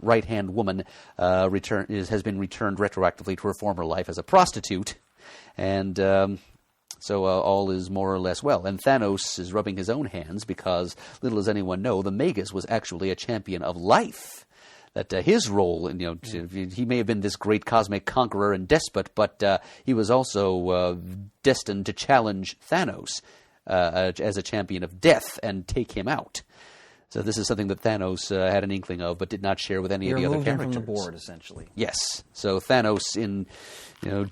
C: right-hand woman has been returned retroactively to her former life as a prostitute, and so all is more or less well. And Thanos is rubbing his own hands because, little does anyone know, the Magus was actually a champion of life. That his role, he may have been this great cosmic conqueror and despot, but he was also destined to challenge Thanos as a champion of death and take him out. So this is something that Thanos had an inkling of, but did not share with any of the other characters.
E: From the board, essentially.
C: Yes. So Thanos, in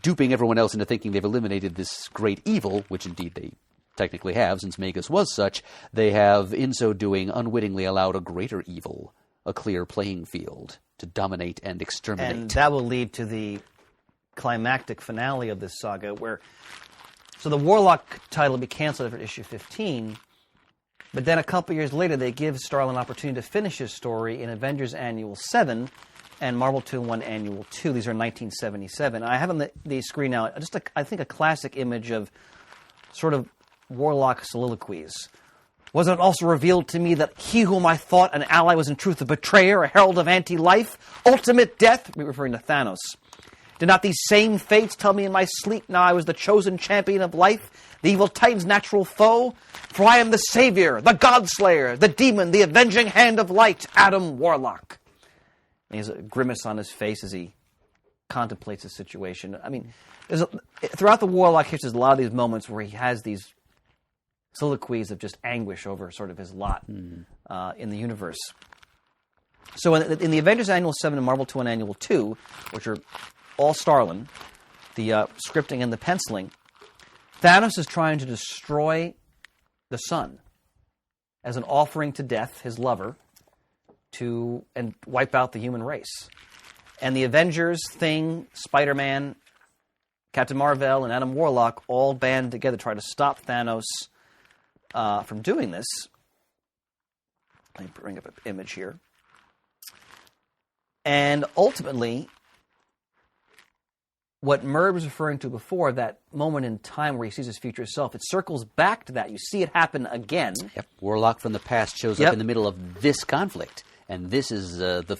C: duping everyone else into thinking they've eliminated this great evil, which indeed they technically have, since Magus was such, they have, in so doing, unwittingly allowed a greater evil, a clear playing field, to dominate and exterminate.
E: And that will lead to the climactic finale of this saga, so the Warlock title will be canceled after issue 15. But then a couple years later, they give Starlin an opportunity to finish his story in Avengers Annual 7 and Marvel 2-in-1 Annual 2. These are 1977. I have on the screen now I think a classic image of sort of Warlock soliloquies. Was it also revealed to me that he whom I thought an ally was in truth a betrayer, a herald of anti-life, ultimate death? We're referring to Thanos. Did not these same fates tell me in my sleep now I was the chosen champion of life, the evil Titan's natural foe? For I am the savior, the godslayer, the demon, the avenging hand of light, Adam Warlock. And he has a grimace on his face as he contemplates the situation. I mean, throughout the Warlock history, there's a lot of these moments where he has these soliloquies of just anguish over sort of his lot in the universe. So in the Avengers Annual 7 and Marvel 2 and Annual 2, which are all Starlin, the scripting and the penciling, Thanos is trying to destroy the sun as an offering to Death, his lover, and wipe out the human race. And the Avengers, Thing, Spider-Man, Captain Mar-Vell, and Adam Warlock all band together to try to stop Thanos from doing this. Let me bring up an image here. And ultimately, what Murd was referring to before, that moment in time where he sees his future self, it circles back to that. You see it happen again.
C: Yep. Warlock from the past shows up in the middle of this conflict, and this is the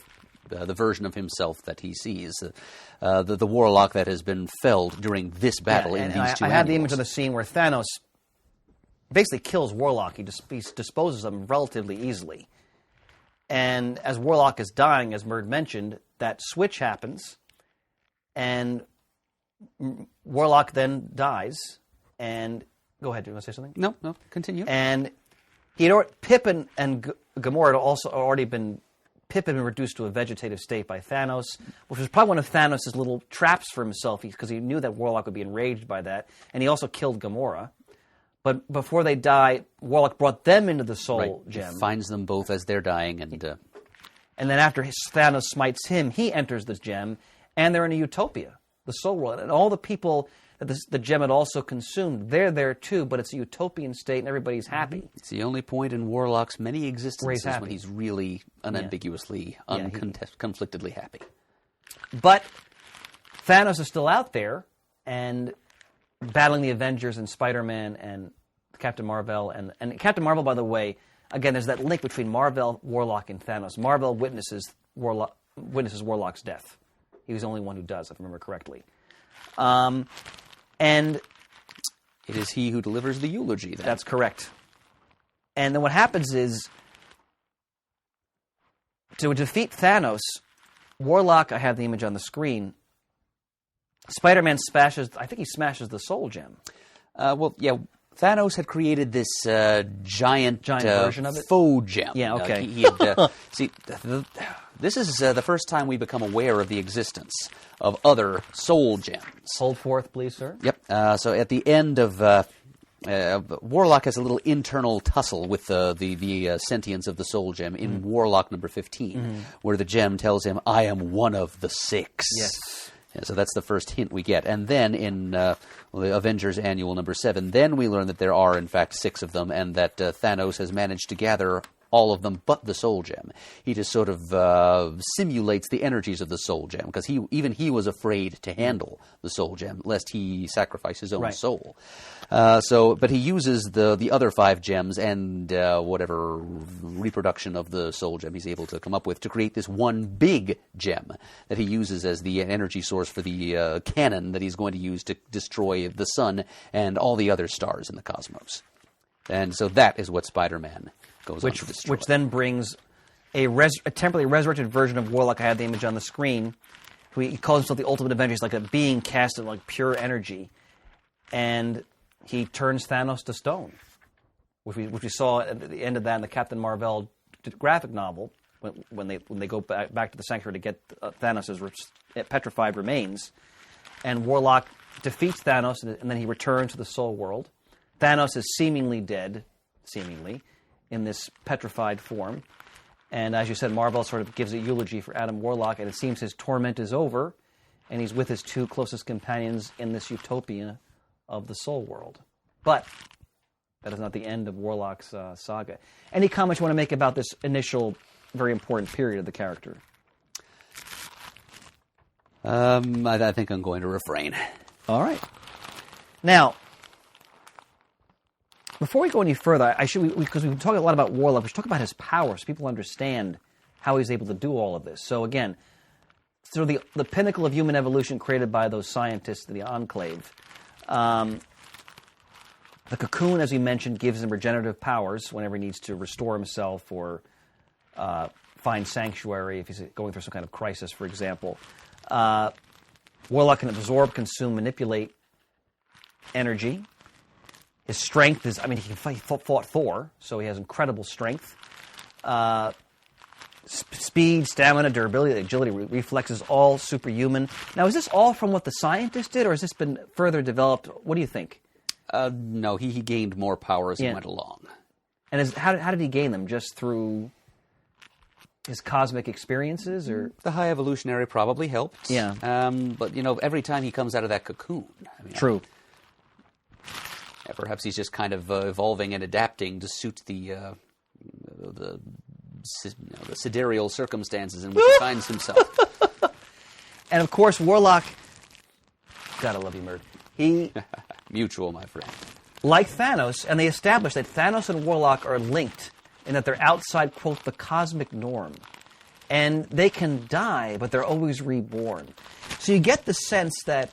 C: version of himself that he sees, the Warlock that has been felled during this battle in these two
E: I have the image of the scene where Thanos basically kills Warlock. He disposes of him relatively easily. And as Warlock is dying, as Murd mentioned, that switch happens, and Warlock then dies. And go ahead. Do you want to say something?
C: No, continue.
E: And Pip and Gamora had also already been. Pip had been reduced to a vegetative state by Thanos, which was probably one of Thanos' little traps for himself, because he knew that Warlock would be enraged by that, and he also killed Gamora. But before they die, Warlock brought them into the Soul Gem.
C: He finds them both as they're dying, and
E: then after Thanos smites him, he enters the gem, and they're in a utopia, the Soul World. And all the people that the gem had also consumed, they're there too, but it's a utopian state, and everybody's happy.
C: it's the only point in Warlock's many existences
E: happy.
C: when he's really unambiguously, conflictedly happy.
E: But Thanos is still out there, and battling the Avengers and Spider-Man and Captain Mar-Vell. And Captain Mar-Vell, by the way, again, there's that link between Mar-Vell, Warlock, and Thanos. Mar-Vell witnesses Warlock's death. He was the only one who does, if I remember correctly. And
C: It is he who delivers the eulogy, then.
E: that's correct. And then what happens is, to defeat Thanos, Warlock, I have the image on the screen, Spider-Man smashes the Soul Gem.
C: Thanos had created this giant
E: version of it?
C: faux gem.
E: Yeah, okay.
C: He had, this is the first time we become aware of the existence of other soul gems.
E: Hold forth, please, sir.
C: Yep. So at the end of Warlock has a little internal tussle with the sentience of the soul gem in Warlock number 15, where the gem tells him, "I am one of the six."
E: Yes.
C: Yeah, so that's the first hint we get. And then in the Avengers Annual number 7, then we learn that there are, in fact, 6 of them, and that Thanos has managed to gather all of them but the Soul Gem. He just sort of simulates the energies of the Soul Gem, because he was afraid to handle the Soul Gem, lest he sacrifice his own soul. But he uses the other 5 gems and whatever reproduction of the Soul Gem he's able to come up with to create this one big gem that he uses as the energy source for the cannon that he's going to use to destroy the sun and all the other stars in the cosmos. And so that is what Spider-Man goes on to destroy.
E: Which then brings a temporarily resurrected version of Warlock. I have the image on the screen. He calls himself the Ultimate Avenger. He's like a being cast of like pure energy. And he turns Thanos to stone, which we saw at the end of that in the Captain Mar-Vell graphic novel when they go back to the Sanctuary to get Thanos' petrified remains. And Warlock defeats Thanos, and then he returns to the Soul World. Thanos is seemingly dead, in this petrified form. And as you said, Mar-Vell sort of gives a eulogy for Adam Warlock, and it seems his torment is over, and he's with his 2 closest companions in this utopia of the Soul World. But that is not the end of Warlock's saga. Any comments you want to make about this initial, very important period of the character?
C: I think I'm going to refrain.
E: All right. Now, before we go any further, because we've talked a lot about Warlock, we should talk about his powers so people understand how he's able to do all of this. So again, through the pinnacle of human evolution created by those scientists in the Enclave, the cocoon, as we mentioned, gives him regenerative powers whenever he needs to restore himself or find sanctuary if he's going through some kind of crisis, for example. Warlock can absorb, consume, manipulate energy. His strength is, he fought Thor, so he has incredible strength. Speed, stamina, durability, agility, reflexes, all superhuman. Now, is this all from what the scientists did, or has this been further developed? What do you think?
C: No, he gained more power as he went along.
E: And how did he gain them? Just through his cosmic experiences, or
C: the high evolutionary probably helped.
E: Yeah.
C: But every time he comes out of that cocoon,
E: True.
C: Perhaps he's just kind of evolving and adapting to suit the sidereal circumstances in which he finds himself.
E: And of course, Warlock. God, I love you, Mert. He
C: Mutual, my friend.
E: Like Thanos, and they establish that Thanos and Warlock are linked in that they're outside, quote, the cosmic norm. And they can die, but they're always reborn. So you get the sense that,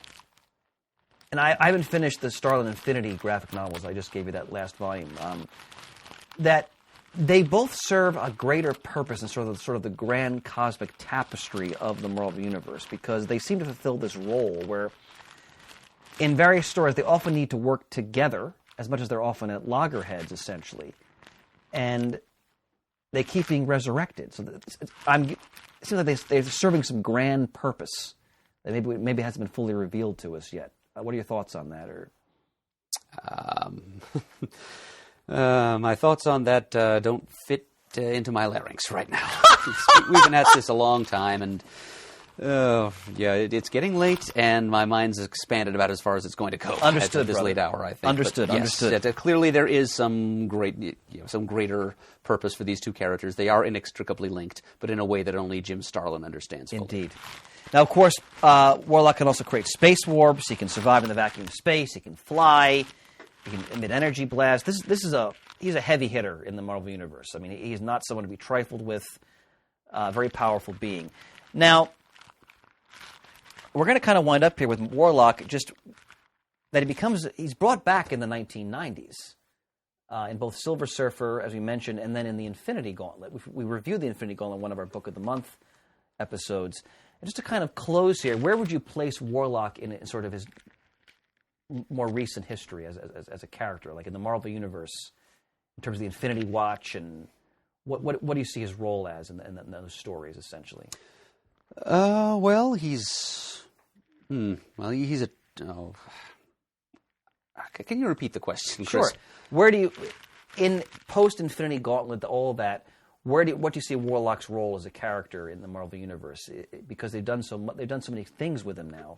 E: and I haven't finished the Starlin Infinity graphic novels, I just gave you that last volume, that they both serve a greater purpose in sort of the grand cosmic tapestry of the Mar-Vell universe, because they seem to fulfill this role where, in various stories, they often need to work together as much as they're often at loggerheads, essentially, and they keep being resurrected. So it seems like they're serving some grand purpose that maybe hasn't been fully revealed to us yet. What are your thoughts on that? Or
C: my thoughts on that don't fit into my larynx right now. We've been at this a long time, and it's getting late, and my mind's expanded about as far as it's going to go.
E: Understood,
C: at this
E: brother.
C: late hour, I think.
E: Understood.
C: But yes,
E: Understood.
C: Clearly, there is some greater purpose for these two characters. They are inextricably linked, but in a way that only Jim Starlin understands fully.
E: Indeed. Now, of course, Warlock can also create space warps. He can survive in the vacuum of space. He can fly. He can emit energy blasts. He's a heavy hitter in the Mar-Vell universe. I mean, he's not someone to be trifled with. Very powerful being. Now, we're going to kind of wind up here with Warlock, just that he's brought back in the 1990s in both Silver Surfer, as we mentioned, and then in the Infinity Gauntlet. We reviewed the Infinity Gauntlet in one of our Book of the Month episodes. And just to kind of close here, where would you place Warlock in sort of his more recent history as a character, like in the Mar-Vell universe, in terms of the Infinity Watch, and what do you see his role as in those stories, essentially?
C: Well, he's a. Oh. Can you repeat the question, Chris?
E: Sure. Where do you, in post-Infinity Gauntlet, all of that, what do you see Warlock's role as a character in the Mar-Vell universe? Because they've done so many things with him now.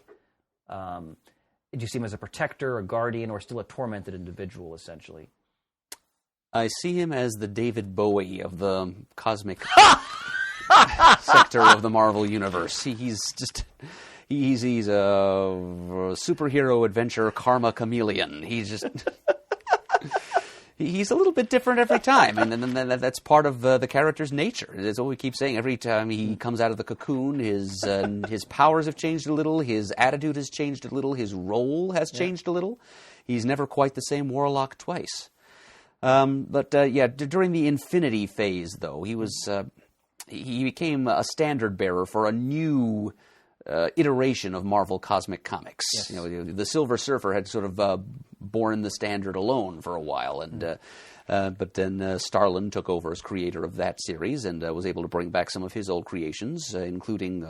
E: Do you see him as a protector, a guardian, or still a tormented individual, essentially?
C: I see him as the David Bowie of the cosmic sector of the Mar-Vell universe. He's a superhero adventure karma chameleon. He's just he's a little bit different every time, and that's part of the character's nature. That's what we keep saying. Every time he comes out of the cocoon, his powers have changed a little, his attitude has changed a little, his role has changed a little. He's never quite the same Warlock twice. But during the Infinity phase, though, he became a standard bearer for a new iteration of Mar-Vell Cosmic Comics.
E: Yes.
C: The Silver Surfer had sort of borne the standard alone for a while, and but then Starlin took over as creator of that series and was able to bring back some of his old creations, including,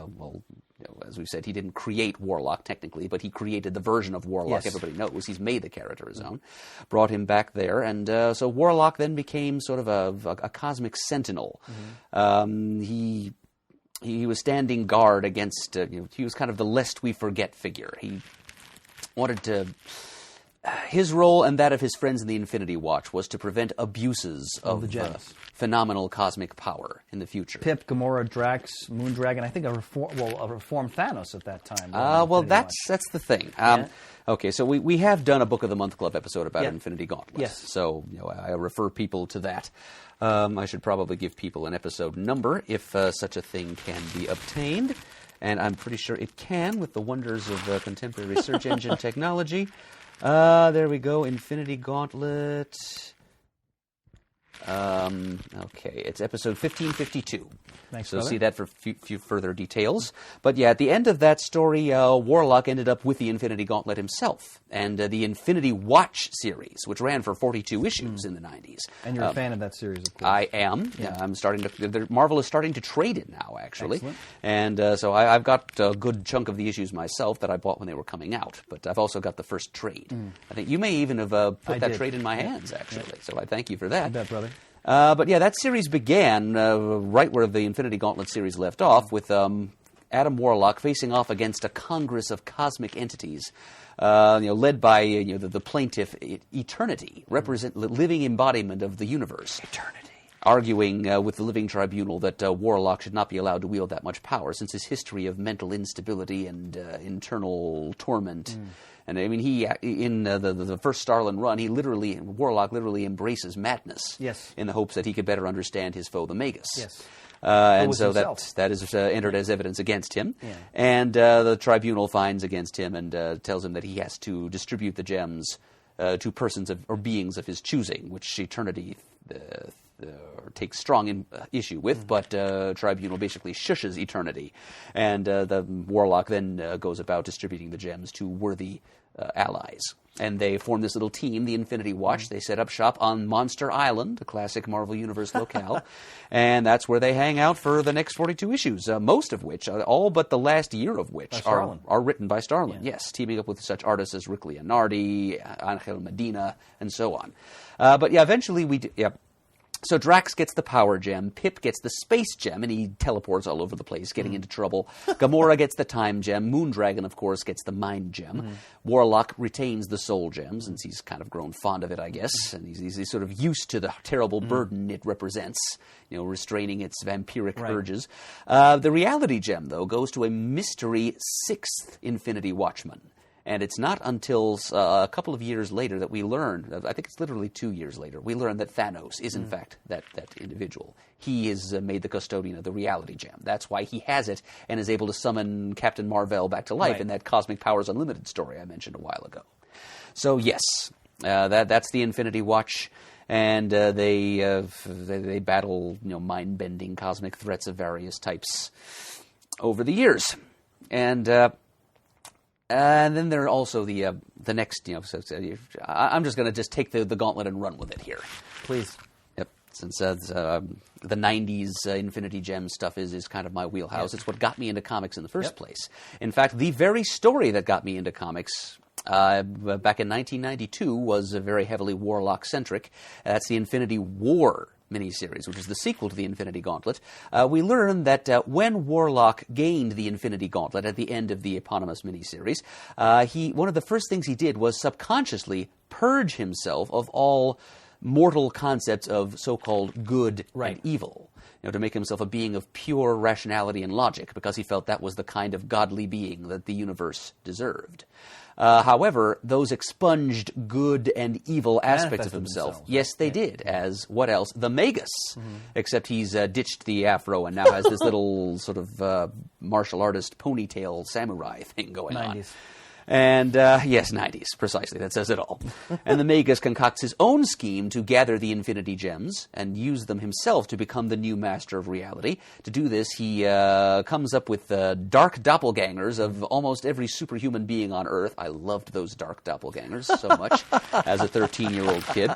C: as we've said, he didn't create Warlock technically, but he created the version of Warlock everybody knows. He's made the character his own, brought him back there, and so Warlock then became sort of a cosmic sentinel. He was standing guard against, he was kind of the lest we forget figure. He wanted to, his role and that of his friends in the Infinity Watch was to prevent abuses of
E: the gems.
C: Phenomenal cosmic power in the future.
E: Pip, Gamora, Drax, Moondragon, I think a reformed Thanos at that time.
C: That's the thing. Okay, so we have done a Book of the Month Club episode about Infinity Gauntlet.
E: Yes.
C: So I refer people to that. I should probably give people an episode number if such a thing can be obtained. And I'm pretty sure it can with the wonders of contemporary search engine technology. There we go, Infinity Gauntlet. Okay, it's episode 1552.
E: Thanks,
C: so
E: brother.
C: See that for few further details. But yeah, at the end of that story, Warlock ended up with the Infinity Gauntlet himself. And the Infinity Watch series, which ran for 42 issues in the 90s.
E: And you're a fan of that series, of course.
C: I am. Yeah. I'm starting to. Marvel is starting to trade it now, actually.
E: Excellent.
C: And so I've got a good chunk of the issues myself that I bought when they were coming out. But I've also got the first trade. I think you may even have put that trade in my hands, actually. Yeah. So I thank you for that.
E: I bet, brother.
C: But yeah, that series began right where the Infinity Gauntlet series left off, with Adam Warlock facing off against a congress of cosmic entities, led by the plaintiff Eternity, living embodiment of the universe.
E: Eternity.
C: Arguing with the living tribunal that Warlock should not be allowed to wield that much power, since his history of mental instability and internal torment. And I mean, he in the first Starlin run, Warlock literally embraces madness, in the hopes that he could better understand his foe, the Magus.
E: Yes.
C: And so that is entered as evidence against him. Yeah. And the tribunal finds against him and tells him that he has to distribute the gems to persons or beings of his choosing, which Eternity takes strong issue with, but Tribunal basically shushes Eternity. And the Warlock then goes about distributing the gems to worthy allies. And they form this little team, the Infinity Watch. They set up shop on Monster Island, a classic Marvel Universe locale. And that's where they hang out for the next 42 issues, most of which, all but the last year of which, are written by Starlin. Yeah. Yes, teaming up with such artists as Rick Leonardi, Angel Medina, and so on. But yeah, eventually So Drax gets the power gem, Pip gets the space gem, and he teleports all over the place, getting into trouble. Gamora gets the time gem. Moondragon, of course, gets the mind gem. Warlock retains the soul gem, since he's kind of grown fond of it, I guess, and he's sort of used to the terrible burden it represents, restraining its vampiric urges. The reality gem, though, goes to a mystery sixth Infinity Watchman. And it's not until a couple of years later that we learn, I think it's literally 2 years later, we learn that Thanos is in fact that individual. He is made the custodian of the reality gem. That's why he has it and is able to summon Captain Mar-Vell back to life in that Cosmic Powers Unlimited story I mentioned a while ago. So yes, that's the Infinity Watch. And they battle mind-bending cosmic threats of various types over the years. And then there are also the next, I'm just going to just take the gauntlet and run with it here.
E: Please.
C: Yep. Since the 90s Infinity Gem stuff is kind of my wheelhouse. It's what got me into comics in the first place. In fact, the very story that got me into comics back in 1992 was very heavily Warlock-centric. That's the Infinity War miniseries, which is the sequel to the Infinity Gauntlet. We learn that when Warlock gained the Infinity Gauntlet at the end of the eponymous miniseries, one of the first things he did was subconsciously purge himself of all mortal concepts of so-called good and evil. To make himself a being of pure rationality and logic, because he felt that was the kind of godly being that the universe deserved. However, those expunged good and evil aspects of himself, yes, they did, as, what else? The Magus. Except he's ditched the afro and now has this little sort of martial artist ponytail samurai thing going on. And, yes, 90s, precisely, that says it all. And the Magus concocts his own scheme to gather the Infinity Gems and use them himself to become the new master of reality. To do this, he comes up with dark doppelgangers of almost every superhuman being on Earth. I loved those dark doppelgangers so much as a 13-year-old kid.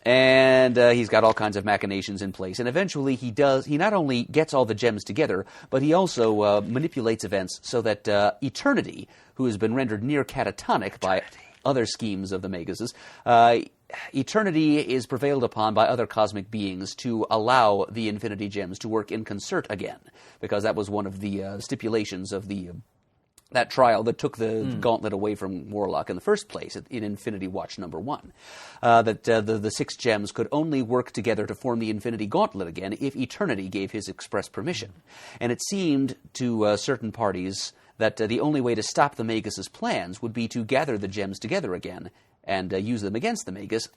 C: And he's got all kinds of machinations in place. And eventually he not only gets all the gems together, but he also manipulates events so that Eternity, who has been rendered near catatonic by other schemes of the Maguses, Eternity is prevailed upon by other cosmic beings to allow the Infinity Gems to work in concert again, because that was one of the stipulations of that trial that took the gauntlet away from Warlock in the first place in Infinity Watch number 1. That the 6 gems could only work together to form the Infinity Gauntlet again if Eternity gave his express permission. And it seemed to certain parties that the only way to stop the Magus' plans would be to gather the gems together again and use them against the Magus,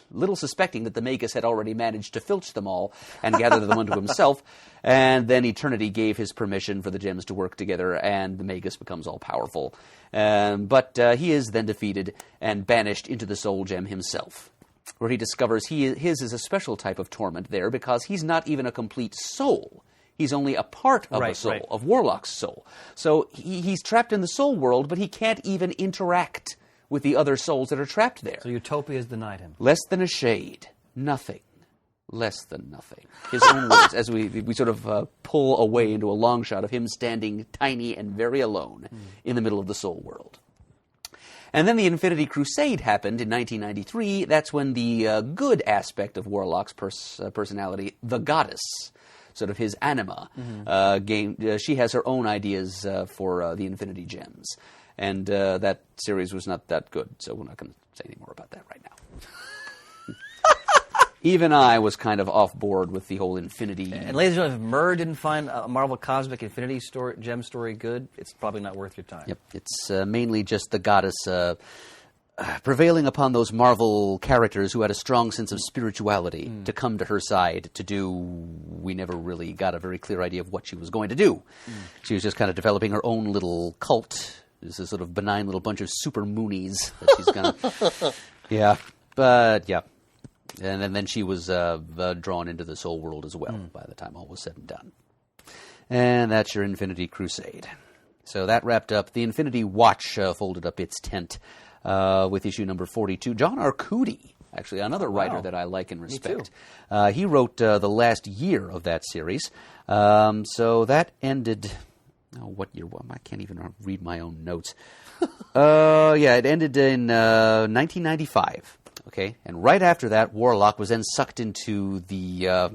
C: little suspecting that the Magus had already managed to filch them all and gather them unto himself. And then Eternity gave his permission for the gems to work together, and the Magus becomes all-powerful. But he is then defeated and banished into the Soul Gem himself, where he discovers his is a special type of torment there because he's not even a complete soul. He's only a part of a soul, of Warlock's soul. So he's trapped in the soul world, but he can't even interact with the other souls that are trapped there.
E: So Utopia has denied him.
C: Less than a shade. Nothing. Less than nothing. His own words, as we sort of pull away into a long shot of him standing tiny and very alone in the middle of the soul world. And then the Infinity Crusade happened in 1993. That's when the good aspect of Warlock's personality, the goddess, sort of his anima, she has her own ideas for the Infinity Gems. And that series was not that good, so we're not going to say any more about that right now. Even I was kind of off board with the whole Infinity.
E: And ladies and gentlemen, if Murr didn't find a Marvel Cosmic Infinity Gem story good, it's probably not worth your time.
C: Yep, it's mainly just the goddess prevailing upon those Marvel characters who had a strong sense of spirituality to come to her side to do. We never really got a very clear idea of what she was going to do. She was just kind of developing her own little cult. It's a sort of benign little bunch of super moonies that she's going to... Yeah, but yeah. And then she was drawn into the Soul World as well by the time all was said and done. And that's your Infinity Crusade. So that wrapped up. The Infinity Watch folded up its tent with issue number 42. John Arcudi, actually another writer that I like and respect. He wrote the last year of that series. So that ended... Oh, what year? Well, I can't even read my own notes. It ended in 1995. Okay, and right after that, Warlock was then sucked into the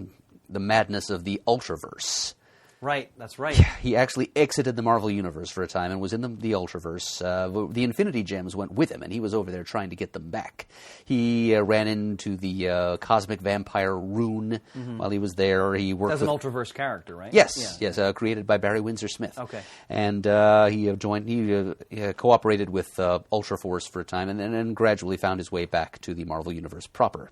C: madness of the Ultraverse.
E: Right, that's right.
C: He actually exited the Mar-Vell universe for a time and was in the Ultraverse. The Infinity Gems went with him, and he was over there trying to get them back. He ran into the Cosmic Vampire Rune while he was there. He worked
E: As an Ultraverse character, right?
C: Yes, created by Barry Windsor Smith.
E: Okay.
C: And he cooperated with Ultraforce for a time and then gradually found his way back to the Mar-Vell universe proper.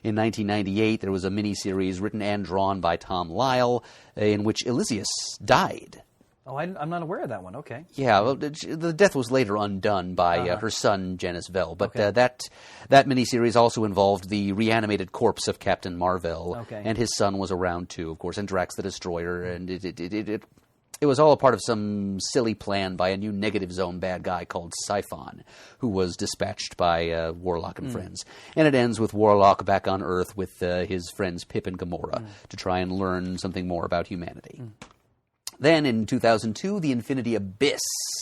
C: In 1998, there was a miniseries written and drawn by Tom Lyle in which Elysius died.
E: Oh, I'm not aware of that one. Okay.
C: Yeah, well, the death was later undone by her son, Janice Vell. But that miniseries also involved the reanimated corpse of Captain Mar-Vell.
E: Okay.
C: And his son was around, too, of course, and Drax the Destroyer. And it was all a part of some silly plan by a new Negative Zone bad guy called Siphon, who was dispatched by Warlock and friends. And it ends with Warlock back on Earth with his friends Pip and Gamora to try and learn something more about humanity. Then in 2002, The Infinity Abyss.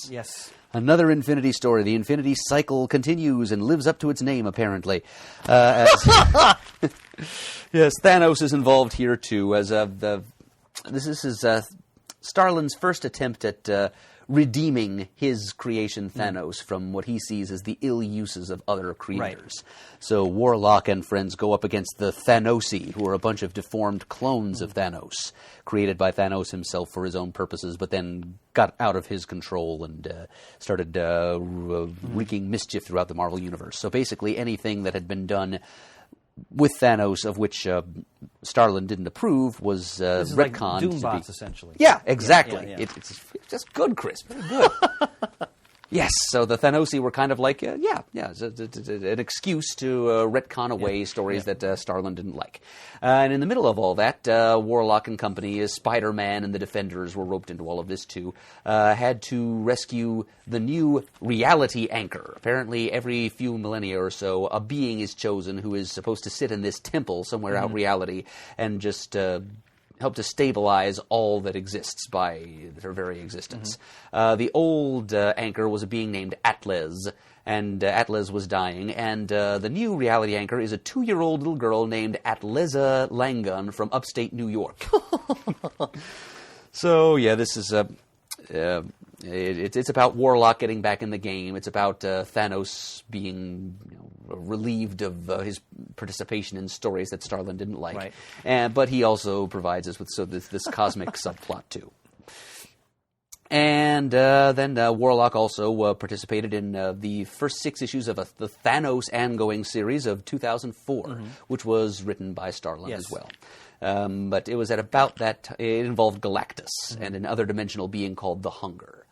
E: Yes.
C: Another Infinity story. The Infinity Cycle continues and lives up to its name, apparently. Yes, Thanos is involved here, too, as this is Starlin's first attempt at redeeming his creation Thanos from what he sees as the ill uses of other creators. Right. So Warlock and friends go up against the Thanosi, who are a bunch of deformed clones of Thanos, created by Thanos himself for his own purposes, but then got out of his control and started wreaking mischief throughout the Mar-Vell universe. So basically anything that had been done with Thanos, of which Starlin didn't approve, was retconned.
E: Like Doombots, essentially.
C: Yeah, exactly.
E: Yeah.
C: It's just good, Chris. Very good. Yes, so the Thanosi were kind of like, an excuse to retcon away stories that Starlin didn't like. And in the middle of all that, Warlock and company, Spider-Man and the Defenders were roped into all of this too, had to rescue the new reality anchor. Apparently, every few millennia or so, a being is chosen who is supposed to sit in this temple somewhere out reality and just... help to stabilize all that exists by their very existence. The old anchor was a being named Atlas, and Atlas was dying, and the new reality anchor is a 2-year-old little girl named Atleza Langun from upstate New York. So, yeah, this is it's about Warlock getting back in the game. It's about Thanos being relieved of his participation in stories that Starlin didn't like. Right. But he also provides us with this cosmic subplot, too. And then Warlock also participated in the first 6 issues of the Thanos ongoing series of 2004, which was written by Starlin as well. But it was at about that... It involved Galactus and an other-dimensional being called the Hunger.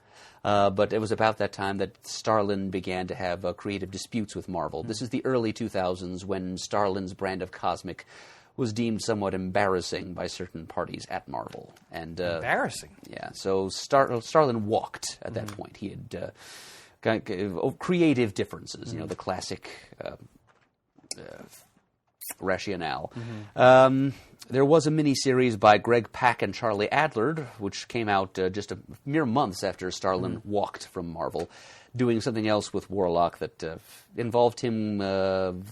C: But it was about that time that Starlin began to have creative disputes with Mar-Vell. This is the early 2000s when Starlin's brand of cosmic was deemed somewhat embarrassing by certain parties at Mar-Vell. And
E: embarrassing?
C: Yeah, so Starlin walked at that point. He had creative differences, the classic rationale. There was a mini-series by Greg Pak and Charlie Adler, which came out just a mere months after Starlin walked from Mar-Vell, doing something else with Warlock that involved him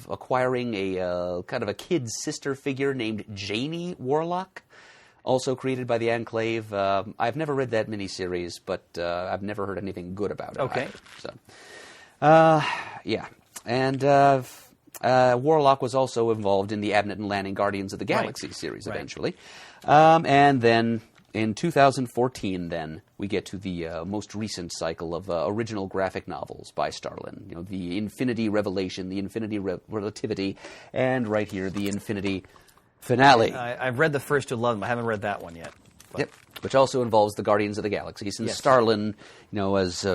C: acquiring a kind of a kid sister figure named Janie Warlock, also created by the Enclave. I've never read that mini-series, but I've never heard anything good about it.
E: Okay.
C: Yeah. And... Warlock was also involved in the Abnett and Lanning Guardians of the Galaxy series eventually. And then in 2014, we get to the most recent cycle of original graphic novels by Starlin. The Infinity Revelation, the Infinity Relativity, and right here, the Infinity Finale.
E: I've read the first 2 of them. I haven't read that one yet. But.
C: Yep, which also involves the Guardians of the Galaxy. Since Starlin, as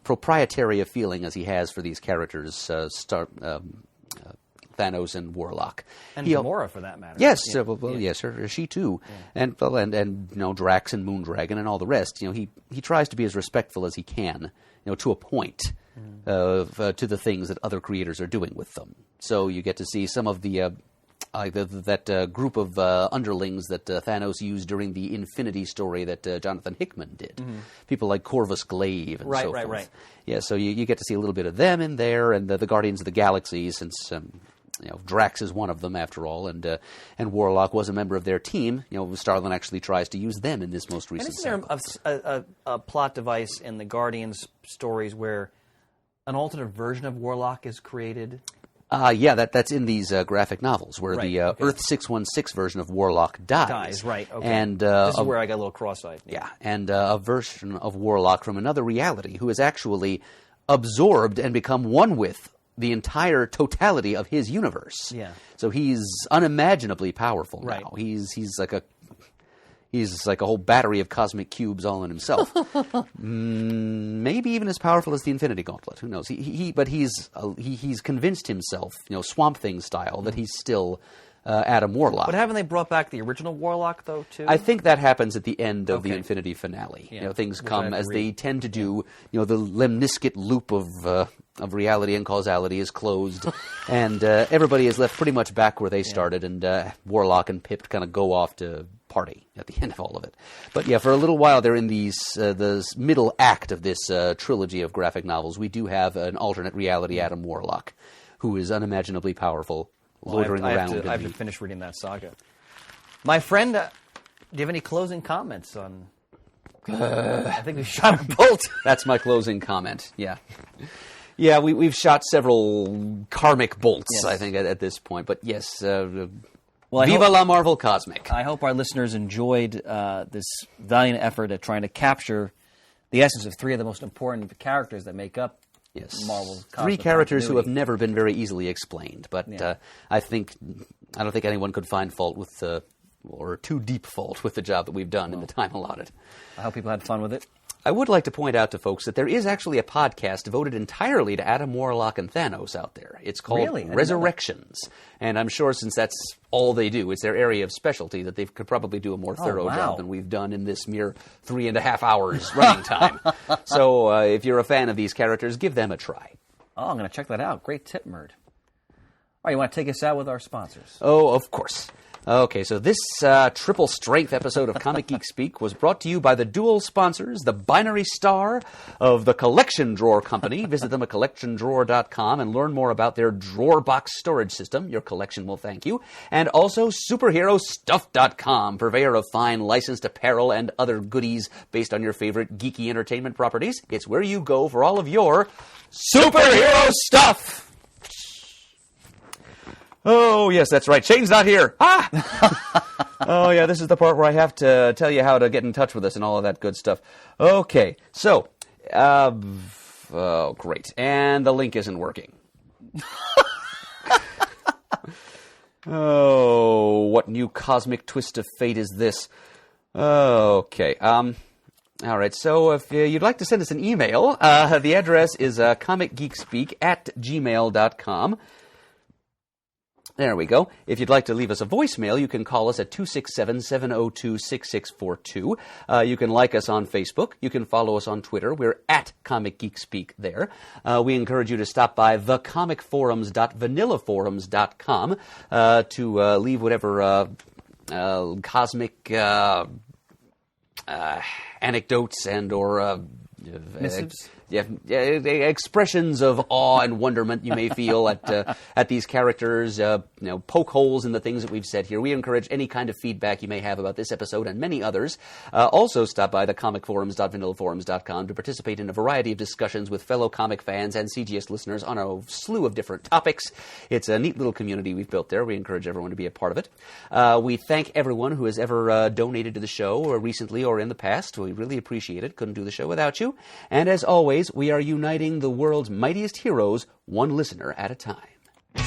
C: proprietary a feeling as he has for these characters, Thanos and Warlock.
E: And Gamora, for that matter.
C: Yes, yes, she too, and Drax and Moondragon and all the rest. He tries to be as respectful as he can, to a point, to the things that other creators are doing with them. So you get to see some of the that group of underlings that Thanos used during the Infinity story that Jonathan Hickman did. People like Corvus Glaive and so forth. Right. Yeah, so you get to see a little bit of them in there, and the Guardians of the Galaxy, since Drax is one of them after all, and Warlock was a member of their team. Starlin actually tries to use them in this most recent.
E: And isn't there a plot device in the Guardians stories where an alternate version of Warlock is created?
C: That's in these graphic novels where the Earth 616 version of Warlock dies.
E: Right, okay.
C: And,
E: this is where I got a little cross-eyed.
C: Yeah, and a version of Warlock from another reality who has actually absorbed and become one with the entire totality of his universe.
E: Yeah.
C: So he's unimaginably powerful now.
E: Right.
C: He's like a whole battery of cosmic cubes all in himself. Maybe even as powerful as the Infinity Gauntlet. Who knows? But he's convinced himself, Swamp Thing style, that he's still Adam Warlock.
E: But haven't they brought back the original Warlock, though, too?
C: I think that happens at the end of the Infinity finale.
E: Yeah.
C: Things come as they tend to do. The lemniscate loop of reality and causality is closed, and everybody is left pretty much back where they started, and Warlock and Pip kind of go off to party at the end of all of it. But yeah, for a little while they're in the middle act of this trilogy of graphic novels. We do have an alternate reality Adam Warlock, who is unimaginably powerful, loitering around.
E: I have to finish reading that saga. My friend, do you have any closing comments on... I think we shot a bolt.
C: That's my closing comment, yeah. Yeah, we've shot several karmic bolts, yes. I think, at this point. But yes, Viva la Marvel Cosmic.
E: I hope our listeners enjoyed this valiant effort at trying to capture the essence of three of the most important characters that make up Marvel's cosmic
C: three characters who have never been very easily explained. But I don't think anyone could find fault with or too deep fault with the job that we've done in the time allotted.
E: I hope people had fun with it.
C: I would like to point out to folks that there is actually a podcast devoted entirely to Adam Warlock and Thanos out there. It's called Resurrections. And I'm sure since that's all they do, it's their area of specialty, that they could probably do a more thorough job than we've done in this mere 3.5 hours running time. So if you're a fan of these characters, give them a try.
E: Oh, I'm going to check that out. Great tip, Murd. All right, you want to take us out with our sponsors?
C: Oh, of course. Okay, so this triple strength episode of Comic Geek Speak was brought to you by the dual sponsors, the Binary Star of the Collection Drawer Company. Visit them at collectiondrawer.com and learn more about their drawer box storage system. Your collection will thank you. And also superherostuff.com, purveyor of fine licensed apparel and other goodies based on your favorite geeky entertainment properties. It's where you go for all of your superhero stuff. Oh, yes, that's right. Shane's not here. Oh, yeah, this is the part where I have to tell you how to get in touch with us and all of that good stuff. Okay, so, great. And the link isn't working. Oh, what new cosmic twist of fate is this? Okay, all right, so if you'd like to send us an email, the address is comicgeekspeak@gmail.com. There we go. If you'd like to leave us a voicemail, you can call us at 267-702-6642. You can like us on Facebook. You can follow us on Twitter. We're at Comic Geek Speak there. We encourage you to stop by thecomicforums.vanillaforums.com to leave whatever cosmic anecdotes and or
E: missives.
C: Expressions of awe and wonderment you may feel at these characters, poke holes in the things that we've said here. We encourage any kind of feedback you may have about this episode and many others. Also stop by thecomicforums.vanillaforums.com to participate in a variety of discussions with fellow comic fans and CGS listeners on a slew of different topics. It's a neat little community we've built there. We encourage everyone to be a part of it. We thank everyone who has ever donated to the show, or recently or in the past. We really appreciate it. Couldn't do the show without you. And as always, we are uniting the world's mightiest heroes, one listener at a time.
B: You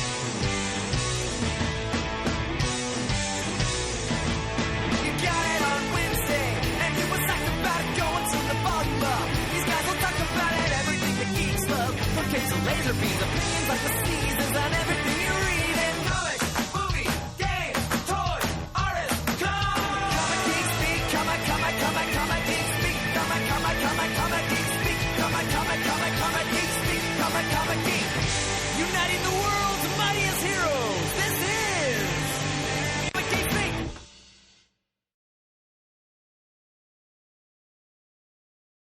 B: got it on Wednesday, and you was talking about it going to the bottom up. These guys will talk about it, everything that geeks love. From capes to laser beams, opinions like the seasons on everything you're reading. uniting the world.